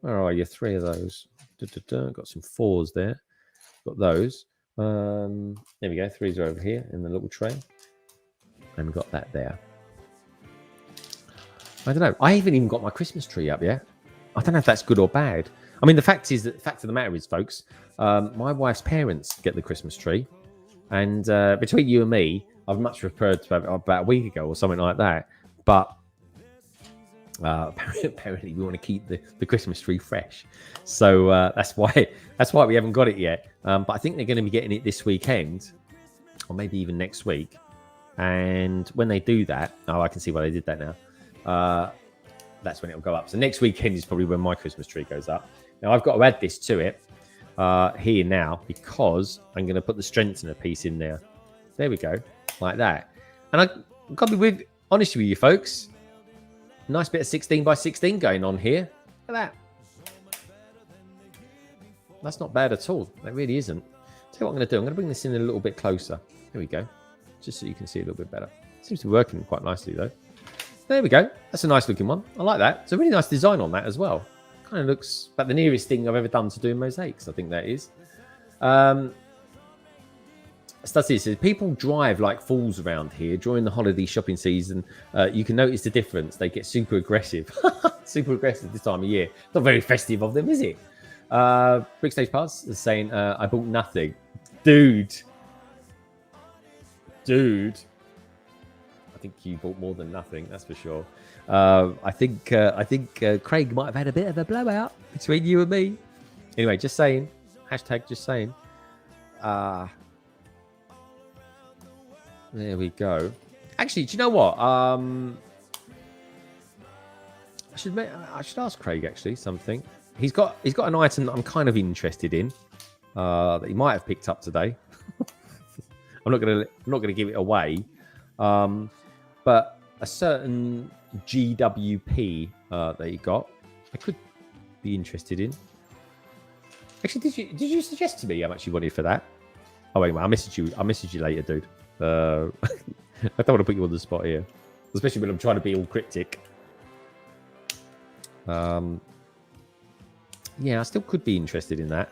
Where are you? 3 of those. Got some 4s there. Got those. There we go. 3s are over here in the little tray. And we've got that there. I don't know. I haven't even got my Christmas tree up yet. I don't know if that's good or bad. I mean, the fact of the matter is, folks, my wife's parents get the Christmas tree. And between you and me, I've much preferred to have it about a week ago or something like that. But apparently we want to keep the Christmas tree fresh. So that's why we haven't got it yet. But I think they're going to be getting it this weekend or maybe even next week. And when they do that, I can see why they did that now. That's when it'll go up. So next weekend is probably when my Christmas tree goes up. Now I've got to add this to it here now because I'm going to put the strengthener piece in there. There we go, like that. And I've got to be honest with you, folks. Nice bit of 16x16 going on here. Look at that. That's not bad at all. That really isn't. Tell you what I'm going to do. I'm going to bring this in a little bit closer. There we go. Just so you can see a little bit better. Seems to be working quite nicely though. There we go. That's a nice looking one. I like that. It's a really nice design on that as well. Kind of looks about the nearest thing I've ever done to doing mosaics. I think that is. Stussy says, people drive like fools around here during the holiday shopping season. You can notice the difference. They get super aggressive. Super aggressive this time of year. Not very festive of them, is it? Brickstage Pass is saying, I bought nothing. Dude. I think you bought more than nothing, that's for sure. I think Craig might have had a bit of a blowout between you and me. Anyway, just saying. Hashtag just saying. There we go. Actually, do you know what? I should ask Craig actually something. He's got an item that I'm kind of interested in that he might have picked up today. I'm not gonna give it away, but a certain GWP that he got, I could be interested in. Actually, did you suggest to me how much you wanted for that? Oh wait, I'll message you later, dude. I don't want to put you on the spot here, especially when I'm trying to be all cryptic. Yeah, I still could be interested in that.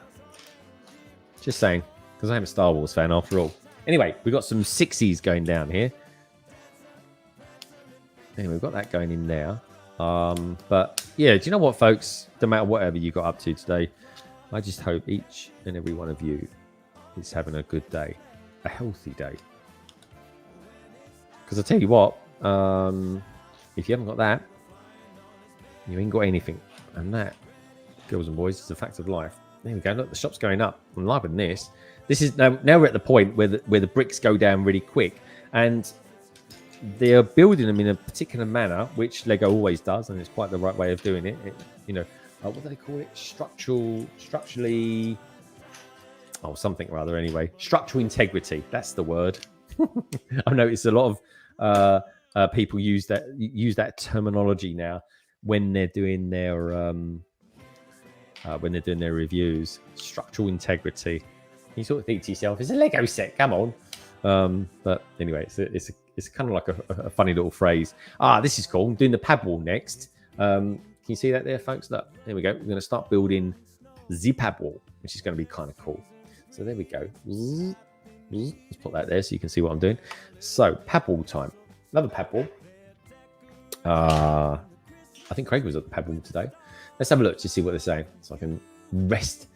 Just saying, because I am a Star Wars fan after all. Anyway, we've got some 60s going down here. Anyway, we've got that going in there. But yeah, do you know what, folks? No matter whatever you got up to today, I just hope each and every one of you is having a good day, a healthy day. Because I tell you what, if you haven't got that, you ain't got anything. And that, girls and boys, is a fact of life. There we go. Look, the shop's going up. I'm loving this. This is now we're at the point where the bricks go down really quick, and they're building them in a particular manner, which Lego always does, and it's quite the right way of doing it. What do they call it? Structurally, something or other. Anyway, structural integrity. That's the word. I've noticed a lot of people use that terminology now when they're doing their reviews. Structural integrity. You sort of think to yourself, it's a Lego set, come on. But anyway, it's kind of like a funny little phrase. This is cool. I'm doing the pad wall next. Can you see that there, folks? Look, there we go. We're going to start building the pad wall, which is going to be kind of cool. So So there we go. Let's put that there so you can see what I'm doing. So pad ball time. Another pad ball. I think Craig was at the pad ball today. Let's have a look to see what they're saying so I can rest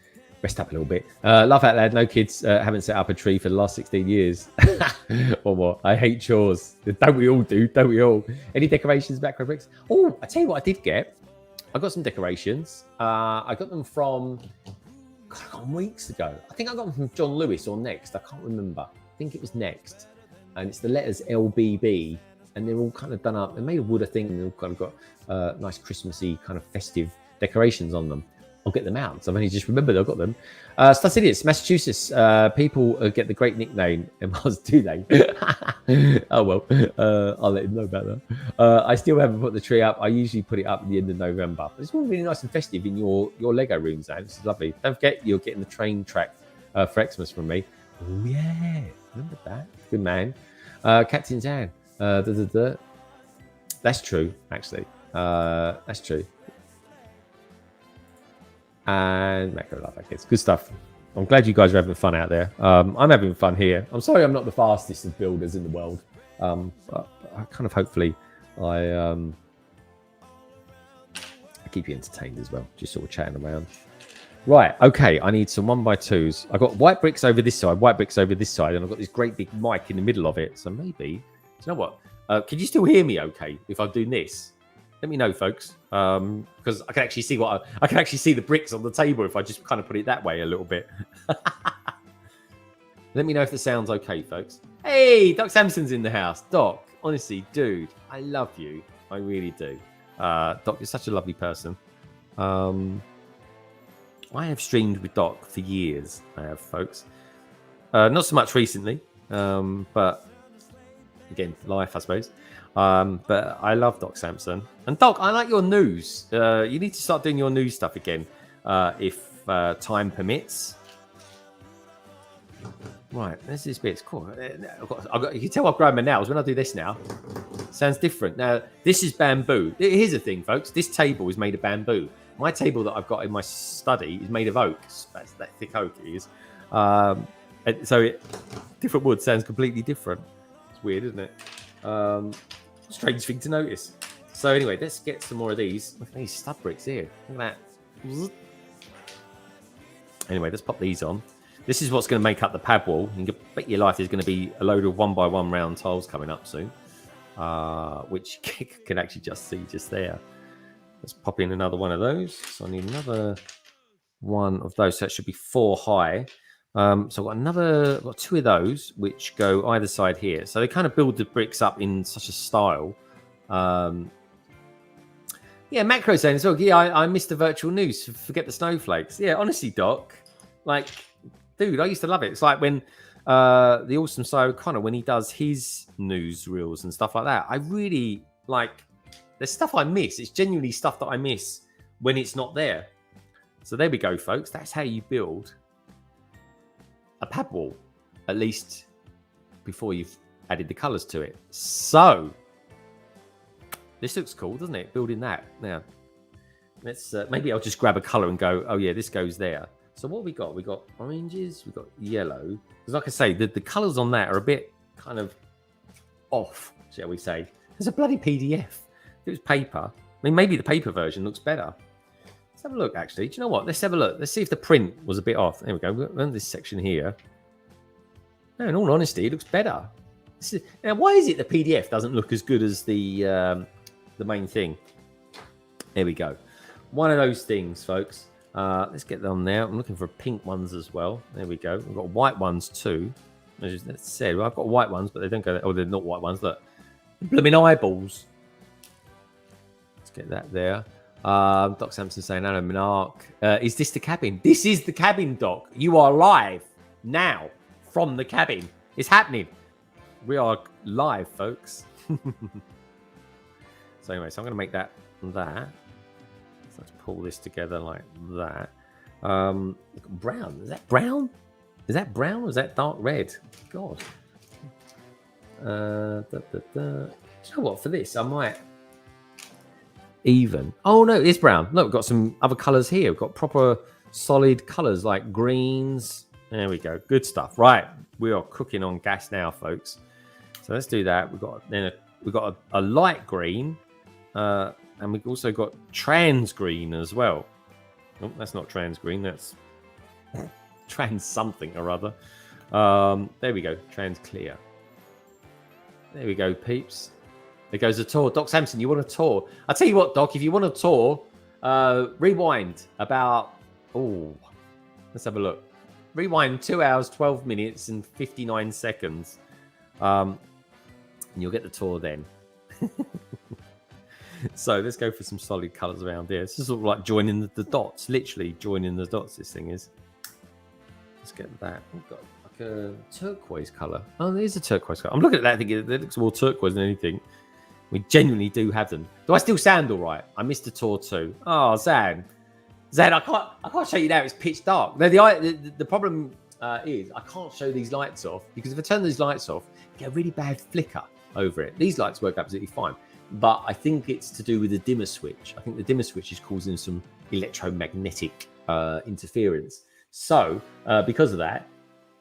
up a little bit. Laugh out loud. No kids haven't set up a tree for the last 16 years. Or what? I hate chores. Don't we all do? Don't we all? Any decorations, macro bricks? Oh, I tell you what I did get. I got some decorations. I got them from weeks ago. I think I got them from John Lewis or Next. I can't remember. I think it was Next. And it's the letters LBB. And they're all kind of done up. They're made of wood, I think. And they've all kind of got nice Christmassy kind of festive decorations on them. I'll get them out. So I've only just remembered I've got them. Studs Idiots, Massachusetts. People get the great nickname. Do they? Oh, well. I'll let him know about that. I still haven't put the tree up. I usually put it up at the end of November. But it's all really nice and festive in your Lego rooms, Zan. This is lovely. Don't forget, you're getting the train track for Xmas from me. Oh, yeah. Remember that. Good man. Captain Zan. That's true, actually. That's true. And Macro Love, I guess. Good stuff. I'm glad you guys are having fun out there. I'm having fun here. I'm sorry I'm not the fastest of builders in the world. But I kind of hopefully I keep you entertained as well. Just sort of chatting around. Right, okay. I need some 1x2s. I've got white bricks over this side, white bricks over this side, and I've got this great big mic in the middle of it. So maybe, do you know what? Can you still hear me okay if I'm doing this? Let me know, folks, because I can actually see I can actually see the bricks on the table if I just kind of put it that way a little bit. Let me know if the sound's okay, folks. Hey, Doc Sampson's in the house. Doc, honestly, dude, I love you. I really do. Doc, you're such a lovely person. I have streamed with Doc for years. I have, folks. Not so much recently, but again, life, I suppose. But I love Doc Sampson. And Doc, I like your news. You need to start doing your news stuff again, if time permits. Right, there's this bit. It's cool. You can tell I've grown my nails when I do this now. Sounds different. Now, this is bamboo. Here's the thing, folks. This table is made of bamboo. My table that I've got in my study is made of oak. That's that thick oak it is. So different wood sounds completely different. It's weird, isn't it? Strange thing to notice. So anyway, let's get some more of these. Look at these stud bricks here. Look at that. Anyway, let's pop these on. This is what's going to make up the pad wall. You can bet your life there's going to be a load of 1x1 round tiles coming up soon, which you can actually just see just there. Let's pop in another one of those. So I need another one of those. So it should be 4 high. So I've got 2 of those, which go either side here. So they kind of build the bricks up in such a style. Yeah, Macro saying as well. Yeah, I missed the virtual news. Forget the snowflakes. Yeah, honestly, Doc, like, dude, I used to love it. It's like when the awesome Cy O'Connor, when he does his news reels and stuff like that. I really like. There's stuff I miss. It's genuinely stuff that I miss when it's not there. So there we go, folks. That's how you build a pad wall, at least before you've added the colours to it. So this looks cool, doesn't it? Building that now. Let's maybe I'll just grab a colour and go. Oh yeah, this goes there. So what have we got? We got oranges. We got yellow. Because like I say, the colours on that are a bit kind of off, shall we say? There's a bloody PDF. If it was paper, I mean, maybe the paper version looks better. Let's have a look, actually. Do you know what? Let's have a look. Let's see if the print was a bit off. There we go. We've got this section here. No, in all honesty, it looks better. Now, why is it the PDF doesn't look as good as the main thing? There we go. One of those things, folks. Let's get them there. I'm looking for pink ones as well. There we go. We've got white ones too. As I said, well, I've got white ones, but they don't go. Oh, they're not white ones. Look, blooming eyeballs. Let's get that there. Doc Sampson saying, "Hello, Minark. Is this the cabin? This is the cabin, Doc. You are live now from the cabin. It's happening. We are live, folks." So anyway, so I'm going to make that. So let's pull this together like that. Brown. Is that brown? Is that brown or is that dark red? God. Do you know what? For this, I might even. Oh no, it's brown. Look, we've got some other colours here. We've got proper solid colours like greens. There we go. Good stuff. Right, we are cooking on gas now, folks. So let's do that. We've got a light green, and we've also got trans green as well. Oh, that's not trans green. That's trans something or other. There we go. Trans clear. There we go, peeps. There goes a tour. Doc Samson, you want a tour? I'll tell you what, Doc. If you want a tour, rewind about. Oh, let's have a look. Rewind 2 hours, 12 minutes, and 59 seconds. And you'll get the tour then. So let's go for some solid colours around here. This is sort of like joining the dots. Literally joining the dots, this thing is. Let's get that. We've got like a turquoise colour. Oh, there's a turquoise colour. I'm looking at that thinking it looks more turquoise than anything. We genuinely do have them. Do I still sound all right? I missed the tour too. Oh, Zan, I can't show you now. It's pitch dark. Now, the problem is I can't show these lights off because if I turn these lights off, you get a really bad flicker over it. These lights work absolutely fine, but I think it's to do with the dimmer switch. I think the dimmer switch is causing some electromagnetic interference. So because of that,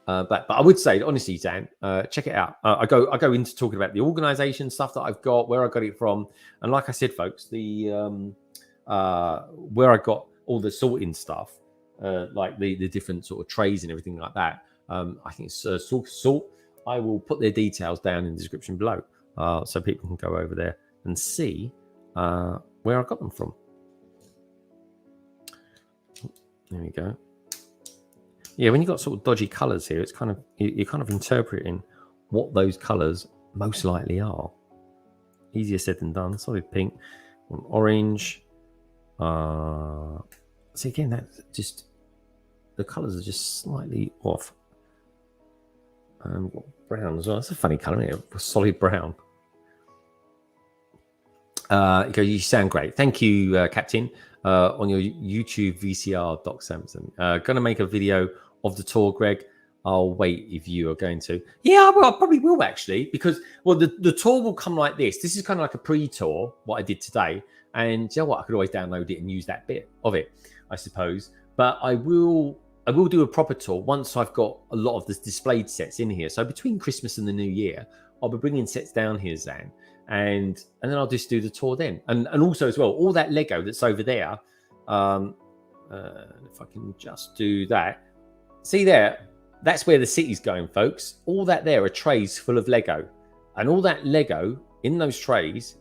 but I would say honestly, Dan, check it out. I go into talking about the organization stuff that I've got, where I got it from, and like I said, folks, the where I got all the sorting stuff, like the different sort of trays and everything like that. I think it's Sort. I will put their details down in the description below, so people can go over there and see where I got them from. There we go. Yeah, when you've got sort of dodgy colours here, it's kind of you're kind of interpreting what those colours most likely are. Easier said than done. Solid pink, orange. See again, that's just the colours are just slightly off. Brown as well. That's a funny colour, isn't it? Solid brown. You sound great. Thank you, Captain. On your YouTube VCR, Doc Sampson. Going to make a video of the tour, Greg. I'll wait if you are going to. Yeah, I probably will actually, because the tour will come like this. This is kind of like a pre-tour, what I did today. And you know what? I could always download it and use that bit of it, I suppose. But I will do a proper tour once I've got a lot of the displayed sets in here. So between Christmas and the New Year, I'll be bringing sets down here, Zan. And then I'll just do the tour then. And also as well, all that Lego that's over there, if I can just do that. See there, that's where the city's going, folks. All that there are trays full of Lego. And all that Lego in those trays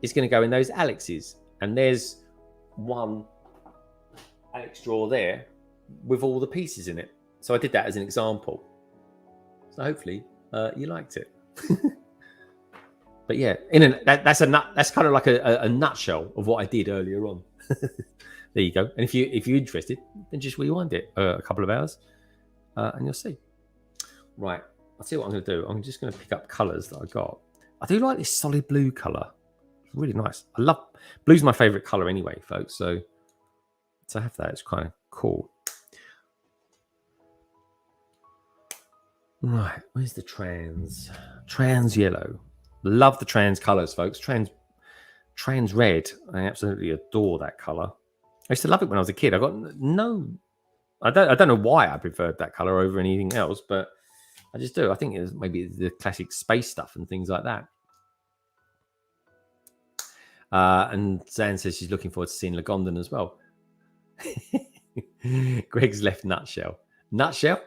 is going to go in those Alexes. And there's one Alex drawer there with all the pieces in it. So I did that as an example. So hopefully you liked it. But yeah, that's kind of like a nutshell of what I did earlier on. There you go. And if you're interested, then just rewind it a couple of hours, and you'll see. Right, I'll see what I'm going to do. I'm just going to pick up colours that I got. I do like this solid blue colour. It's really nice. I love blue's my favourite colour anyway, folks. So to have that, it's kind of cool. Right, where's the trans yellow? Love the trans colours, folks. Trans red. I absolutely adore that colour. I used to love it when I was a kid. I don't know why I preferred that colour over anything else, but I just do. I think it's maybe the classic space stuff and things like that. And Zan says she's looking forward to seeing Lagondon as well. Greg's left nutshell. Nutshell?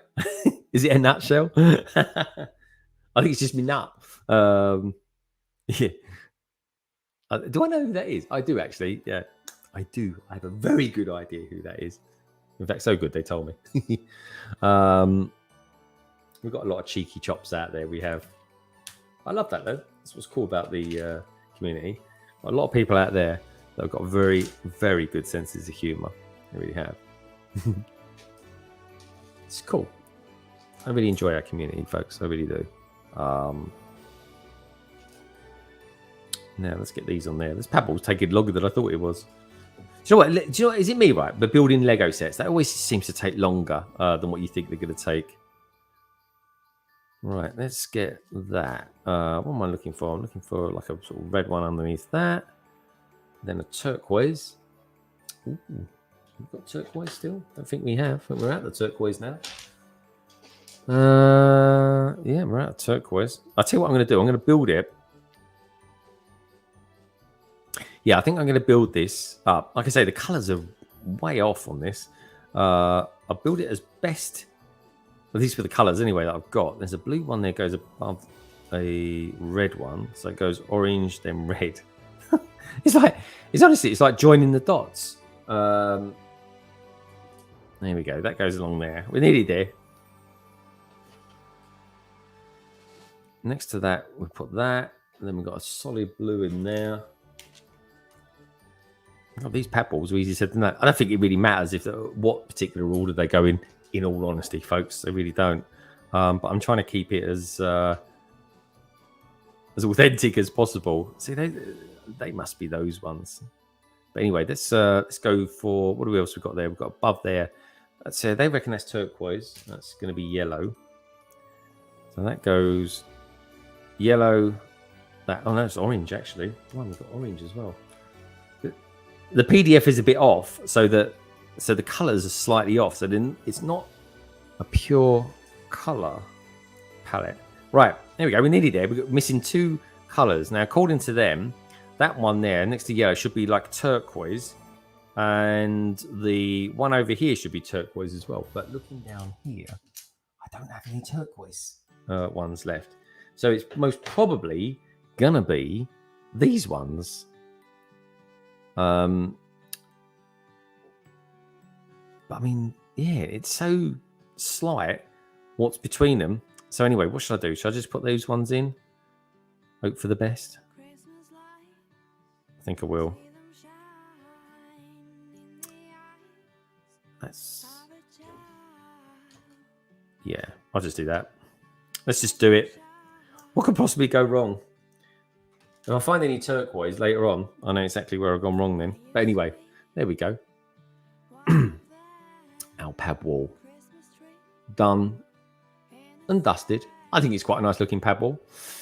Is it a nutshell? I think it's just me nut. Yeah. Do I know who that is? I do actually. Yeah, I do. I have a very good idea who that is. In fact, so good they told me. We've got a lot of cheeky chops out there. We have. I love that though. That's what's cool about the community. A lot of people out there that have got very, very good senses of humour. They really have. It's cool. I really enjoy our community, folks. I really do. Now let's get these on there. This paddle's taking longer than I thought it was. Do you know what? Is it me, right? But building Lego sets, that always seems to take longer than what you think they're going to take. Right, let's get that. What am I looking for? I'm looking for like a sort of red one underneath that. Then a turquoise. Ooh, we've got turquoise still? Don't think we have. But we're at the turquoise now. Yeah, we're out of turquoise. I'll tell you what I'm going to do. I'm going to build it. Yeah, I think I'm going to build this up. Like I say, the colours are way off on this. I'll build it as best, at least for the colours anyway, that I've got. There's a blue one there goes above a red one. So it goes orange, then red. It's like joining the dots. There we go. That goes along there. We're nearly there. Next to that, we put that. And then we've got a solid blue in there. Oh, these pad balls are easier said than that. I don't think it really matters if what particular order they go in all honesty, folks. They really don't. But I'm trying to keep it as authentic as possible. See, they must be those ones. But anyway, let's go for what else we got there? We've got above there. Let's say they reckon that's turquoise. That's going to be yellow. So that goes yellow. Oh no, it's orange actually. Oh, we've got orange as well. The PDF is a bit off, so the colours are slightly off. So then it's not a pure colour palette. Right, there we go. We're nearly there. We're missing 2 colours. Now, according to them, that one there next to yellow should be like turquoise. And the one over here should be turquoise as well. But looking down here, I don't have any turquoise ones left. So it's most probably going to be these ones. But I mean, yeah, it's so slight what's between them. So anyway, what should I do? Should I just put those ones in? Hope for the best. I think I will. Yeah, I'll just do that. Let's just do it. What could possibly go wrong? If I find any turquoise later on, I know exactly where I've gone wrong then. But anyway, there we go. Our pad wall. Done and dusted. I think it's quite a nice looking pad wall.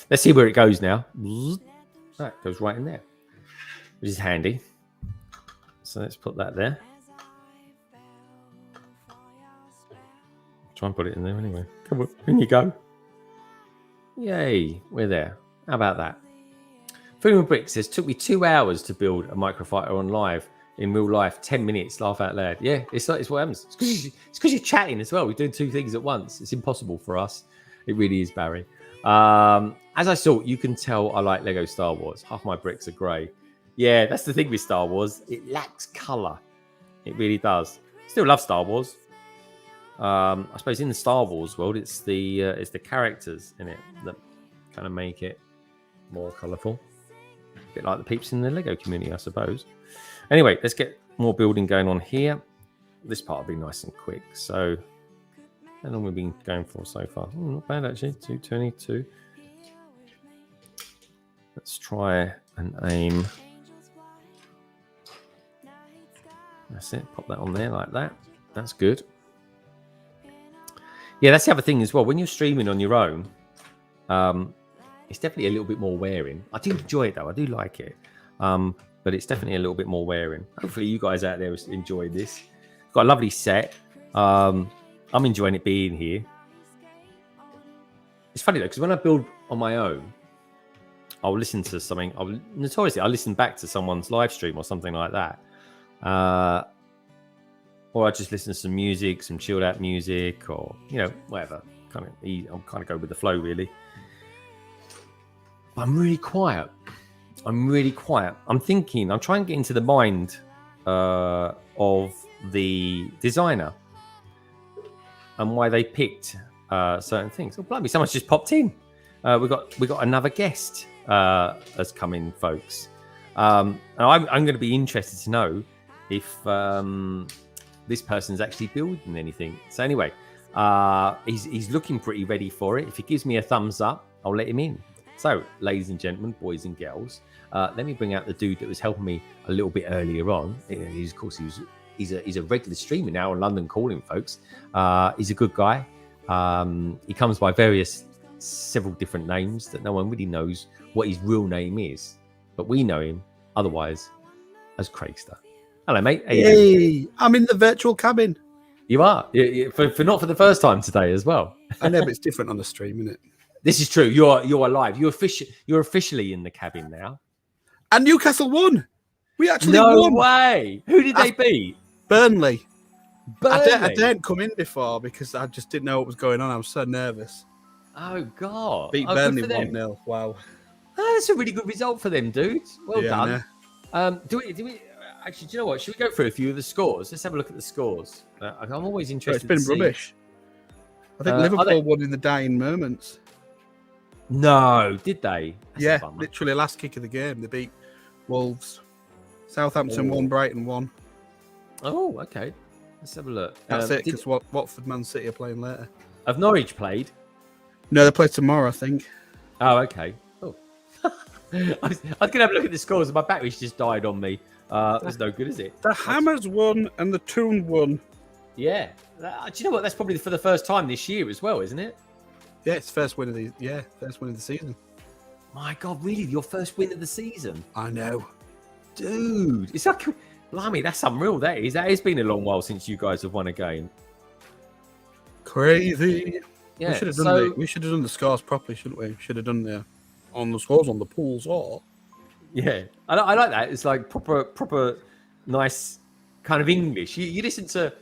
Let's see where it goes now. That goes right in there, which is handy. So let's put that there. Try and put it in there anyway. Come on, in you go. Yay, we're there. How about that? Food and Bricks says, took me 2 hours to build a microfighter on live. In real life, 10 minutes, laugh out loud. Yeah, it's what happens. It's because you're chatting as well. We're doing 2 things at once. It's impossible for us. It really is, Barry. As I saw, you can tell I like Lego Star Wars. Half my bricks are grey. Yeah, that's the thing with Star Wars. It lacks colour. It really does. Still love Star Wars. I suppose in the Star Wars world, it's the characters in it that kind of make it more colourful. A bit like the peeps in the Lego community, I suppose. Anyway, let's get more building going on here. This part will be nice and quick. So, how long have we been going for so far? Not bad, actually. 2:22. Let's try and aim. That's it. Pop that on there like that. That's good. Yeah, that's the other thing as well. When you're streaming on your own, it's definitely a little bit more wearing. I do enjoy it, though. I do like it. But it's definitely a little bit more wearing. Hopefully you guys out there enjoy this. It's got a lovely set. I'm enjoying it being here. It's funny though, because when I build on my own, I'll listen to something. I'll listen back to someone's live stream or something like that. Or I just listen to some music, some chilled out music, or whatever. I'll kind of go with the flow really. But I'm really quiet. I'm thinking, I'm trying to get into the mind of the designer and why they picked certain things. Oh, blimey, someone's just popped in. We got another guest has come in, folks. And I'm going to be interested to know if this person's actually building anything. So anyway, he's looking pretty ready for it. If he gives me a thumbs up, I'll let him in. So, ladies and gentlemen, boys and girls, let me bring out the dude that was helping me a little bit earlier on. He's a regular streamer now on London Calling, folks. He's a good guy. He comes by several different names that no one really knows what his real name is, but we know him otherwise as Craigster. Hello, mate. Hey, I'm in the virtual cabin. You are. For not for the first time today as well. I know, but it's different on the stream, isn't it? This is true. You're alive. You're officially in the cabin now. And Newcastle won. We actually No won. way. Who did they beat? Burnley. Burnley. I didn't come in before because I just didn't know what was going on. I was so nervous. Oh God. Beat Burnley 1-0. Wow. Oh, that's a really good result for them, dudes. Well Yeah, done. Do we actually? Do you know what? Should we go through a few of the scores? Let's have a look at the scores. I'm always So interested. it's been rubbish. I think Liverpool won in the dying moments. No, did they? That's a bummer. Literally last kick of the game. They beat Wolves. Southampton won, Brighton won. Oh, okay. Let's have a look. That's it, because Watford, Man City are playing later. Have Norwich played? No, they play tomorrow, I think. Oh, okay. Oh. I was going to have a look at the scores, and my battery's just died on me. That's no good, is it? The Hammers won and the Toon won. Yeah. Do you know what? That's probably for the first time this year as well, isn't it? Yeah, it's first win of the season. My God, really? Your first win of the season? I know. Dude, it's like, blimey, that's unreal. That is. That has been a long while since you guys have won a game. Crazy. Yeah. We should have done the scores properly, shouldn't we? Should have done the scores on the pools or. Yeah, I like that. It's like proper, nice kind of English. You listen to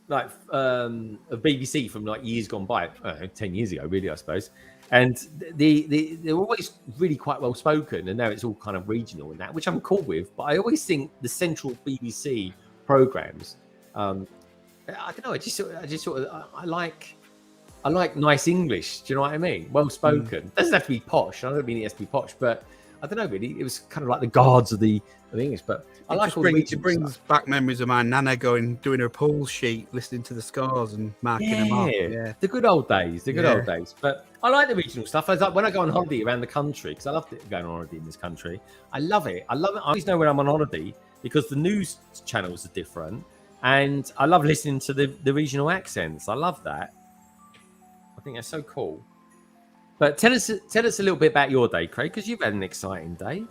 like a BBC from like years gone by, 10 years ago, really, I suppose. And they're always really quite well spoken, and now it's all kind of regional and that, which I'm cool with. But I always think the central BBC programs, I don't know. I just sort of I like nice English. Do you know what I mean? Well spoken. Doesn't have to be posh. I don't mean it has to be posh, but I don't know. Really, it was kind of like the guards of the English. But I like all the it brings back memories of my nana doing her pool sheet, listening to the scores and marking them up. Yeah, the good old days. Old days. But I like the regional stuff. I like when I go on holiday around the country, because I love going on holiday in this country. I love it. I always know when I'm on holiday because the news channels are different, and I love listening to the regional accents. I love that. I think that's so cool. But tell us a little bit about your day, Craig, because you've had an exciting day.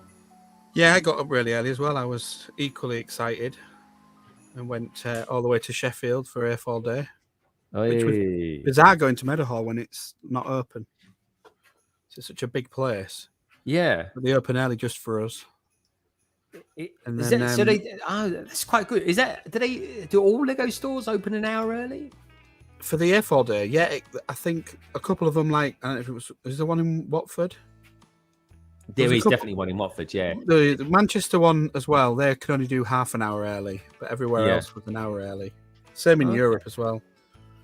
Yeah, I got up really early as well. I was equally excited and went all the way to Sheffield for AFL Day. Which was bizarre going to Meadowhall when it's not open. It's such a big place. Yeah. But they open early just for us. That's quite good. Do all Lego stores open an hour early? For the AFL Day, yeah. I think a couple of them, I don't know if is there one in Watford? There is definitely one in Watford, yeah. The Manchester one as well, they can only do half an hour early, but everywhere else was an hour early. Same in Europe as well.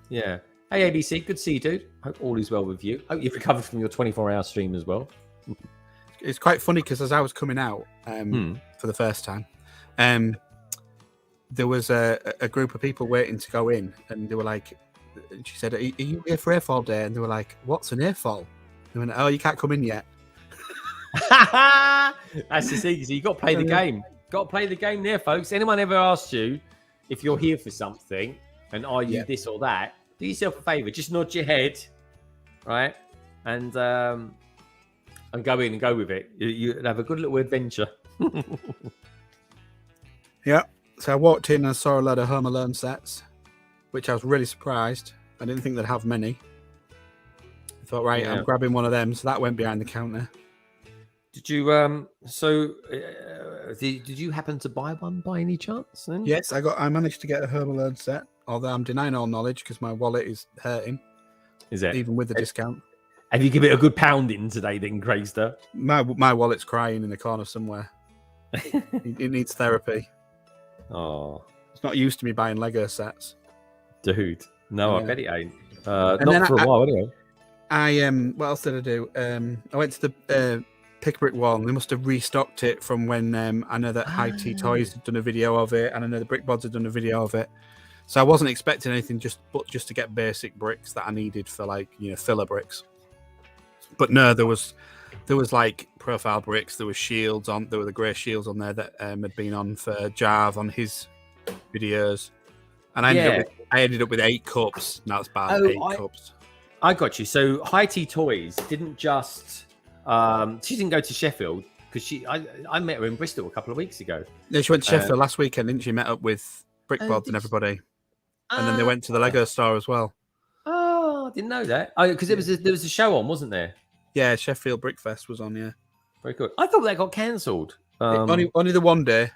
Yeah. Hey, ABC, good to see you, dude. Hope all is well with you. Hope you've recovered from your 24-hour stream as well. It's quite funny because as I was coming out for the first time, there was a group of people waiting to go in, and they were like, she said, are you here for AFL Day? And they were like, what's an AFL? They went, oh, you can't come in yet. That's the thing. So you've got to play the game. Got to play the game there, folks. Anyone ever asked you if you're here for something and are you this or that, do yourself a favour. Just nod your head, right? And go in and go with it. You have a good little adventure. Yeah. So I walked in and saw a lot of Home Alone sets, which I was really surprised. I didn't think they'd have many. I thought, I'm grabbing one of them. So that went behind the counter. Did you did you happen to buy one by any chance? Then? Yes, I managed to get a Home Alone set, although I'm denying all knowledge because my wallet is hurting. Is it? Even with the discount. Have you given it a good pounding today then, Craigster? My wallet's crying in the corner somewhere. It needs therapy. Oh. It's not used to me buying Lego sets. Dude. No, I bet it ain't. And not for a while anyway. What else did I do? I went to the Pick Brick Wall, and they must have restocked it from when I know that High Tea Toys had done a video of it, and I know the Brick Bods had done a video of it. So I wasn't expecting anything just to get basic bricks that I needed for filler bricks. But no, there was like profile bricks, there was shields on, there were the grey shields on there that had been on for Jarv on his videos. And I ended up with 8 cups. That's bad. 8 cups. I got you. So High Tea Toys didn't just she didn't go to Sheffield because I met her in Bristol a couple of weeks ago. Yeah, she went to Sheffield last weekend, didn't she? Met up with Brick Bods and everybody. and then they went to the Lego store as well. Oh, I didn't know that. Oh, because there was a show on, wasn't there? Yeah, Sheffield Brickfest was on. Yeah, Very good. I thought that got cancelled. only the one day.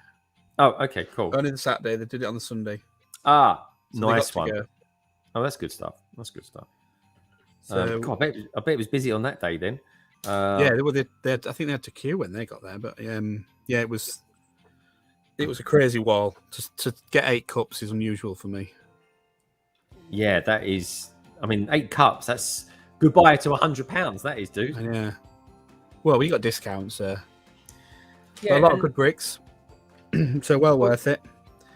Oh, okay, cool. Only the Saturday. They did it on the Sunday. Ah, So nice one. go. Oh, that's good stuff. That's good stuff. So, God, I bet it was busy on that day then. yeah, they had, I think they had to queue when they got there, but yeah, it was a crazy wall. To get 8 cups is unusual for me. Yeah, that is. I mean, 8 cups. That's goodbye to £100. That is, dude. Yeah. Well, we got discounts. Yeah, a lot of good bricks, so well worth it.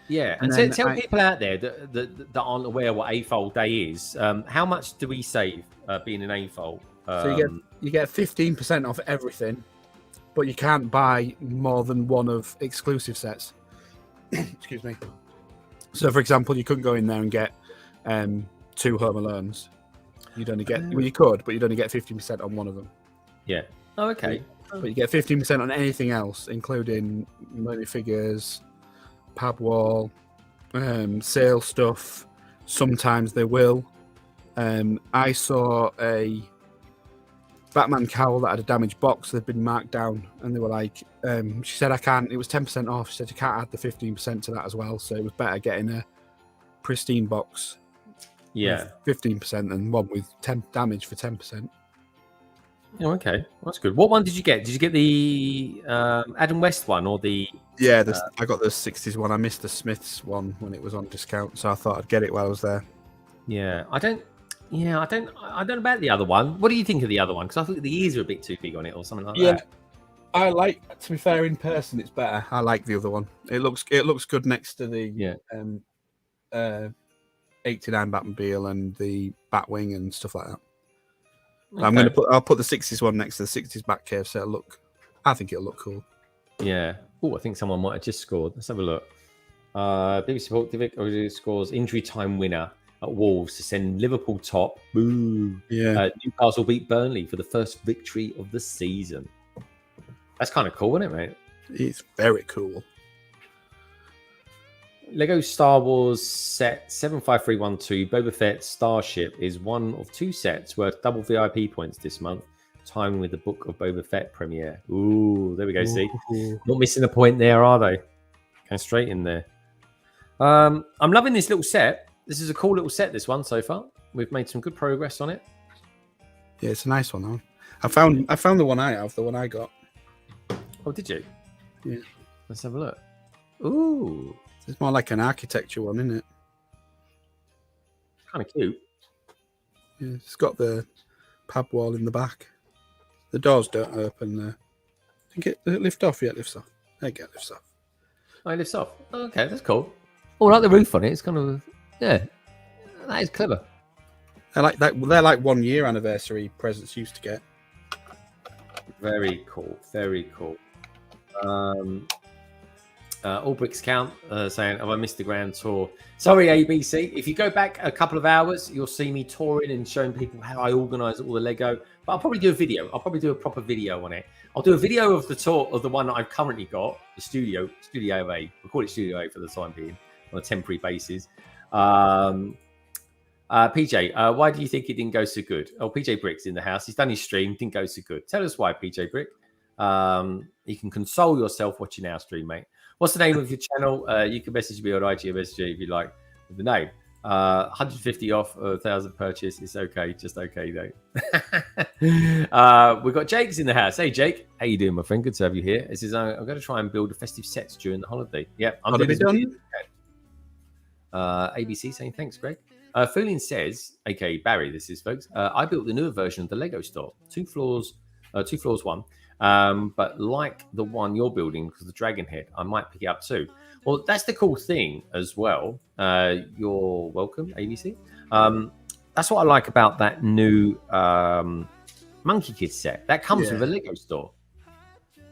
Yeah, and tell people out there that aren't aware what A-fold day is. How much do we save being an A-fold? So you get 15% off everything, but you can't buy more than one of exclusive sets. Excuse me. So, for example, you couldn't go in there and get 2 Home Alones. You'd only get you could, but you'd only get 15% on one of them. Yeah. Oh, okay. But you get 15% on anything else, including minifigures, pad wall, sale stuff. Sometimes they will. I saw a Batman cowl that had a damaged box that had been marked down, and they were like, she said, I can't, it was 10% off. She said, you can't add the 15% to that as well. So it was better getting a pristine box. Yeah. 15% than one with 10 damage for 10%. Oh, okay. That's good. What one did you get? Did you get the Adam West one or the... Yeah, I got the 60s one. I missed the Smiths one when it was on discount, so I thought I'd get it while I was there. Yeah, I don't know about the other one. What do you think of the other one? Because I think the ears are a bit too big on it or something like that. I like, to be fair, in person it's better. I like the other one. It looks good next to the 89 Batmobile and the Batwing and stuff like that. Okay. I'll put the 60s one next to the 60s Batcave, so I think it'll look cool. Yeah. Oh, I think someone might have just scored. Let's have a look. BBC Sport Divic scores injury time winner at Wolves to send Liverpool top. Boo. Yeah. Newcastle beat Burnley for the first victory of the season. That's kind of cool, isn't it, mate? It's very cool. Lego Star Wars set 75312 Boba Fett Starship is one of 2 sets worth double VIP points this month, timing with the Book of Boba Fett premiere. Ooh, there we go. See, not missing a point there, are they? Going straight in there. I'm loving this little set. This is a cool little set, this one so far. We've made some good progress on it. Yeah, it's a nice one, though. I found the one I have, the one I got. Oh, did you? Yeah. Let's have a look. Ooh. It's more like an architecture one, isn't it? Kind of cute. Yeah, it's got the pad wall in the back. The doors don't open there. Does it lift off? Yeah, it lifts off. There you go, it lifts off. Oh, it lifts off. Oh, okay, that's cool. Oh, I like the roof on it. It's kind of, yeah, that is clever. They're like that. They're like 1 year anniversary presents you used to get. Very cool. Very cool. All bricks count, saying, have I missed the grand tour? Sorry, ABC. If you go back a couple of hours, you'll see me touring and showing people how I organise all the Lego. But I'll probably do a video. I'll probably do a proper video on it. I'll do a video of the tour of the one that I've currently got, the Studio A. We'll call it Studio A for the time being on a temporary basis. PJ, why do you think it didn't go so good? Oh, PJ Brick's in the house. He's done his stream. Didn't go so good. Tell us why, PJ Brick. You can console yourself watching our stream, mate. What's the name of your channel? You can message me on IG or SG if you like with the name. 150 off, 1,000 purchase. It's okay, just okay though. We've got Jake's in the house. Hey Jake, how you doing, my friend? Good to have you here. It says I'm going to try and build festive sets during the holiday. Yep, I'm doing this. ABC saying thanks, Greg. Foolin says, aka Barry, this is folks. I built the newer version of the Lego store, 2 floors, 2 floors, 1. But like the one you're building because the dragon head, I might pick it up too. Well, that's the cool thing as well. You're welcome, ABC. That's what I like about that new Monkey Kid set. That comes with a Lego store.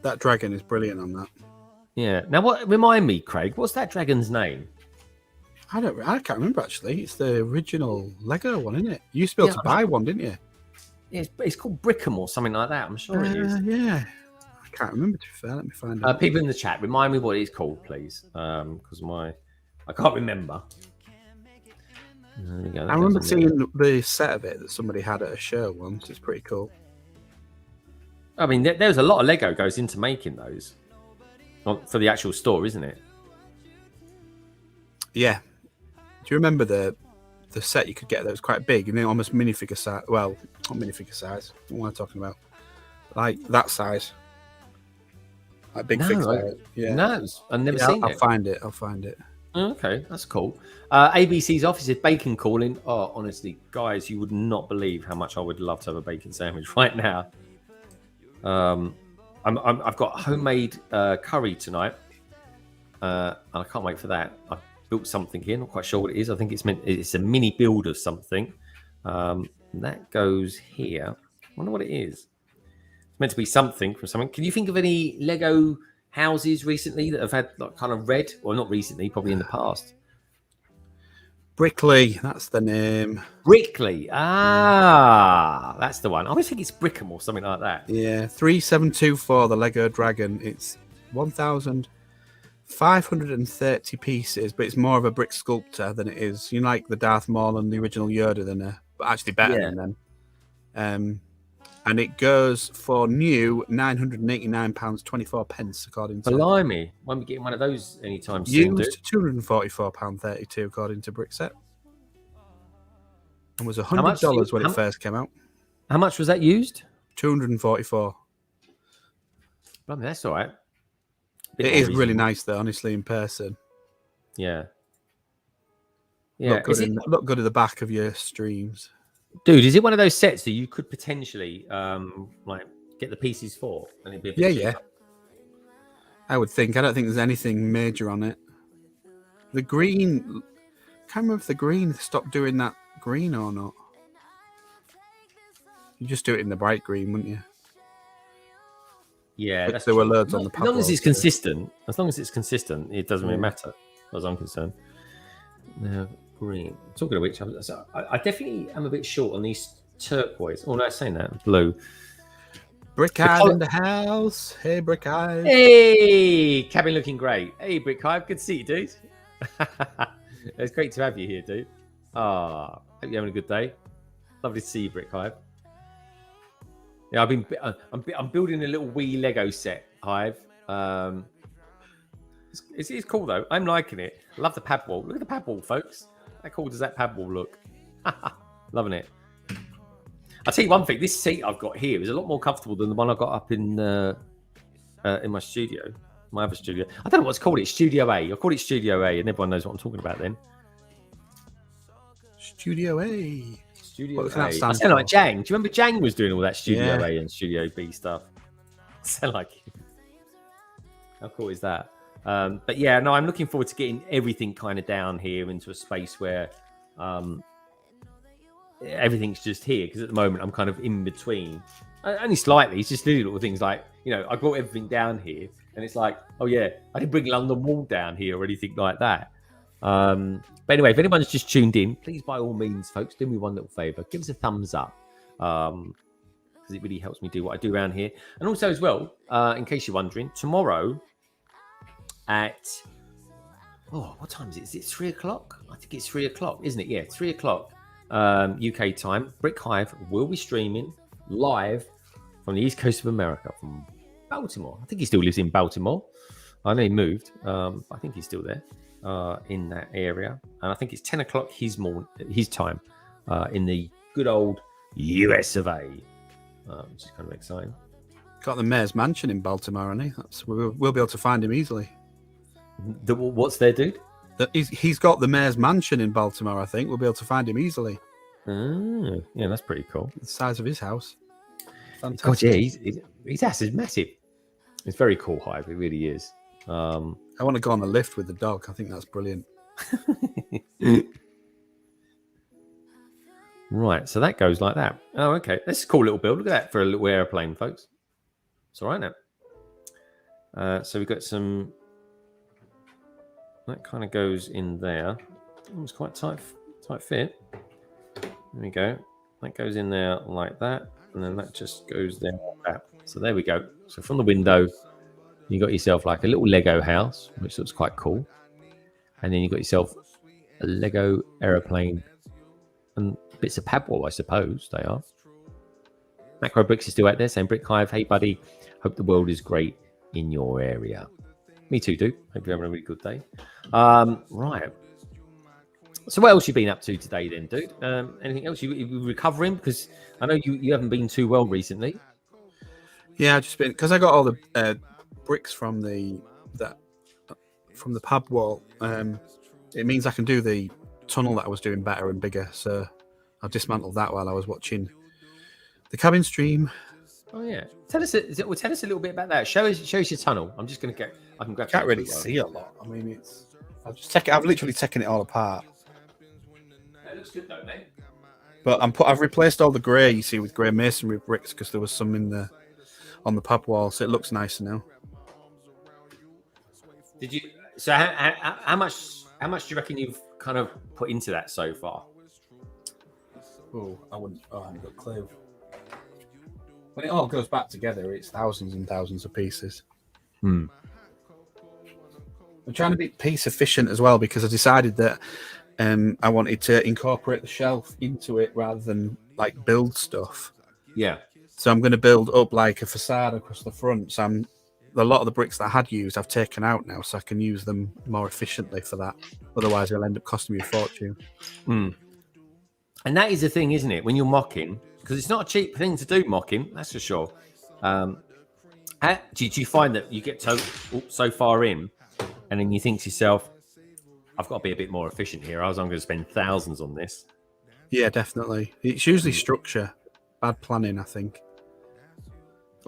That dragon is brilliant on that. Yeah. Now, remind me, Craig, what's that dragon's name? I can't remember actually. It's the original Lego one, isn't it? You used to be able to buy one, didn't you? It's called Brickham or something like that. I'm sure it is. Yeah. I can't remember, to be fair. Let me find out. People in the chat, remind me what it's called, please. Because I can't remember. There we go. That I goes remember on there. seeing the set of it that somebody had at a show once. It's pretty cool. I mean, there's a lot of Lego goes into making those for the actual store, isn't it? Yeah. Do you remember the set you could get that was quite big, almost minifigure size? Well, not minifigure size. What am I talking about? Like that size. Like big figure size. Yeah. No, I've never seen I'll it. I'll find it. Okay, that's cool. ABC's office is bacon calling. Oh, honestly, guys, you would not believe how much I would love to have a bacon sandwich right now. I've got homemade curry tonight, and I can't wait for that. I've built something here. Not quite sure what it is. I think it's a mini build of something. That goes here. I wonder what it is. It's meant to be something from something. Can you think of any Lego houses recently that have had like kind of red? Well, not recently, probably in the past. Brickley, that's the name. Brickley. That's the one. I always think it's Brickham or something like that. Yeah, 3724, the Lego Dragon. It's 1,530 pieces, but it's more of a brick sculptor than it is. Like the Darth Maul and the original Yoda, but actually better than them. And it goes for new £989.24, according to. Blimey, won't be getting one of those anytime soon. Used £244.32, according to Brickset. And was $100 when it first came out. How much was that used? $244. Blimey, that's all right. It is really nice, though, honestly, in person. Yeah. Yeah. Look good at the back of your streams. Dude, is it one of those sets that you could potentially like get the pieces for? And it'd be a bit cheaper? I would think. I don't think there's anything major on it. The green, I can't remember if the green stopped doing that green or not. You just do it in the bright green, wouldn't you? Yeah, there were loads on the as long as it's consistent. As long as it's consistent, it doesn't really matter, as far as I'm concerned. Now, green. Talking of which, I definitely am a bit short on these turquoise. Oh no, saying that blue. Brick Hive in the house. Hey, Brick Hive. Hey, cabin looking great. Hey, Brick Hive, good to see you, dude. It's great to have you here, dude. Hope you're having a good day. Lovely to see you, Brick Hive. Yeah, I'm building a little wee Lego set, Hive. It's cool though. I'm liking it. I love the pad wall. Look at the pad wall, folks. How cool does that pad wall look? Loving it. I'll tell you one thing. This seat I've got here is a lot more comfortable than the one I got up in my studio, my other studio. I don't know what's called. It's Studio A. I call it Studio A, and everyone knows what I'm talking about then. Studio A. Studio A. I sound like Jang. Do you remember Jang was doing all that Studio A and Studio B stuff? I sound like him. How cool is that? But yeah, no, I'm looking forward to getting everything kind of down here into a space where everything's just here. Because at the moment, I'm kind of in between. Only slightly. It's just little things like, I brought everything down here. And it's like, oh yeah, I didn't bring London Wall down here or anything like that. But anyway, if anyone's just tuned in, please, by all means, folks, do me one little favor. Give us a thumbs up. Because it really helps me do what I do around here. And also as well, in case you're wondering, tomorrow at what time is it? Is it 3 o'clock? I think it's 3 o'clock, isn't it? Yeah, 3 o'clock UK time. Brick Hive will be streaming live from the East Coast of America, from Baltimore. I think he still lives in Baltimore. I know he moved. I think he's still there in that area. And I think it's 10 o'clock his time in the good old US of A, which is kind of exciting. Got the mayor's mansion in Baltimore, hasn't he? We'll be able to find him easily. What's there, dude? He's got the mayor's mansion in Baltimore, I think. We'll be able to find him easily. Yeah, that's pretty cool. The size of his house. Fantastic. God, yeah, his house is massive. It's very cool, Hive. It really is. I want to go on the lift with the dog. I think that's brilliant. Right, so that goes like that. Oh, okay. That's a cool little build. Look at that for a little airplane, folks. It's all right now. So we've got some... That kind of goes in there. It's quite tight fit. There we go. That goes in there like that. And then that just goes there like that. So there we go. So from the window, you got yourself like a little Lego house, which looks quite cool. And then you got yourself a Lego aeroplane and bits of pad wall, I suppose they are. Macro Bricks is still out there saying, Brick Hive, hey buddy, hope the world is great in your area. Me too, dude. Hope you're having a really good day. Right. So what else you been up to today then, dude? Anything else? You recovering? Because I know you haven't been too well recently. Yeah, I've just been, because I got all the bricks from the pub wall. It means I can do the tunnel that I was doing better and bigger. So I dismantled that while I was watching the cabin stream. Oh yeah, tell us a little bit about that. Show us your tunnel. I'm just gonna get. I can grab. Can't really see a lot. I mean, I've literally taken it all apart. That looks good though, mate. But I've replaced all the grey you see with grey masonry bricks because there was some on the pub wall, so it looks nicer now. Did you? So how much do you reckon you've kind of put into that so far? I haven't got a clue. When it all goes back together, it's thousands and thousands of pieces. I'm trying to be piece efficient as well because I decided that I wanted to incorporate the shelf into it rather than like build stuff. Yeah. So I'm going to build up like a facade across the front. So a lot of the bricks that I had used, I've taken out now, so I can use them more efficiently for that. Otherwise, it'll end up costing me a fortune. And that is the thing, isn't it? When you're mocking, because it's not a cheap thing to do, mocking, that's for sure. Do you find that you get so far in, and then you think to yourself, I've got to be a bit more efficient here. I'm going to spend thousands on this. Yeah, definitely. It's usually structure, bad planning, I think.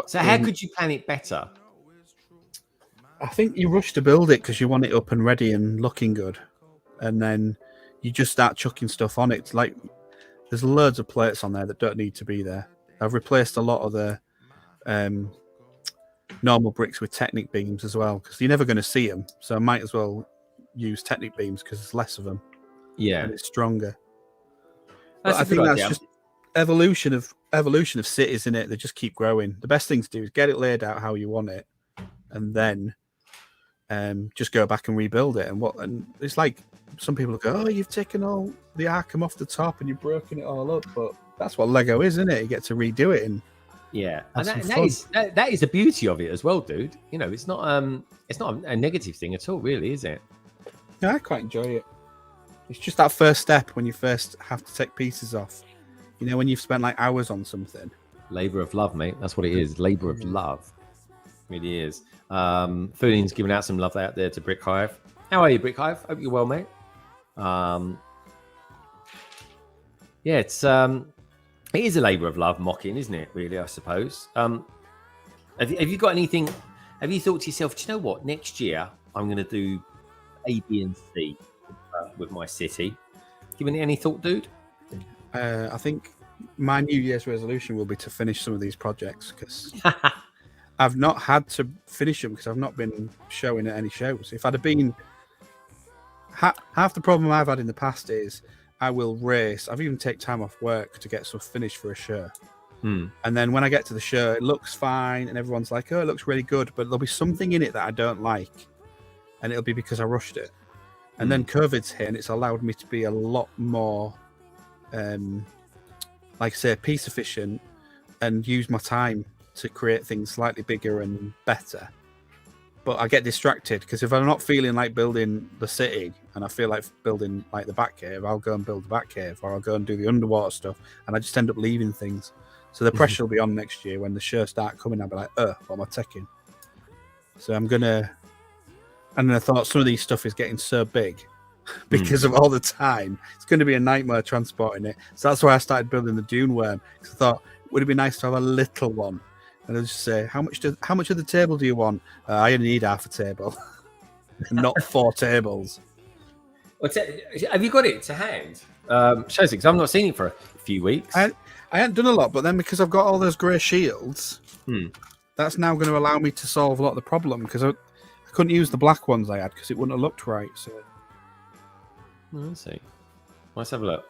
So how could you plan it better? I think you rush to build it because you want it up and ready and looking good. And then you just start chucking stuff on it. It's like there's loads of plates on there that don't need to be there. I've replaced a lot of the normal bricks with Technic beams as well because you're never going to see them. So I might as well use Technic beams because there's less of them. Yeah. And it's stronger. I think that's just evolution of cities, in it. They just keep growing. The best thing to do is get it laid out how you want it and then just go back and rebuild it. And it's like some people go, oh, you've taken all the Arkham off the top and you've broken it all up, but that's what Lego is, isn't it? You get to redo it and that is the beauty of it as well, dude. You know, it's not a negative thing at all, really, is it? Yeah, I quite enjoy it. It's just that first step when you first have to take pieces off. You know, when you've spent like hours on something. Labor of love, mate. That's what it is. Labor of love. It really is. Fooding's giving out some love out there to Brick Hive. How are you, Brick Hive? Hope you're well, mate. Yeah, it is a labor of love, mocking, isn't it? Really, I suppose. Have you got anything? Have you thought to yourself, do you know what? Next year I'm going to do A, B, and C with my city. Given it any thought, dude? I think my New Year's resolution will be to finish some of these projects because I've not had to finish them because I've not been showing at any shows. If I'd have been, half the problem I've had in the past is I will race. I've even taken time off work to get stuff finished for a show. And then when I get to the show, it looks fine and everyone's like, oh, it looks really good. But there'll be something in it that I don't like. And it'll be because I rushed it. And then COVID's hit and it's allowed me to be a lot more, like I say, piece efficient and use my time to create things slightly bigger and better. But I get distracted because if I'm not feeling like building the city and I feel like building like the Batcave, I'll go and build the Batcave or I'll go and do the underwater stuff and I just end up leaving things. So the pressure will be on next year when the shows start coming. I'll be like, what am I taking? So I'm going to... And then I thought some of these stuff is getting so big because of all the time. It's going to be a nightmare transporting it. So that's why I started building the Dune Worm. Because I thought, would it be nice to have a little one? And I'll just say, how much of the table do you want? I only need half a table, not 4 tables. Have you got it to hand? Shows it, because I've not seen it for a few weeks. I hadn't done a lot, but then because I've got all those grey shields, that's now going to allow me to solve a lot of the problem because I couldn't use the black ones I had because it wouldn't have looked right. So let's see. Let's have a look.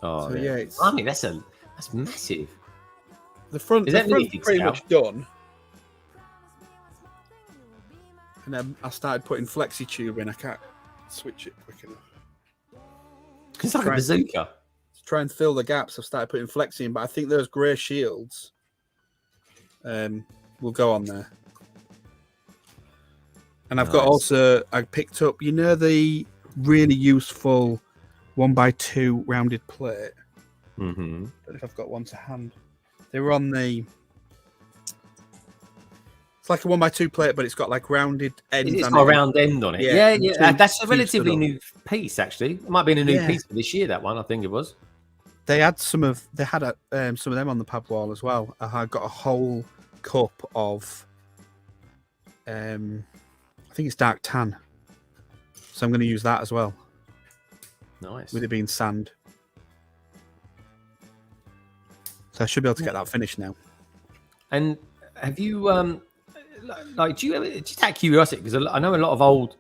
Oh, so, yeah, it's... I mean, that's massive. The front's pretty much done. And then I started putting flexi tube in. I can't switch it quick enough. It's like a bazooka. try and fill the gaps, I've started putting flex in, but I think those grey shields will go on there. And I've got I picked up, the really useful 1x2 rounded plate. Mm-hmm. I don't know if I've got one to hand. They were on the. It's like a 1x2 plate, but it's got like rounded ends. It's got a round end on it. Yeah. That's a relatively new piece, actually. It might have been a new piece for this year. That one, I think it was. They had some of them on the pub wall as well. I got a whole cup of. I think it's dark tan, so I'm going to use that as well. Nice. With it being sand, so I should be able to get that finished now. And have you do you ever, just out of curiosity, because I know a lot of old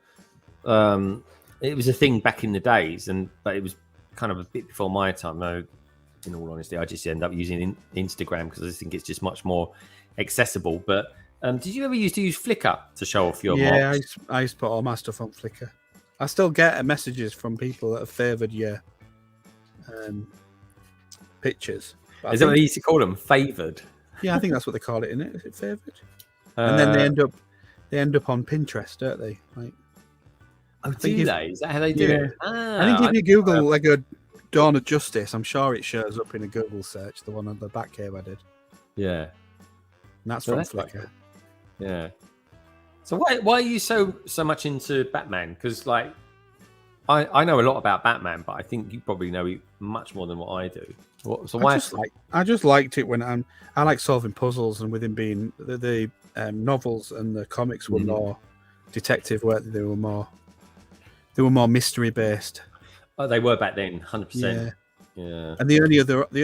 it was a thing back in the days, but it was kind of a bit before my time. No, in all honesty, I just end up using Instagram because I think it's just much more accessible. But did you ever used to use Flickr to show off your mocks? I used to put all my stuff on Flickr. I still get messages from people that have favoured your pictures. Is that what they used to call them? Favoured? Yeah, I think that's what they call it, isn't it? Is it favoured? And then they end up on Pinterest, don't they? Like, do they? Is that how they do it? I think if you Google Lego Dawn of Justice, I'm sure it shows up in a Google search. The one on the back cave I did. Yeah, and that's from Flickr. Yeah. So why are you so much into Batman? Because like I know a lot about Batman, but I think you probably know much more than what I do. So why? I just liked it when I like solving puzzles, and with him being the novels and the comics were more detective work. They were more mystery based. Oh, they were back then, 100%. Yeah. And the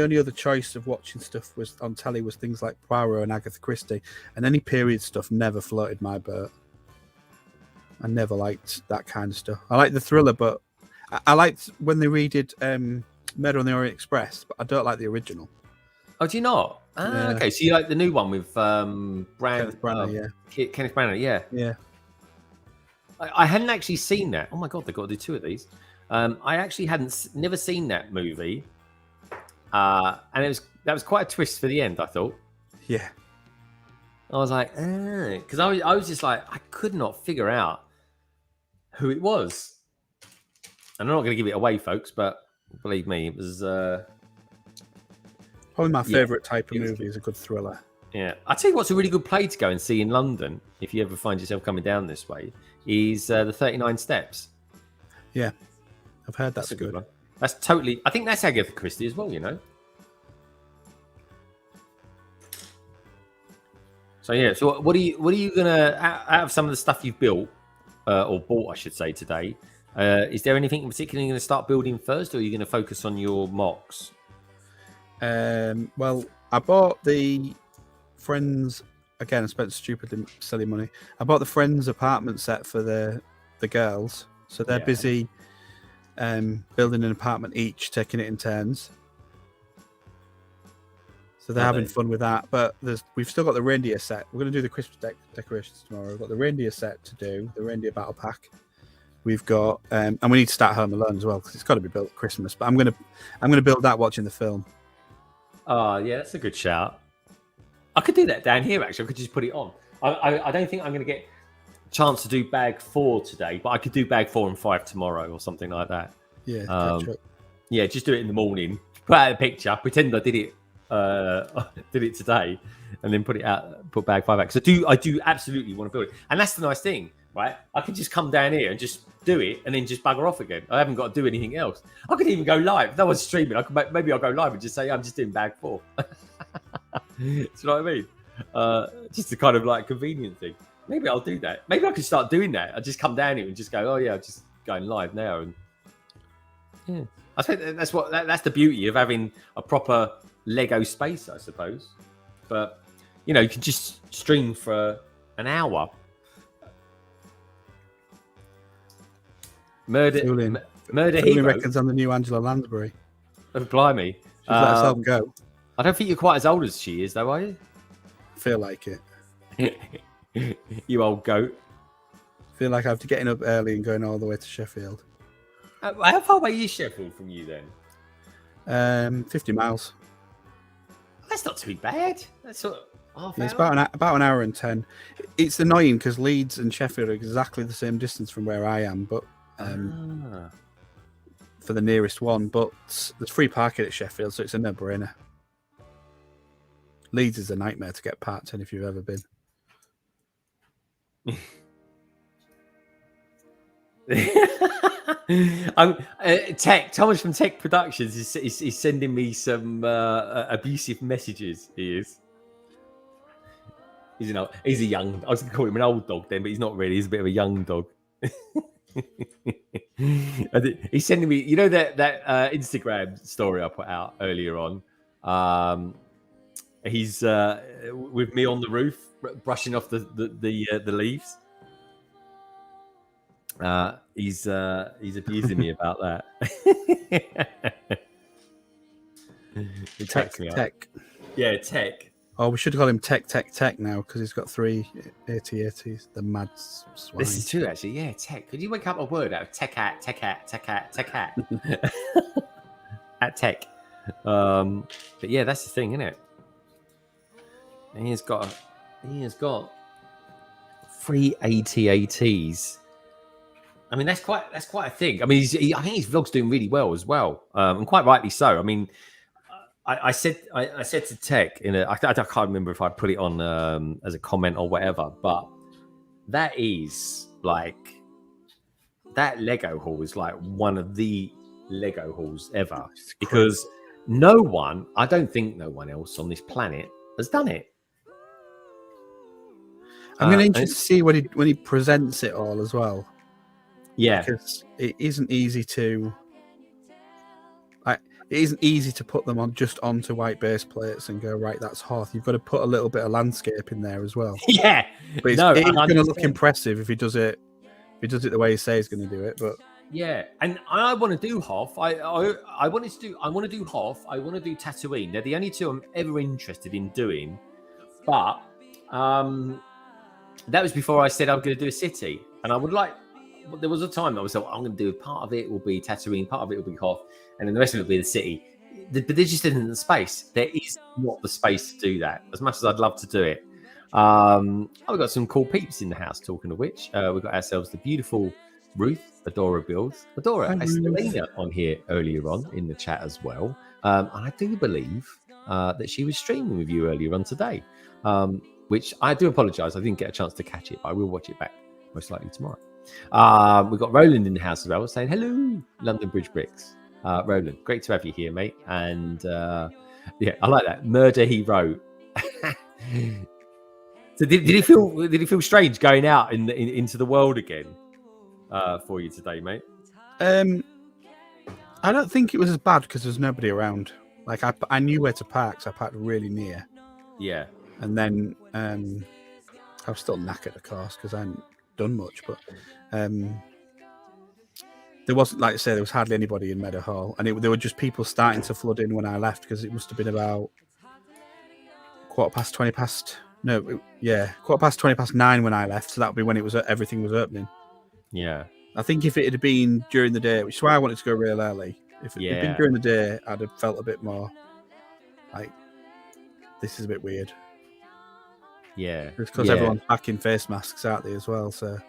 only other choice of watching stuff was on telly was things like Poirot and Agatha Christie, and any period stuff never floated my boat. I never liked that kind of stuff. I like the thriller, but I liked when they redid Murder on the Orient Express, but I don't like the original. Oh, do you not? Okay, so you like the new one with Kenneth Branagh, Kenneth Branagh, yeah. I hadn't actually seen that. Oh my god, they've got to do two of these. I actually never seen that movie, and that was quite a twist for the end. I thought. Yeah. I was like, because I was just like, I could not figure out who it was, and I'm not going to give it away, folks, but believe me, it was probably my favourite type of movie is a good thriller. Yeah, I tell you what's a really good play to go and see in London if you ever find yourself coming down this way is the 39 Steps. Yeah. I've heard that's a good one. That's totally. I think that's Agatha Christie as well. So yeah. So what are you gonna out of some of the stuff you've built or bought, I should say, today? Is there anything in particular you're going to start building first, or are you going to focus on your mocks? Well, I bought the Friends again. I spent stupidly silly money. I bought the Friends apartment set for the girls, so they're busy. Building an apartment each, taking it in turns. So they're having fun with that. But we've still got the reindeer set. We're going to do the Christmas decorations tomorrow. We've got the reindeer set to do, the reindeer battle pack. We've got, and we need to start Home Alone as well because it's got to be built at Christmas. But I'm going to build that watching the film. Oh yeah, that's a good shout. I could do that down here actually. I could just put it on. I don't think I'm going to get chance to do bag 4 today, but I could do bag 4 and 5 tomorrow or something like that. Yeah, just do it in the morning, put out a picture, pretend I did it today, and then put bag 5 out. Because I do absolutely want to build it, and that's the nice thing, right? I can just come down here and just do it, and then just bugger off again. I haven't got to do anything else. I could even go live. If no one's streaming, maybe I'll go live and just say I'm just doing bag 4. Do you know what I mean? Just a kind of like convenient thing. Maybe I'll do that. Maybe I can start doing that. I just come down here and just go, oh yeah, I'm just going live now. And yeah, I think that's the beauty of having a proper Lego space, I suppose. But you can just stream for an hour. Murder Hero reckons on the new Angela Lansbury. Oh, blimey. She's let herself go. I don't think you're quite as old as she is, though, are you? I feel like it. You old goat. Feel like I have to getting up early and going all the way to Sheffield. How far away is Sheffield from you then? 50 miles. That's not too bad. That's sort of half Yeah, it's hour. about an hour and 10. It's annoying because Leeds and Sheffield are exactly the same distance from where I am, but for the nearest one. But there's free parking at Sheffield, so it's a no-brainer. Leeds is a nightmare to get parked in if you've ever been. Thomas from Tech Productions is sending me some abusive messages. He's a young. I was going to call him an old dog then, but he's not really. He's a bit of a young dog. He's sending me, that Instagram story I put out earlier on. He's with me on the roof, brushing off the leaves. He's abusing me about that. Tech. Yeah, Tech. Oh, we should call him Tech now because he's got 3 AT-ATs. The mad swine. This is true, actually. Yeah, Tech. Could you make up a word out of Tech at Tech? But yeah, that's the thing, isn't it? And he has got 3 AT-ATs. I mean, that's quite a thing. I mean, I think his vlog's doing really well as well, and quite rightly so. I mean, I said to Tech I can't remember if I put it on as a comment or whatever, but that Lego haul is like one of the Lego hauls ever because I don't think no one else on this planet has done it. I'm going to interested to see when he presents it all as well. Yeah, because it isn't easy to put them onto white base plates and go, right, that's Hoth. You've got to put a little bit of landscape in there as well. Yeah, but it's going to look impressive if he does it the way he says he's going to do it. But yeah, and I want to do Hoth. I want to do Hoth. I want to do Tatooine. They're the only two I'm ever interested in doing. But that was before I said I'm going to do a city, and I would like. There was a time I was like, I'm going to do part of it will be Tatooine, part of it will be Hoth, and then the rest of it will be the city. But there just isn't the space. There is not the space to do that. As much as I'd love to do it. We've got some cool peeps in the house, talking of which. We've got ourselves the beautiful Ruth, Adora Builds. Adora, I saw Selena on here earlier on in the chat as well. And I do believe that she was streaming with you earlier on today, which I do apologise. I didn't get a chance to catch it, but I will watch it back most likely tomorrow. We've got Roland in the house as well saying hello, London Bridge Bricks. Roland, great to have you here, mate. And yeah, I like that murder he wrote. So did he feel strange going out into the world again for you today, mate? I don't think it was as bad because there's nobody around. Like I knew where to park, so I parked really near. Yeah, and then I was still knackered, of course, because I hadn't done much, but there wasn't, like I say, there was hardly anybody in Meadowhall, and there were just people starting to flood in when I left because it must have been about 20 past 9 when I left, so that would be when everything was opening. Yeah, I think if it had been during the day, which is why I wanted to go real early, if it had been during the day, I'd have felt a bit more like this is a bit weird. Yeah, because everyone's packing face masks, aren't they, as well? So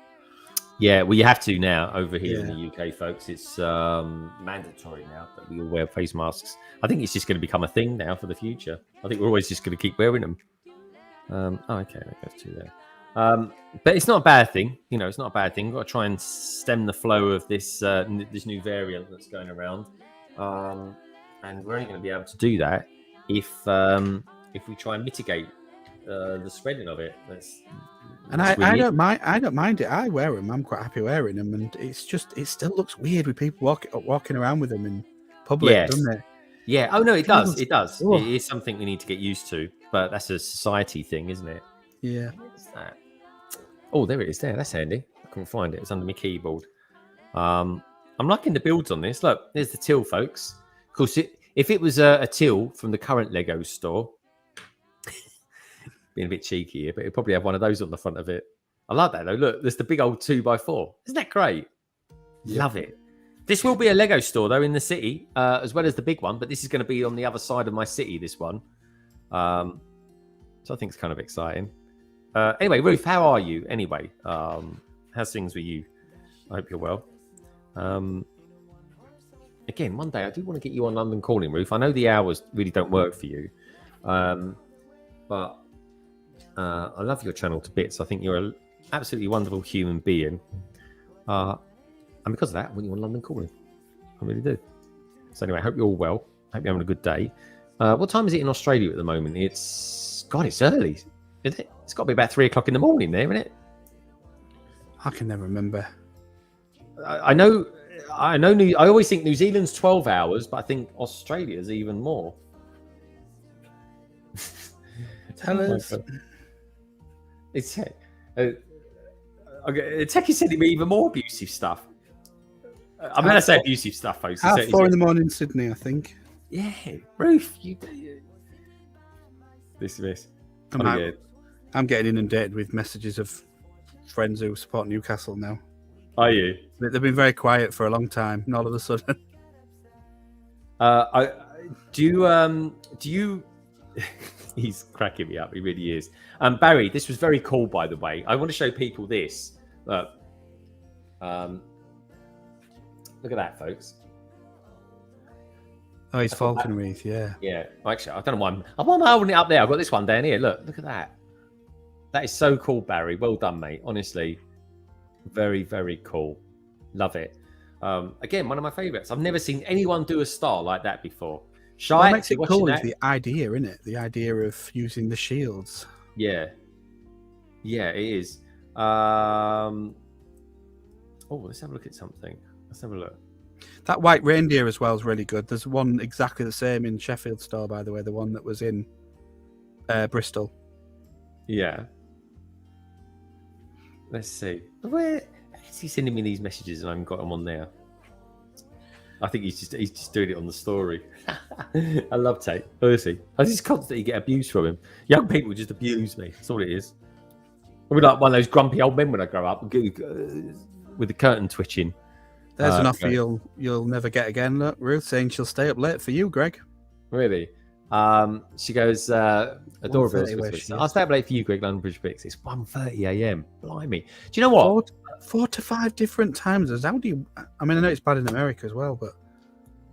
yeah, well, you have to now over here in the UK, folks. It's mandatory now that we all wear face masks. I think it's just going to become a thing now for the future. I think we're always just going to keep wearing them. Okay, that goes to there. But it's not a bad thing, it's not a bad thing. We've got to try and stem the flow of this new variant that's going around, and we're only going to be able to do that if we try and mitigate the spreading of it. I don't mind it. I wear them. I'm quite happy wearing them, and it still looks weird with people walking around with them in public, doesn't it? Yeah. Oh no, it does. It does. Oh. It is something we need to get used to, but that's a society thing, isn't it? Yeah. What's that? Oh, there it is. There, that's handy. I couldn't find it. It's under my keyboard. I'm liking the builds on this. Look, there's the till, folks. Of course, if it was a till from the current Lego store, being a bit cheeky here, but it'd probably have one of those on the front of it. I like that though. Look, there's the big old 2x4. Isn't that great? Yeah. Love it. This will be a Lego store though in the city, as well as the big one. But this is going to be on the other side of my city. This one, so I think it's kind of exciting. Anyway, Ruth, how are you? Anyway, how's things with you? I hope you're well. Again, one day I do want to get you on London Calling, Ruth. I know the hours really don't work for you, but I love your channel to bits. I think you're an absolutely wonderful human being. And because of that, I want you on London Calling. I really do. So anyway, I hope you're all well. I hope you're having a good day. What time is it in Australia at the moment? It's early, isn't it? It's got to be about 3 o'clock in the morning there, isn't it? I can never remember. I know. I always think New Zealand's 12 hours, but I think Australia's even more. Tell us. It's okay. Techie sending me even more abusive stuff. I'm going to say abusive stuff, folks. 4:30 in the morning in Sydney, I think. Yeah, Ruth, you. This. I'm getting inundated with messages of friends who support Newcastle now. Are you? They've been very quiet for a long time, and all of a sudden. Do you? He's cracking me up. He really is. Barry, this was very cool, by the way. I want to show people this. Look. Look at that, folks. Oh, he's falcon wreath, yeah. Yeah. Actually, I don't know why I'm holding it up there. I've got this one down here. Look at that. That is so cool, Barry. Well done, mate. Honestly, very, very cool. Love it. Again, one of my favourites. I've never seen anyone do a star like that before. What makes it cool is the idea, isn't it? The idea of using the shields. Yeah. Yeah, it is. Oh, let's have a look at something. Let's have a look. That white reindeer as well is really good. There's one exactly the same in Sheffield store, by the way, the one that was in Bristol. Yeah. Let's see. Where is he sending me these messages and I haven't got them on there? I think he's just doing it on the story. I love Tate. Honestly, I just constantly get abuse from him. Young people just abuse me. That's all it is. I'll be like one of those grumpy old men when I grow up with the curtain twitching. There's an offer you'll never get again. Look, Ruth saying she'll stay up late for you, Greg. Really? She goes, Adorable. I'll stay up late for you, Greg, London Bridge Picks. It's 1:30 a.m. Blimey. Do you know what? 4 to 5 different time zones. How do you... I mean, I know it's bad in America as well, but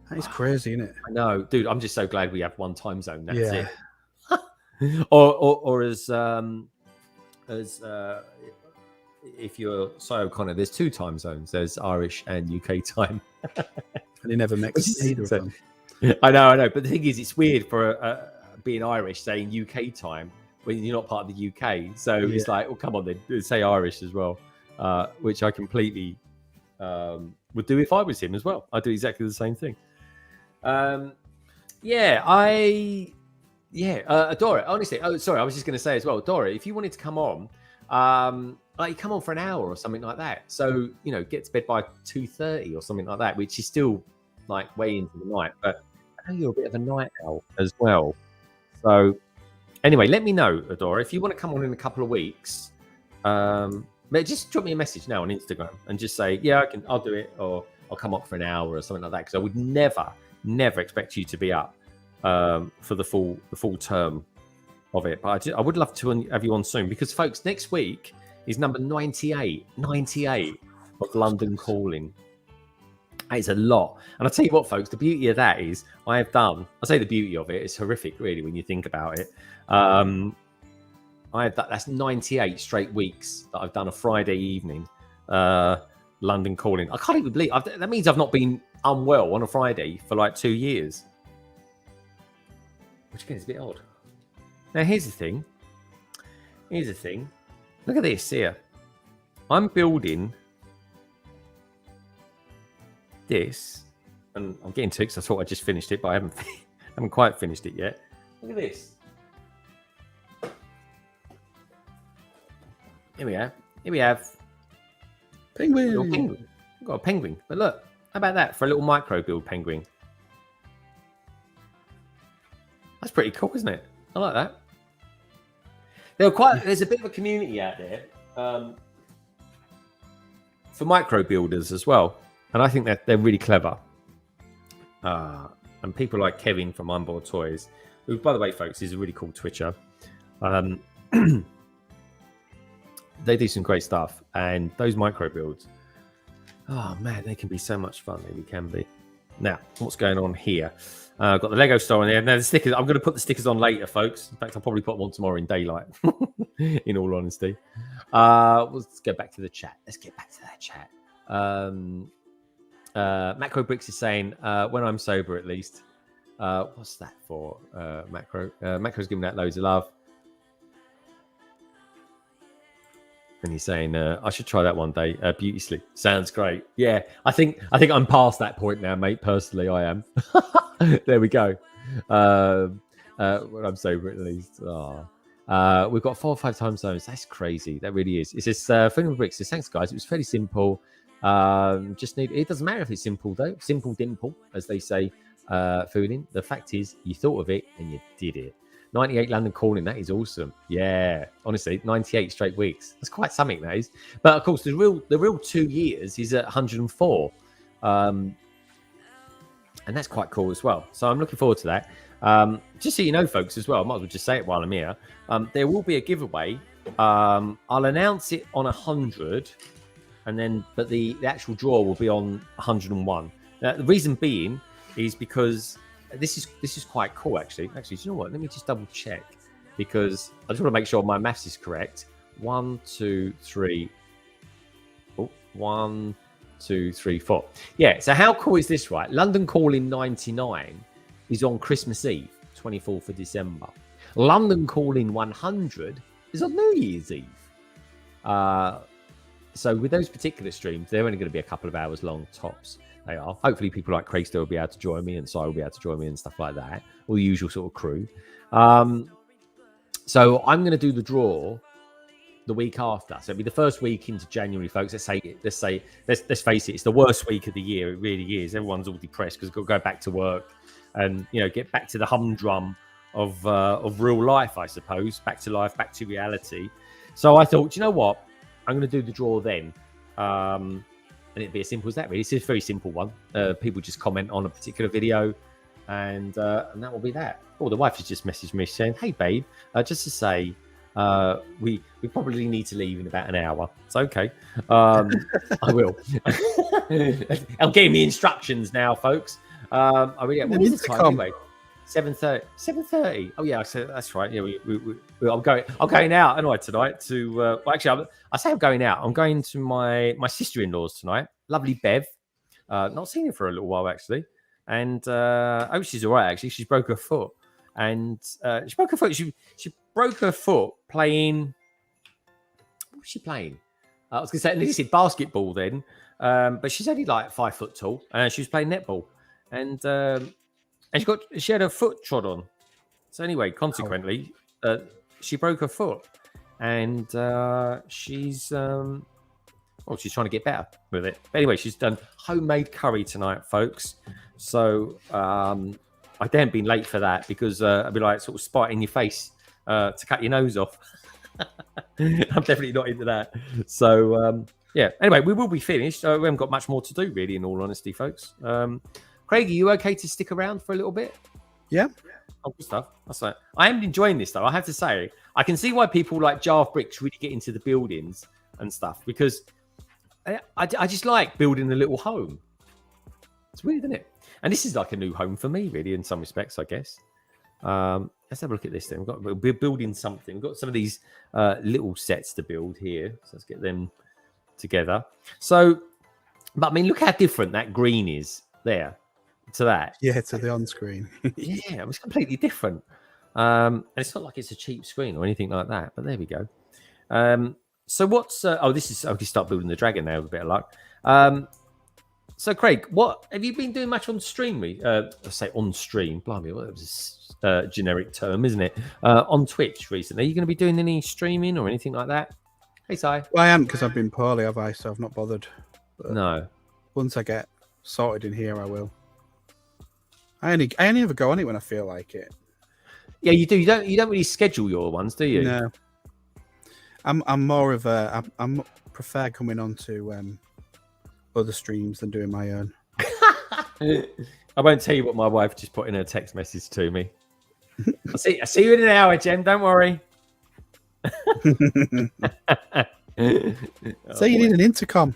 that is crazy, isn't it? I know. Dude, I'm just so glad we have one time zone. That's Yeah. it. or as if you're Cy O'Connor, there's 2 time zones. There's Irish and UK time. And he never mixes either of them. I know. But the thing is, it's weird for being Irish saying UK time when you're not part of the UK. So it's like, oh, come on then, say Irish as well, which I completely would do if I was him as well. I'd do exactly the same thing. Dora, honestly, sorry, I was just going to say as well, Dora, if you wanted to come on, like come on for an hour or something like that. So, get to bed by 2:30 or something like that, which is still like way into the night. But I know you're a bit of a night owl as well. So anyway, let me know, Adora, if you want to come on in a couple of weeks. But just drop me a message now on Instagram and just say, yeah, I'll do it, or I'll come up for an hour or something like that. Because I would never expect you to be up for the full term of it. But I would love to have you on soon, because folks, next week is number 98 of London Calling. That is a lot. And I'll tell you what, folks, the beauty of that is I say the beauty of it is horrific, really, when you think about it. That's 98 straight weeks that I've done a Friday evening London Calling. I can't even believe that means I've not been unwell on a Friday for like 2 years, which again is a bit odd. Now here's the thing. Look at this here. I'm building this, and I'm getting to it because I thought I just finished it, but I haven't quite finished it yet. Look at this. Here we have Penguin. We've got a penguin. But look, how about that for a little micro build penguin? That's pretty cool, isn't it? I like that. There's a bit of a community out there for micro builders as well. and I think that they're really clever. And people like Kevin from Onboard Toys, who, by the way, folks, is a really cool Twitcher. They do some great stuff, and those micro builds, oh man, they can be so much fun. They really can be. Now, what's going on here? I've got the Lego store in there. Now the stickers, I'm going to put the stickers on later, folks. In fact, I'll probably put them on tomorrow in daylight. In all honesty, let's go back to the chat. Let's get back to that chat. Macro Bricks is saying, when I'm sober, at least. What's that for? Macro. Macro's giving that loads of love. And he's saying, I should try that one day. Beauty sleep sounds great. Yeah, I think I'm past that point now, mate. Personally, I am. There we go. When I'm sober, at least. We've got 4 or 5 time zones. That's crazy. That really is. It says, Film Bricks says, thanks, guys. It was fairly simple. Just need. It doesn't matter if it's simple though. Simple dimple, as they say. Fooling. The fact is, you thought of it and you did it. 98 London calling, that is awesome. Yeah, honestly, 98 straight weeks. That's quite something, that is. But of course, the real 2 years is at 104. And that's quite cool as well. So I'm looking forward to that. Just so you know, folks, as well, I might as well just say it while I'm here. There will be a giveaway. I'll announce it on 100, and then but the actual draw will be on 101. Now, the reason being is because this is quite cool, actually. Actually, do you know what? Let me just double check, because I just want to make sure my maths is correct. 1, 2, 3. Oh, 1, 2, 3, 4. Yeah. So how cool is this, right? London Calling 99 is on Christmas Eve, 24th of December. London Calling 100 is on New Year's Eve. So with those particular streams, they're only going to be a couple of hours long tops. They are. Hopefully people like Craig still will be able to join me, and Si will be able to join me and stuff like that. All the usual sort of crew. So I'm going to do the draw the week after. So it'll be the first week into January, folks. Let's face it, it's the worst week of the year. It really is. Everyone's all depressed because they've got to go back to work and, you know, get back to the humdrum of real life, I suppose. Back to life, back to reality. So I thought, you know what? I'm going to do the draw then. And it'd be as simple as that, really. It's a very simple one. People just comment on a particular video, and that will be that. Oh, the wife has just messaged me saying, "Hey, babe, just to say, we probably need to leave in about an hour." It's okay. I will. I'm getting the instructions now, folks. I really. What is the time anyway? 7:30. 7:30. Oh yeah, so that's right. Yeah, I'm going out anyway tonight to. Well, actually, I say I'm going out. I'm going to my sister-in-law's tonight. Lovely Bev. Not seen her for a little while actually, and oh, she's all right actually. She's broke her foot, and she broke her foot. She broke her foot playing. What was she playing? I was going to say, they said basketball then, but she's only like 5 foot tall, and she was playing netball, and she had her foot trod on. So anyway, consequently, she broke her foot, and she's trying to get better with it. But anyway, she's done homemade curry tonight, folks. So I daren't be late for that because I'd be like sort of spite in your face to cut your nose off. I'm definitely not into that. So yeah. Anyway, we will be finished. We haven't got much more to do, really, in all honesty, folks. Craig, are you okay to stick around for a little bit? Yeah. Oh, good stuff. That's right. I am enjoying this, though. I have to say, I can see why people like Jar of Bricks really get into the buildings and stuff, because I just like building a little home. It's weird, isn't it? And this is like a new home for me, really, in some respects, I guess. Let's have a look at this then. We're building something. We've got some of these little sets to build here. So let's get them together. So, but I mean, look how different that green is there to that. Yeah, to the on-screen. Yeah, it was completely different. And it's not like it's a cheap screen or anything like that, but there we go. So what's... this is... I'll just start building the dragon now with a bit of luck. So, Craig, what have you been doing much on stream? I say on stream. Blimey, what was a generic term, isn't it? On Twitch recently. Are you going to be doing any streaming or anything like that? Hey, Si. Well, I am, because I've been poorly, have I? So I've not bothered. But no. Once I get sorted in here, I will. I only ever go on it when I feel like it. Yeah, you do. You don't really schedule your ones, do you? No. I'm more of a. I prefer coming on to other streams than doing my own. I won't tell you what my wife just put in her text message to me. I'll see you in an hour, Jem. Don't worry. So you need an intercom.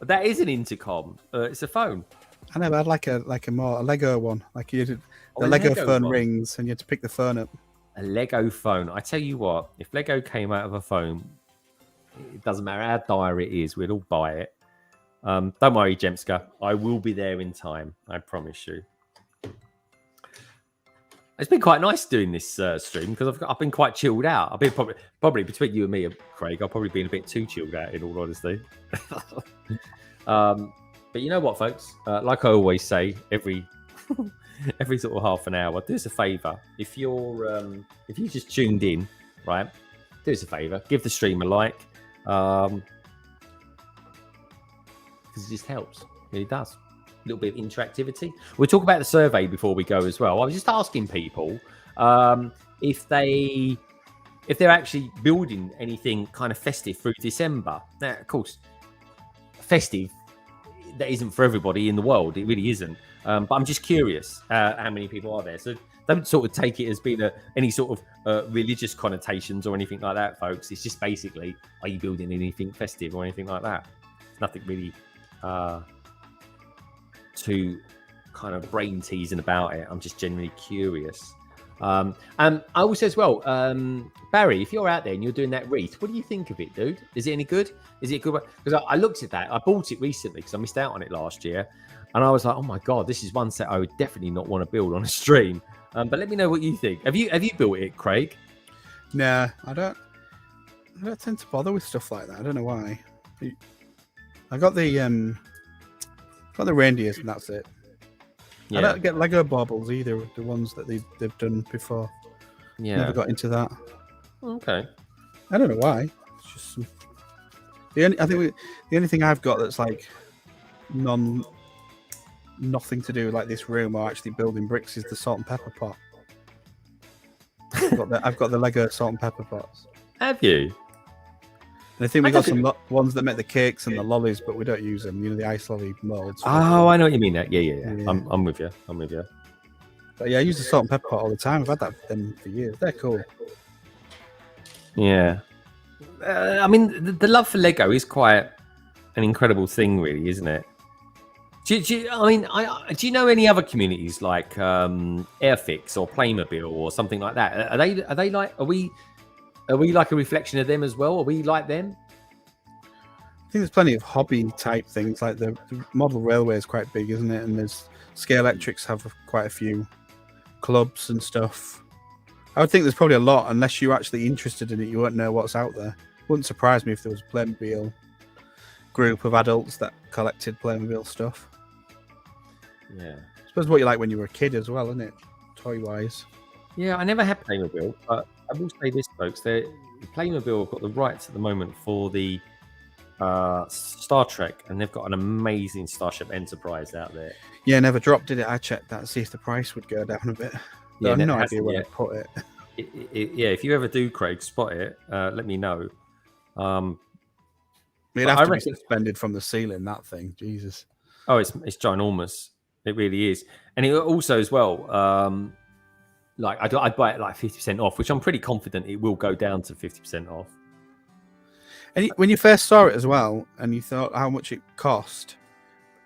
That is an intercom. It's a phone. I never had like a Lego one. Like you did, the a Lego Lego phone one. rings, and you had to pick the phone up. A Lego phone. I tell you what, if Lego came out of a phone, it doesn't matter how dire it is, we'd all buy it. Don't worry, Jemska. I will be there in time. I promise you. It's been quite nice doing this stream because I've been quite chilled out. I've been probably between you and me, Craig, I've probably been a bit too chilled out, in all honesty. But you know what, folks? Like I always say, every sort of half an hour, do us a favour. If you just tuned in, right? Do us a favour. Give the stream a like. Because it just helps. It really does. A little bit of interactivity. We'll talk about the survey before we go as well. I was just asking people if they're actually building anything kind of festive through December. Now, of course, festive, that isn't for everybody in the world. It really isn't. But I'm just curious how many people are there. So don't sort of take it as being any sort of religious connotations or anything like that, folks. It's just basically, are you building anything festive or anything like that? It's nothing really too kind of brain teasing about it. I'm just genuinely curious. And I also as well, Barry, if you're out there and you're doing that wreath, what do you think of it, dude? Is it any good? Is it good? Because I looked at that. I bought it recently because I missed out on it last year. And I was like, oh my God, this is one set I would definitely not want to build on a stream. But let me know what you think. Have you built it, Craig? Nah, I don't tend to bother with stuff like that. I don't know why. I got the reindeers and that's it. Yeah. I don't get Lego baubles either, the ones that they've done before. Yeah. Never got into that. Okay. I don't know why. It's just the only thing I've got that's like nothing to do with like this room or actually building bricks is the salt and pepper pot. I've got the Lego salt and pepper pots. Have you? And I think we got some ones that make the cakes and the lollies, but we don't use them. You know, the ice lolly molds. Oh, I know what you mean. Yeah. I'm with you. But yeah, I use the salt and pepper pot all the time. I've had them for years. They're cool. Yeah. I mean, the love for Lego is quite an incredible thing, really, isn't it? Do you know any other communities like Airfix or Playmobil or something like that? Are they like? Are we like a reflection of them as well? Are we like them? I think there's plenty of hobby type things. Like the model railway is quite big, isn't it? And there's Scale Electrics have quite a few clubs and stuff. I would think there's probably a lot. Unless you're actually interested in it, you won't know what's out there. Wouldn't surprise me if there was a Playmobil group of adults that collected Playmobil stuff. Yeah. I suppose what you like when you were a kid as well, isn't it? Toy-wise. Yeah, I never had Playmobil, but I will say this, folks. Playmobil have got the rights at the moment for the Star Trek, and they've got an amazing Starship Enterprise out there. Yeah, never dropped it. I checked that to see if the price would go down a bit. Yeah, I have no idea where to put it. Yeah, if you ever do, Craig, spot it, let me know. It'd have to be suspended from the ceiling, that thing. Jesus. Oh, it's ginormous. It really is. And it also as well, like I'd buy it like 50% off, which I'm pretty confident it will go down to 50% off. And when you first saw it as well, and you thought how much it cost,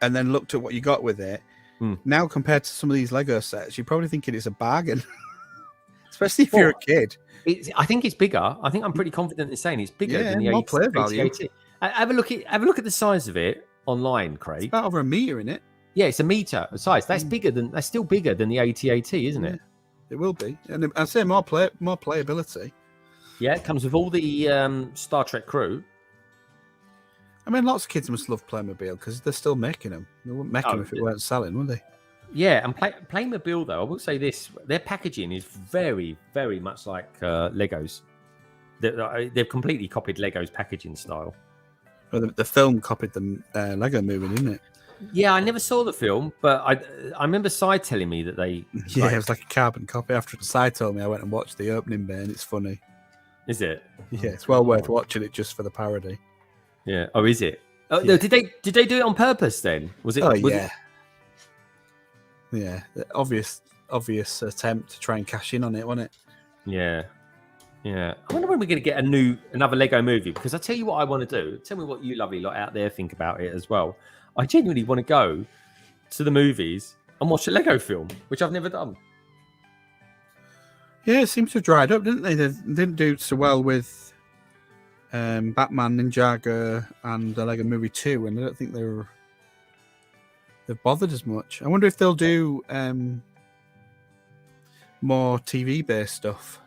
and then looked at what you got with it, now compared to some of these Lego sets, you're probably thinking it's a bargain. Especially if you're a kid. I think it's bigger. I think I'm pretty confident in saying it's bigger than the more play value. Have a look at the size of it online, Craig. It's about over a meter in it. Yeah, it's a meter size. That's still bigger than the AT-AT, isn't it? It will be, and I'd say more playability. Yeah, it comes with all the Star Trek crew. I mean, lots of kids must love Playmobil because they're still making them. They wouldn't make them if it weren't selling, would they? Yeah, and Playmobil, though, I will say this: their packaging is very, very much like Legos. They've completely copied Lego's packaging style. Well, the film copied the Lego movie, didn't it? Yeah, I never saw the film, but I remember Cy telling me that they... Yeah, it was like a carbon copy. After Cy told me, I went and watched the opening bit, and it's funny. Is it? Yeah, it's well worth watching it just for the parody. Yeah. Oh, is it? Oh, no, did they do it on purpose then? Was it? Oh was yeah, yeah. Obvious attempt to try and cash in on it, wasn't it? Yeah. Yeah. I wonder when we're going to get another Lego movie, because I tell you what I want to do. Tell me what you lovely lot out there think about it as well. I genuinely want to go to the movies and watch a Lego film, which I've never done. Yeah, it seems to have dried up, didn't they? They didn't do so well with Batman, Ninjago, and the Lego Movie 2, and I don't think they've bothered as much. I wonder if they'll do more TV-based stuff.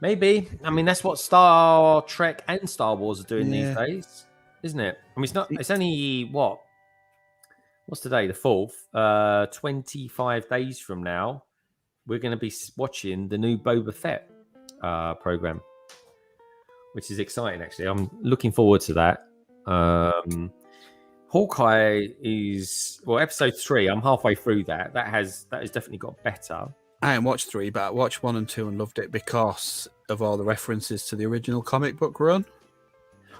Maybe. I mean, that's what Star Trek and Star Wars are doing these days, isn't it? I mean, it's only what's today? The 4th. 25 days from now, we're going to be watching the new Boba Fett program, which is exciting. Actually, I'm looking forward to that. Hawkeye is episode 3. I'm halfway through that. That has definitely got better. I haven't watched 3, but I watched 1 and 2 and loved it because of all the references to the original comic book run.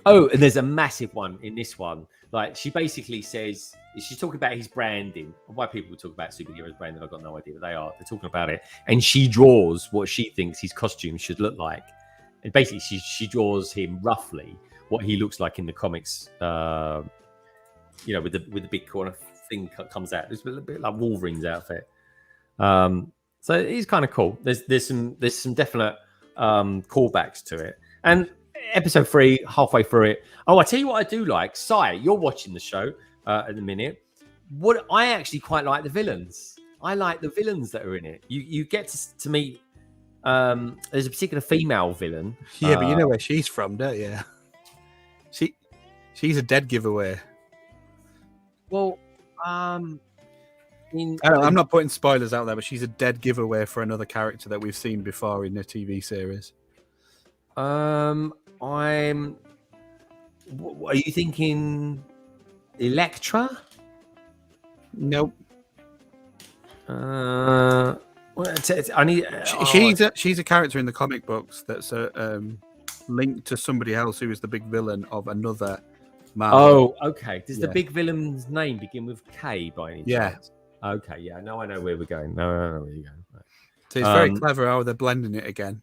Oh, and there's a massive one in this one. Like, she basically says, she's talking about his branding. Why people talk about superheroes branding, I've got no idea, but they are. They're talking about it. And she draws what she thinks his costume should look like. And basically, she draws him roughly what he looks like in the comics, with the big corner thing comes out. It's a little bit like Wolverine's outfit. So it's kind of cool. There's some definite callbacks to it. And episode 3, halfway through it. Oh, I tell you what I do like. Si, you're watching the show at the minute. What I actually quite like the villains. I like the villains that are in it. You get to meet. There's a particular female villain. Yeah, but you know where she's from, don't you? She's a dead giveaway. Well, I'm not putting spoilers out there, but she's a dead giveaway for another character that we've seen before in the TV series. Are you thinking Electra? Nope. She's a character in the comic books that's linked to somebody else who is the big villain of another Marvel. Oh, okay. Does the big villain's name begin with K by any chance? Okay, yeah. Now I know where we're going. No, I know where you're going. Right. So it's very clever how they're blending it again.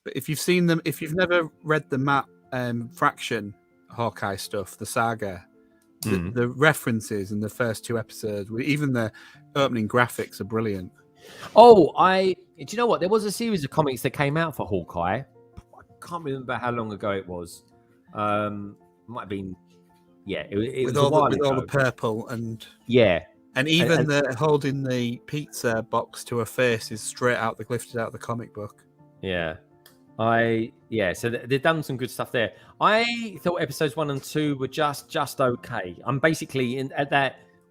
But if you've seen them, if you've never read the Matt Fraction Hawkeye stuff, the saga, the references in the first 2 episodes, even the opening graphics are brilliant. Oh, do you know what? There was a series of comics that came out for Hawkeye. I can't remember how long ago it was. Might have been, it was a while ago. All the purple and and even the holding the pizza box to her face is lifted out of the comic book. Yeah. So they've done some good stuff there. I thought episodes 1 and 2 were just okay. I'm basically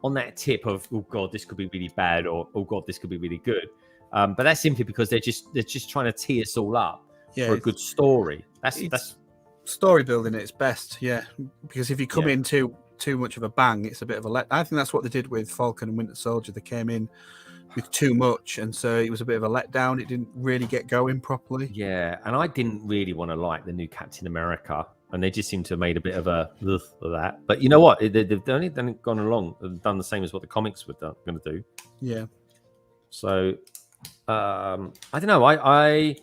on that tip of, oh god, this could be really bad, or oh god, this could be really good. But that's simply because they're just trying to tee us all up for a good story. That's story building at its best, because if you come in too much of a bang, it's a bit of a I think that's what they did with Falcon and Winter Soldier. They came in with too much, and so it was a bit of a letdown. It didn't really get going properly. Yeah, and I didn't really want to like the new Captain America, and they just seem to have made a bit of a ugh of that. But you know what? They've only gone along and done the same as what the comics were going to do. Yeah. So I don't know. I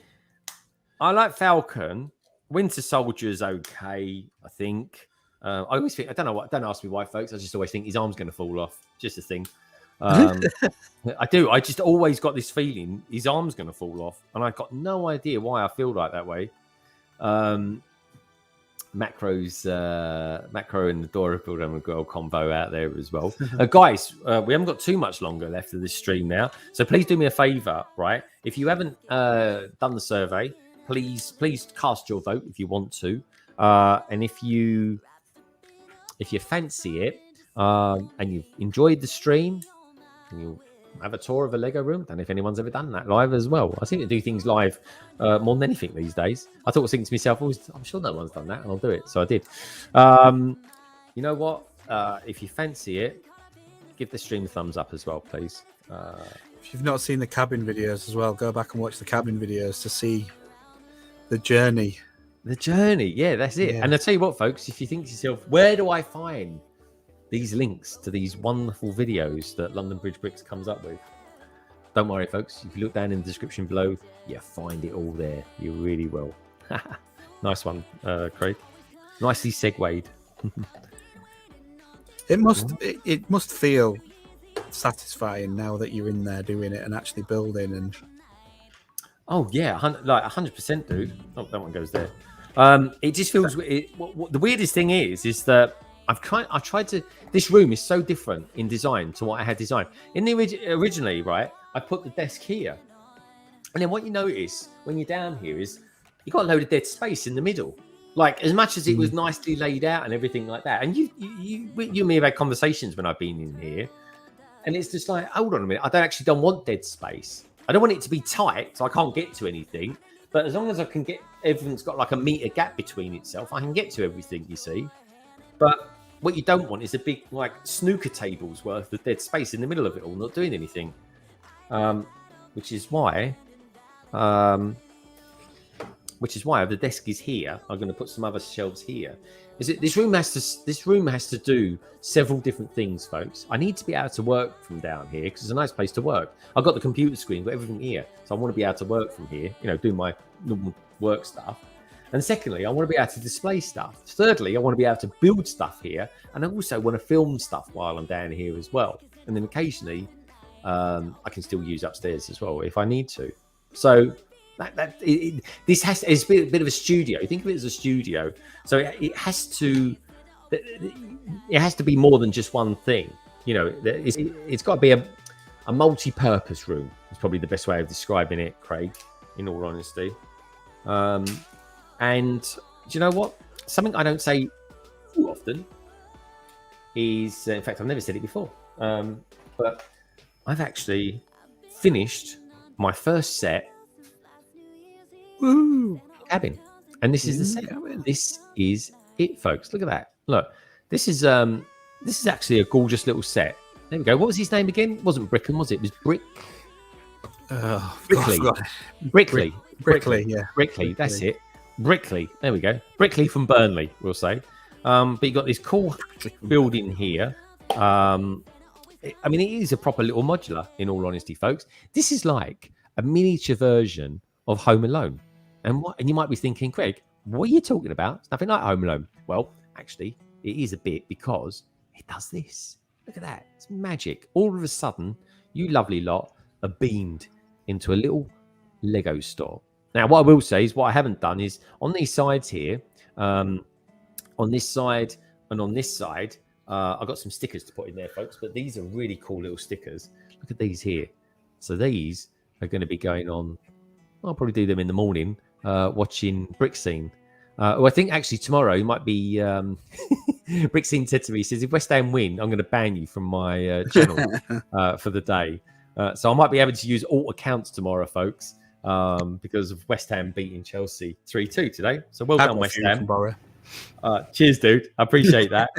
like Falcon. Winter Soldier's okay, I think. I always think, don't ask me why, folks. I just always think his arm's going to fall off. Just a thing. I do. I just always got this feeling his arm's going to fall off, and I got no idea why I feel like that way. Macro and the Dora program have got a combo out there as well. Guys, we haven't got too much longer left of this stream now, so please do me a favor, right? If you haven't done the survey, please cast your vote if you want to, and if you fancy it and you've enjoyed the stream, and you have a tour of a Lego room. I don't know if anyone's ever done that live as well. I seem to do things live more than anything these days. I thought I was thinking to myself, I'm sure no one's done that, and I'll do it. So I did. You know what? If you fancy it, give the stream a thumbs up as well, please. If you've not seen the cabin videos as well, go back and watch the cabin videos to see the journey The journey, yeah, that's it. Yeah. And I tell you what, folks, if you think to yourself, where do I find these links to these wonderful videos that London Bridge Bricks comes up with? Don't worry, folks. If you look down in the description below, you find it all there. You really will. Nice one, Craig. Nicely segued. It must feel satisfying now that you're in there doing it and actually building. And Oh yeah, like 100%, dude. Oh, that one goes there. It just feels. What the weirdest thing is that I tried to. This room is so different in design to what I had designed in the originally. Right, I put the desk here, and then what you notice when you're down here is you got a load of dead space in the middle. Like as much as it was nicely laid out and everything like that, and you and me have had conversations when I've been in here, and it's just like, hold on a minute, I don't want dead space. I don't want it to be tight, so I can't get to anything. But as long as I can get, everything's got like a meter gap between itself, I can get to everything, you see. But what you don't want is a big, like, snooker table's worth of dead space in the middle of it all, not doing anything. Which is why the desk is here. I'm going to put some other shelves here. This room has to do several different things, folks. I need to be able to work from down here because it's a nice place to work. I've got the computer screen, got everything here, so I want to be able to work from here. Do my normal work stuff. And secondly, I want to be able to display stuff. Thirdly, I want to be able to build stuff here, and I also want to film stuff while I'm down here as well. And then occasionally, I can still use upstairs as well if I need to. So. It's a bit of a studio. Think of it as a studio. So it has to be more than just one thing. It's got to be a multi-purpose room. It's probably the best way of describing it, Craig. In all honesty, and do you know what? Something I don't say too often is, in fact, I've never said it before, but I've actually finished my first set. woo, Cabin, and this is the set. This is it, folks. Look at that. Look, this is actually a gorgeous little set. There we go. What was his name again? It wasn't Brickham, was it? It was Brickley. Brickley, yeah. Brickley, that's it. Brickley. There we go. Brickley from Burnley, we'll say. But you got this cool building here. I mean, it is a proper little modular, in all honesty, folks. This is like a miniature version of Home Alone. And you might be thinking, Craig, what are you talking about? It's nothing like Home Alone. Well, actually, it is a bit because it does this. Look at that. It's magic. All of a sudden, you lovely lot are beamed into a little Lego store. Now, what I will say is what I haven't done is on these sides here, on this side and on this side, I've got some stickers to put in there, folks. But these are really cool little stickers. Look at these here. So these are going to be going on. I'll probably do them in the morning, watching Brick Scene. I think actually tomorrow might be. Brick Scene said to me, he says, if West Ham win, I'm going to ban you from my channel for the day. So I might be able to use alt accounts tomorrow, folks, because of West Ham beating Chelsea 3-2 today. So well done, West Ham. Cheers, dude. I appreciate that.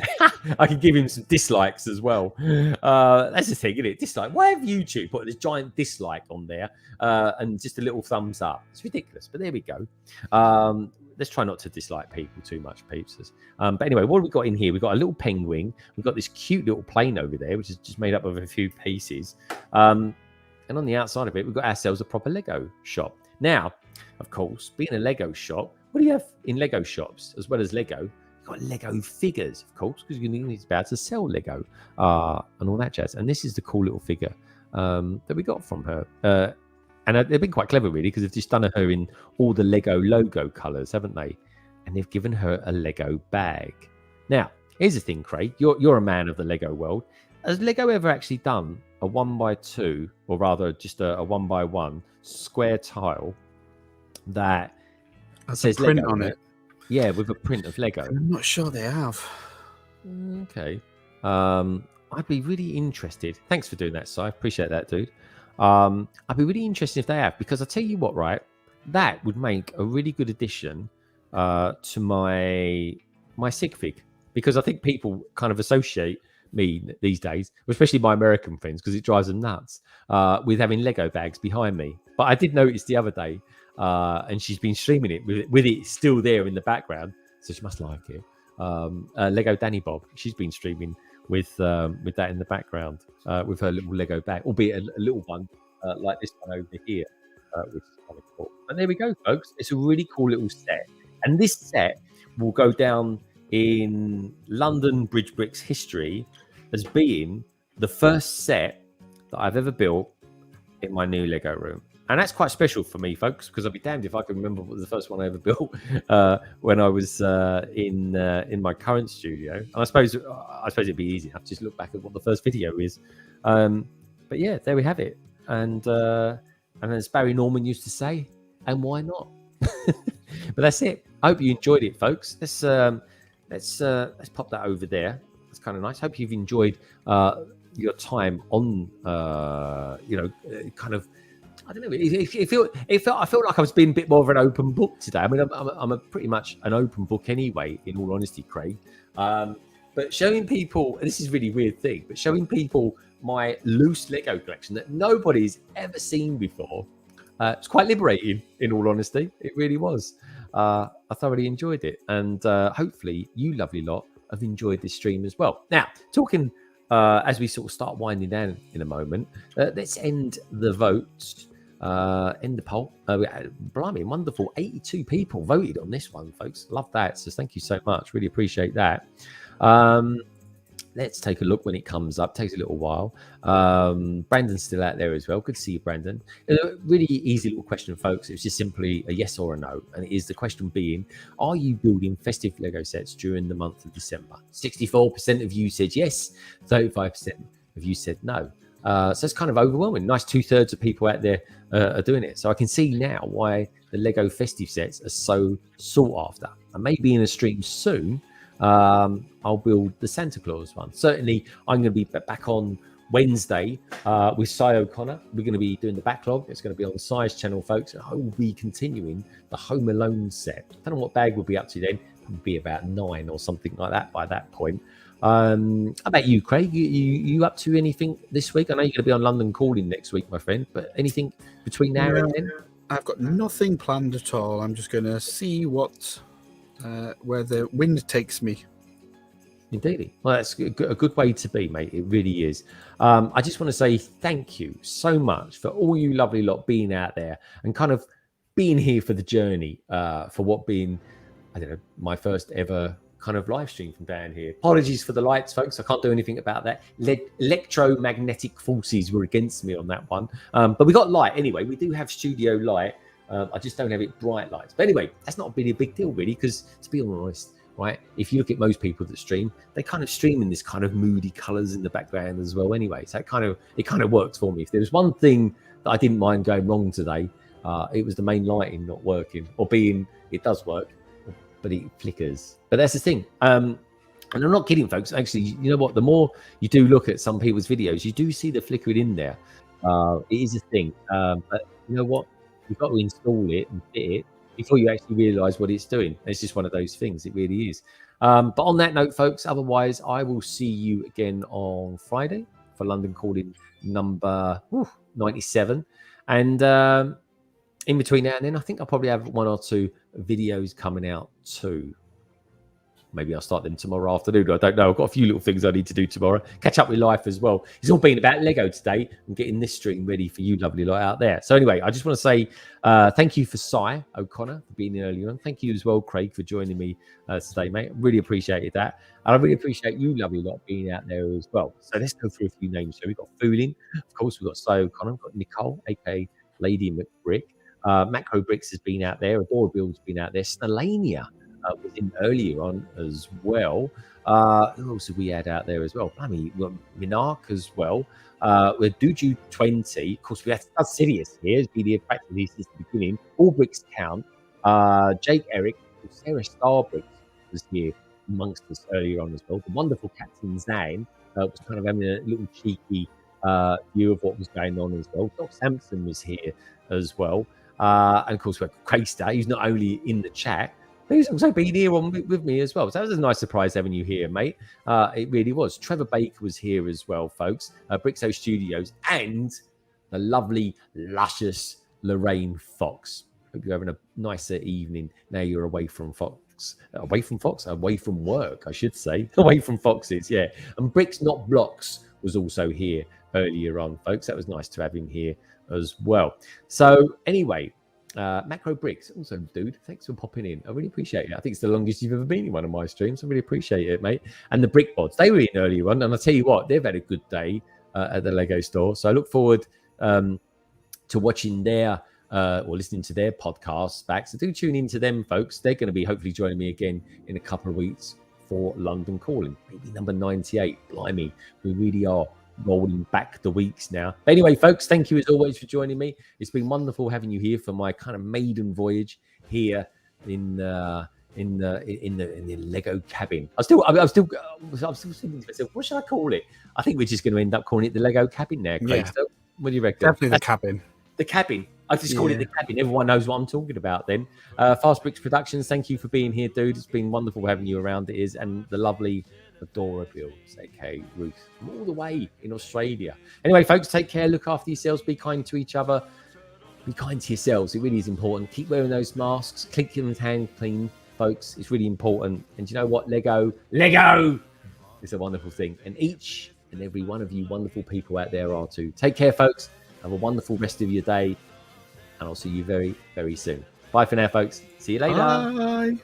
I can give him some dislikes as well. That's the thing, isn't it? Dislike. Why have YouTube put this giant dislike on there and just a little thumbs up? It's ridiculous, but there we go. Let's try not to dislike people too much, peeps. But anyway, what have we got in here? We've got a little penguin. We've got this cute little plane over there, which is just made up of a few pieces. And on the outside of it, we've got ourselves a proper Lego shop. Now, of course, being a Lego shop, what do you have in Lego shops as well as Lego? You've got Lego figures, of course, because you need to be able to sell Lego and all that jazz. And this is the cool little figure that we got from her. And they've been quite clever, really, because they've just done her in all the Lego logo colours, haven't they? And they've given her a Lego bag. Now, here's the thing, Craig. You're a man of the Lego world. Has Lego ever actually done a 1x2, or rather just a 1x1 square tile that says print Lego on it? Yeah, with a print of Lego. I'm not sure they have. Okay. I'd be really interested. Thanks for doing that, Si. I appreciate that, dude. I'd be really interested if they have, because I tell you what, right? That would make a really good addition to my sig fig, because I think people kind of associate me these days, especially my American friends, because it drives them nuts, with having Lego bags behind me. But I did notice the other day, and she's been streaming it with it still there in the background, so she must like it. Lego Danny Bob, she's been streaming with that in the background with her little Lego bag, albeit a little one like this one over here, which is kind of cool. And there we go, folks. It's a really cool little set, and this set will go down in London Bridge Bricks history as being the first set that I've ever built in my new Lego room. And that's quite special for me, folks, because I'll be damned if I can remember what was the first one I ever built when I was in my current studio. And I suppose it'd be easy enough to just look back at what the first video is. But yeah, there we have it. And as Barry Norman used to say, and why not? But that's it. I hope you enjoyed it, folks. Let's pop that over there. That's kind of nice. Hope you've enjoyed your time on kind of. I don't know. I felt like I was being a bit more of an open book today. I mean, I'm a pretty much an open book anyway, in all honesty, Craig. But showing people, this is a really weird thing, but showing people my loose Lego collection that nobody's ever seen before, it's quite liberating, in all honesty. It really was. I thoroughly enjoyed it. And hopefully you lovely lot have enjoyed this stream as well. Now, talking as we sort of start winding down in a moment, let's end the votes. End the poll. Blimey, wonderful. 82 people voted on this one, folks. Love that. So thank you so much. Really appreciate that. Let's take a look when it comes up. Takes a little while. Brandon's still out there as well. Good to see you, Brandon. A really easy little question, folks. It's just simply a yes or a no. And it is the question being, are you building festive Lego sets during the month of December? 64% of you said yes. 35% of you said no. So it's kind of overwhelming. Nice 2/3 of people out there are doing it. So I can see now why the Lego festive sets are so sought after. And maybe in a stream soon, I'll build the Santa Claus one. Certainly, I'm going to be back on Wednesday with Cy O'Connor. We're going to be doing the backlog. It's going to be on Cy's channel, folks. And I will be continuing the Home Alone set. I don't know what bag we'll be up to then. It'll be about 9 or something like that by that point. How about you, Craig? You up to anything this week? I know you're going to be on London Calling next week, my friend. But anything between now and then? I've got nothing planned at all. I'm just going to see what where the wind takes me. Indeed. Well, that's a good way to be, mate. It really is. I just want to say thank you so much for all you lovely lot being out there and kind of being here for the journey, for what being, I don't know, my first ever kind of live stream from down here. Apologies for the lights, folks. I can't do anything about that. Electromagnetic forces were against me on that one. But we got light anyway. We do have studio light. I just don't have it bright lights. But anyway, that's not really a big deal, really, because to be honest, right, if you look at most people that stream, they kind of stream in this kind of moody colors in the background as well anyway. So it kind of works for me. If there was one thing that I didn't mind going wrong today, it was the main lighting not working, or being, it does work, but it flickers. But that's the thing. And I'm not kidding, folks. Actually, you know what? The more you do look at some people's videos, you do see the flickering in there. It is a thing. But you know what? You've got to install it and fit it before you actually realise what it's doing. It's just one of those things. It really is. But on that note, folks, otherwise, I will see you again on Friday for London Calling number 97. And in between now and then, I think I'll probably have 1 or 2 videos coming out too. Maybe I'll start them tomorrow afternoon. I don't know. I've got a few little things I need to do tomorrow. Catch up with life as well. It's all been about Lego today and getting this stream ready for you lovely lot out there. So anyway, I just want to say thank you for Cy O'Connor for being here earlier on. Thank you as well, Craig, for joining me today, mate. Really appreciated that. And I really appreciate you lovely lot being out there as well. So let's go through a few names. So we've got Foolin. Of course, we've got Cy O'Connor. We've got Nicole, a.k.a. Lady McBrick. Macro Bricks has been out there. Adora Build's been out there. Snellania was in earlier on as well. Who else have we had out there as well? I mean, we've got Minark as well. With Duju 20. Of course, we have Sirius here. Has been here practically since the beginning. All bricks count. Jake Eric, Sarah Starbricks was here amongst us earlier on as well. The wonderful Captain Zane was kind of having a little cheeky view of what was going on as well. Doc Sampson was here as well. And of course, we have Crayster, who's not only in the chat, but he's also been here on with me as well. So that was a nice surprise having you here, mate. It really was. Trevor Baker was here as well, folks. Brixo Studios and the lovely, luscious Lorraine Fox, Hope you're having a nicer evening now you're away from Fox. Away from work, I should say. Away from Foxes, yeah. And Bricks Not Blocks was also here earlier on, folks. That was nice to have him here as well. So anyway, Macro Bricks, also, dude, thanks for popping in. I really appreciate it. I think it's the longest you've ever been in one of my streams. I really appreciate it, mate. And the Brick Bods, they were in earlier on, and I'll tell you what, they've had a good day at the Lego store. So I look forward to watching their or listening to their podcasts back. So do tune into them, folks. They're going to be hopefully joining me again in a couple of weeks for London Calling, maybe number 98. Blimey, we really are rolling back the weeks now. But anyway, folks, thank you as always for joining me. It's been wonderful having you here for my kind of maiden voyage here in the Lego cabin. I'm still thinking to myself, what should I call it? I think we're just going to end up calling it the Lego cabin now, Craig. Yeah. What do you reckon? Definitely the cabin. The cabin. I just called it the cabin. Everyone knows what I'm talking about then. Fast Bricks Productions, thank you for being here, dude. It's been wonderful having you around. It is. And the lovely adorable, aka Ruth, from all the way in Australia. Anyway, folks, take care. Look after yourselves. Be kind to each other. Be kind to yourselves. It really is important. Keep wearing those masks. Keep them hand clean, folks. It's really important. And you know what? Lego is a wonderful thing. And each and every one of you wonderful people out there are too. Take care, folks. Have a wonderful rest of your day. And I'll see you very, very soon. Bye for now, folks. See you later. Bye.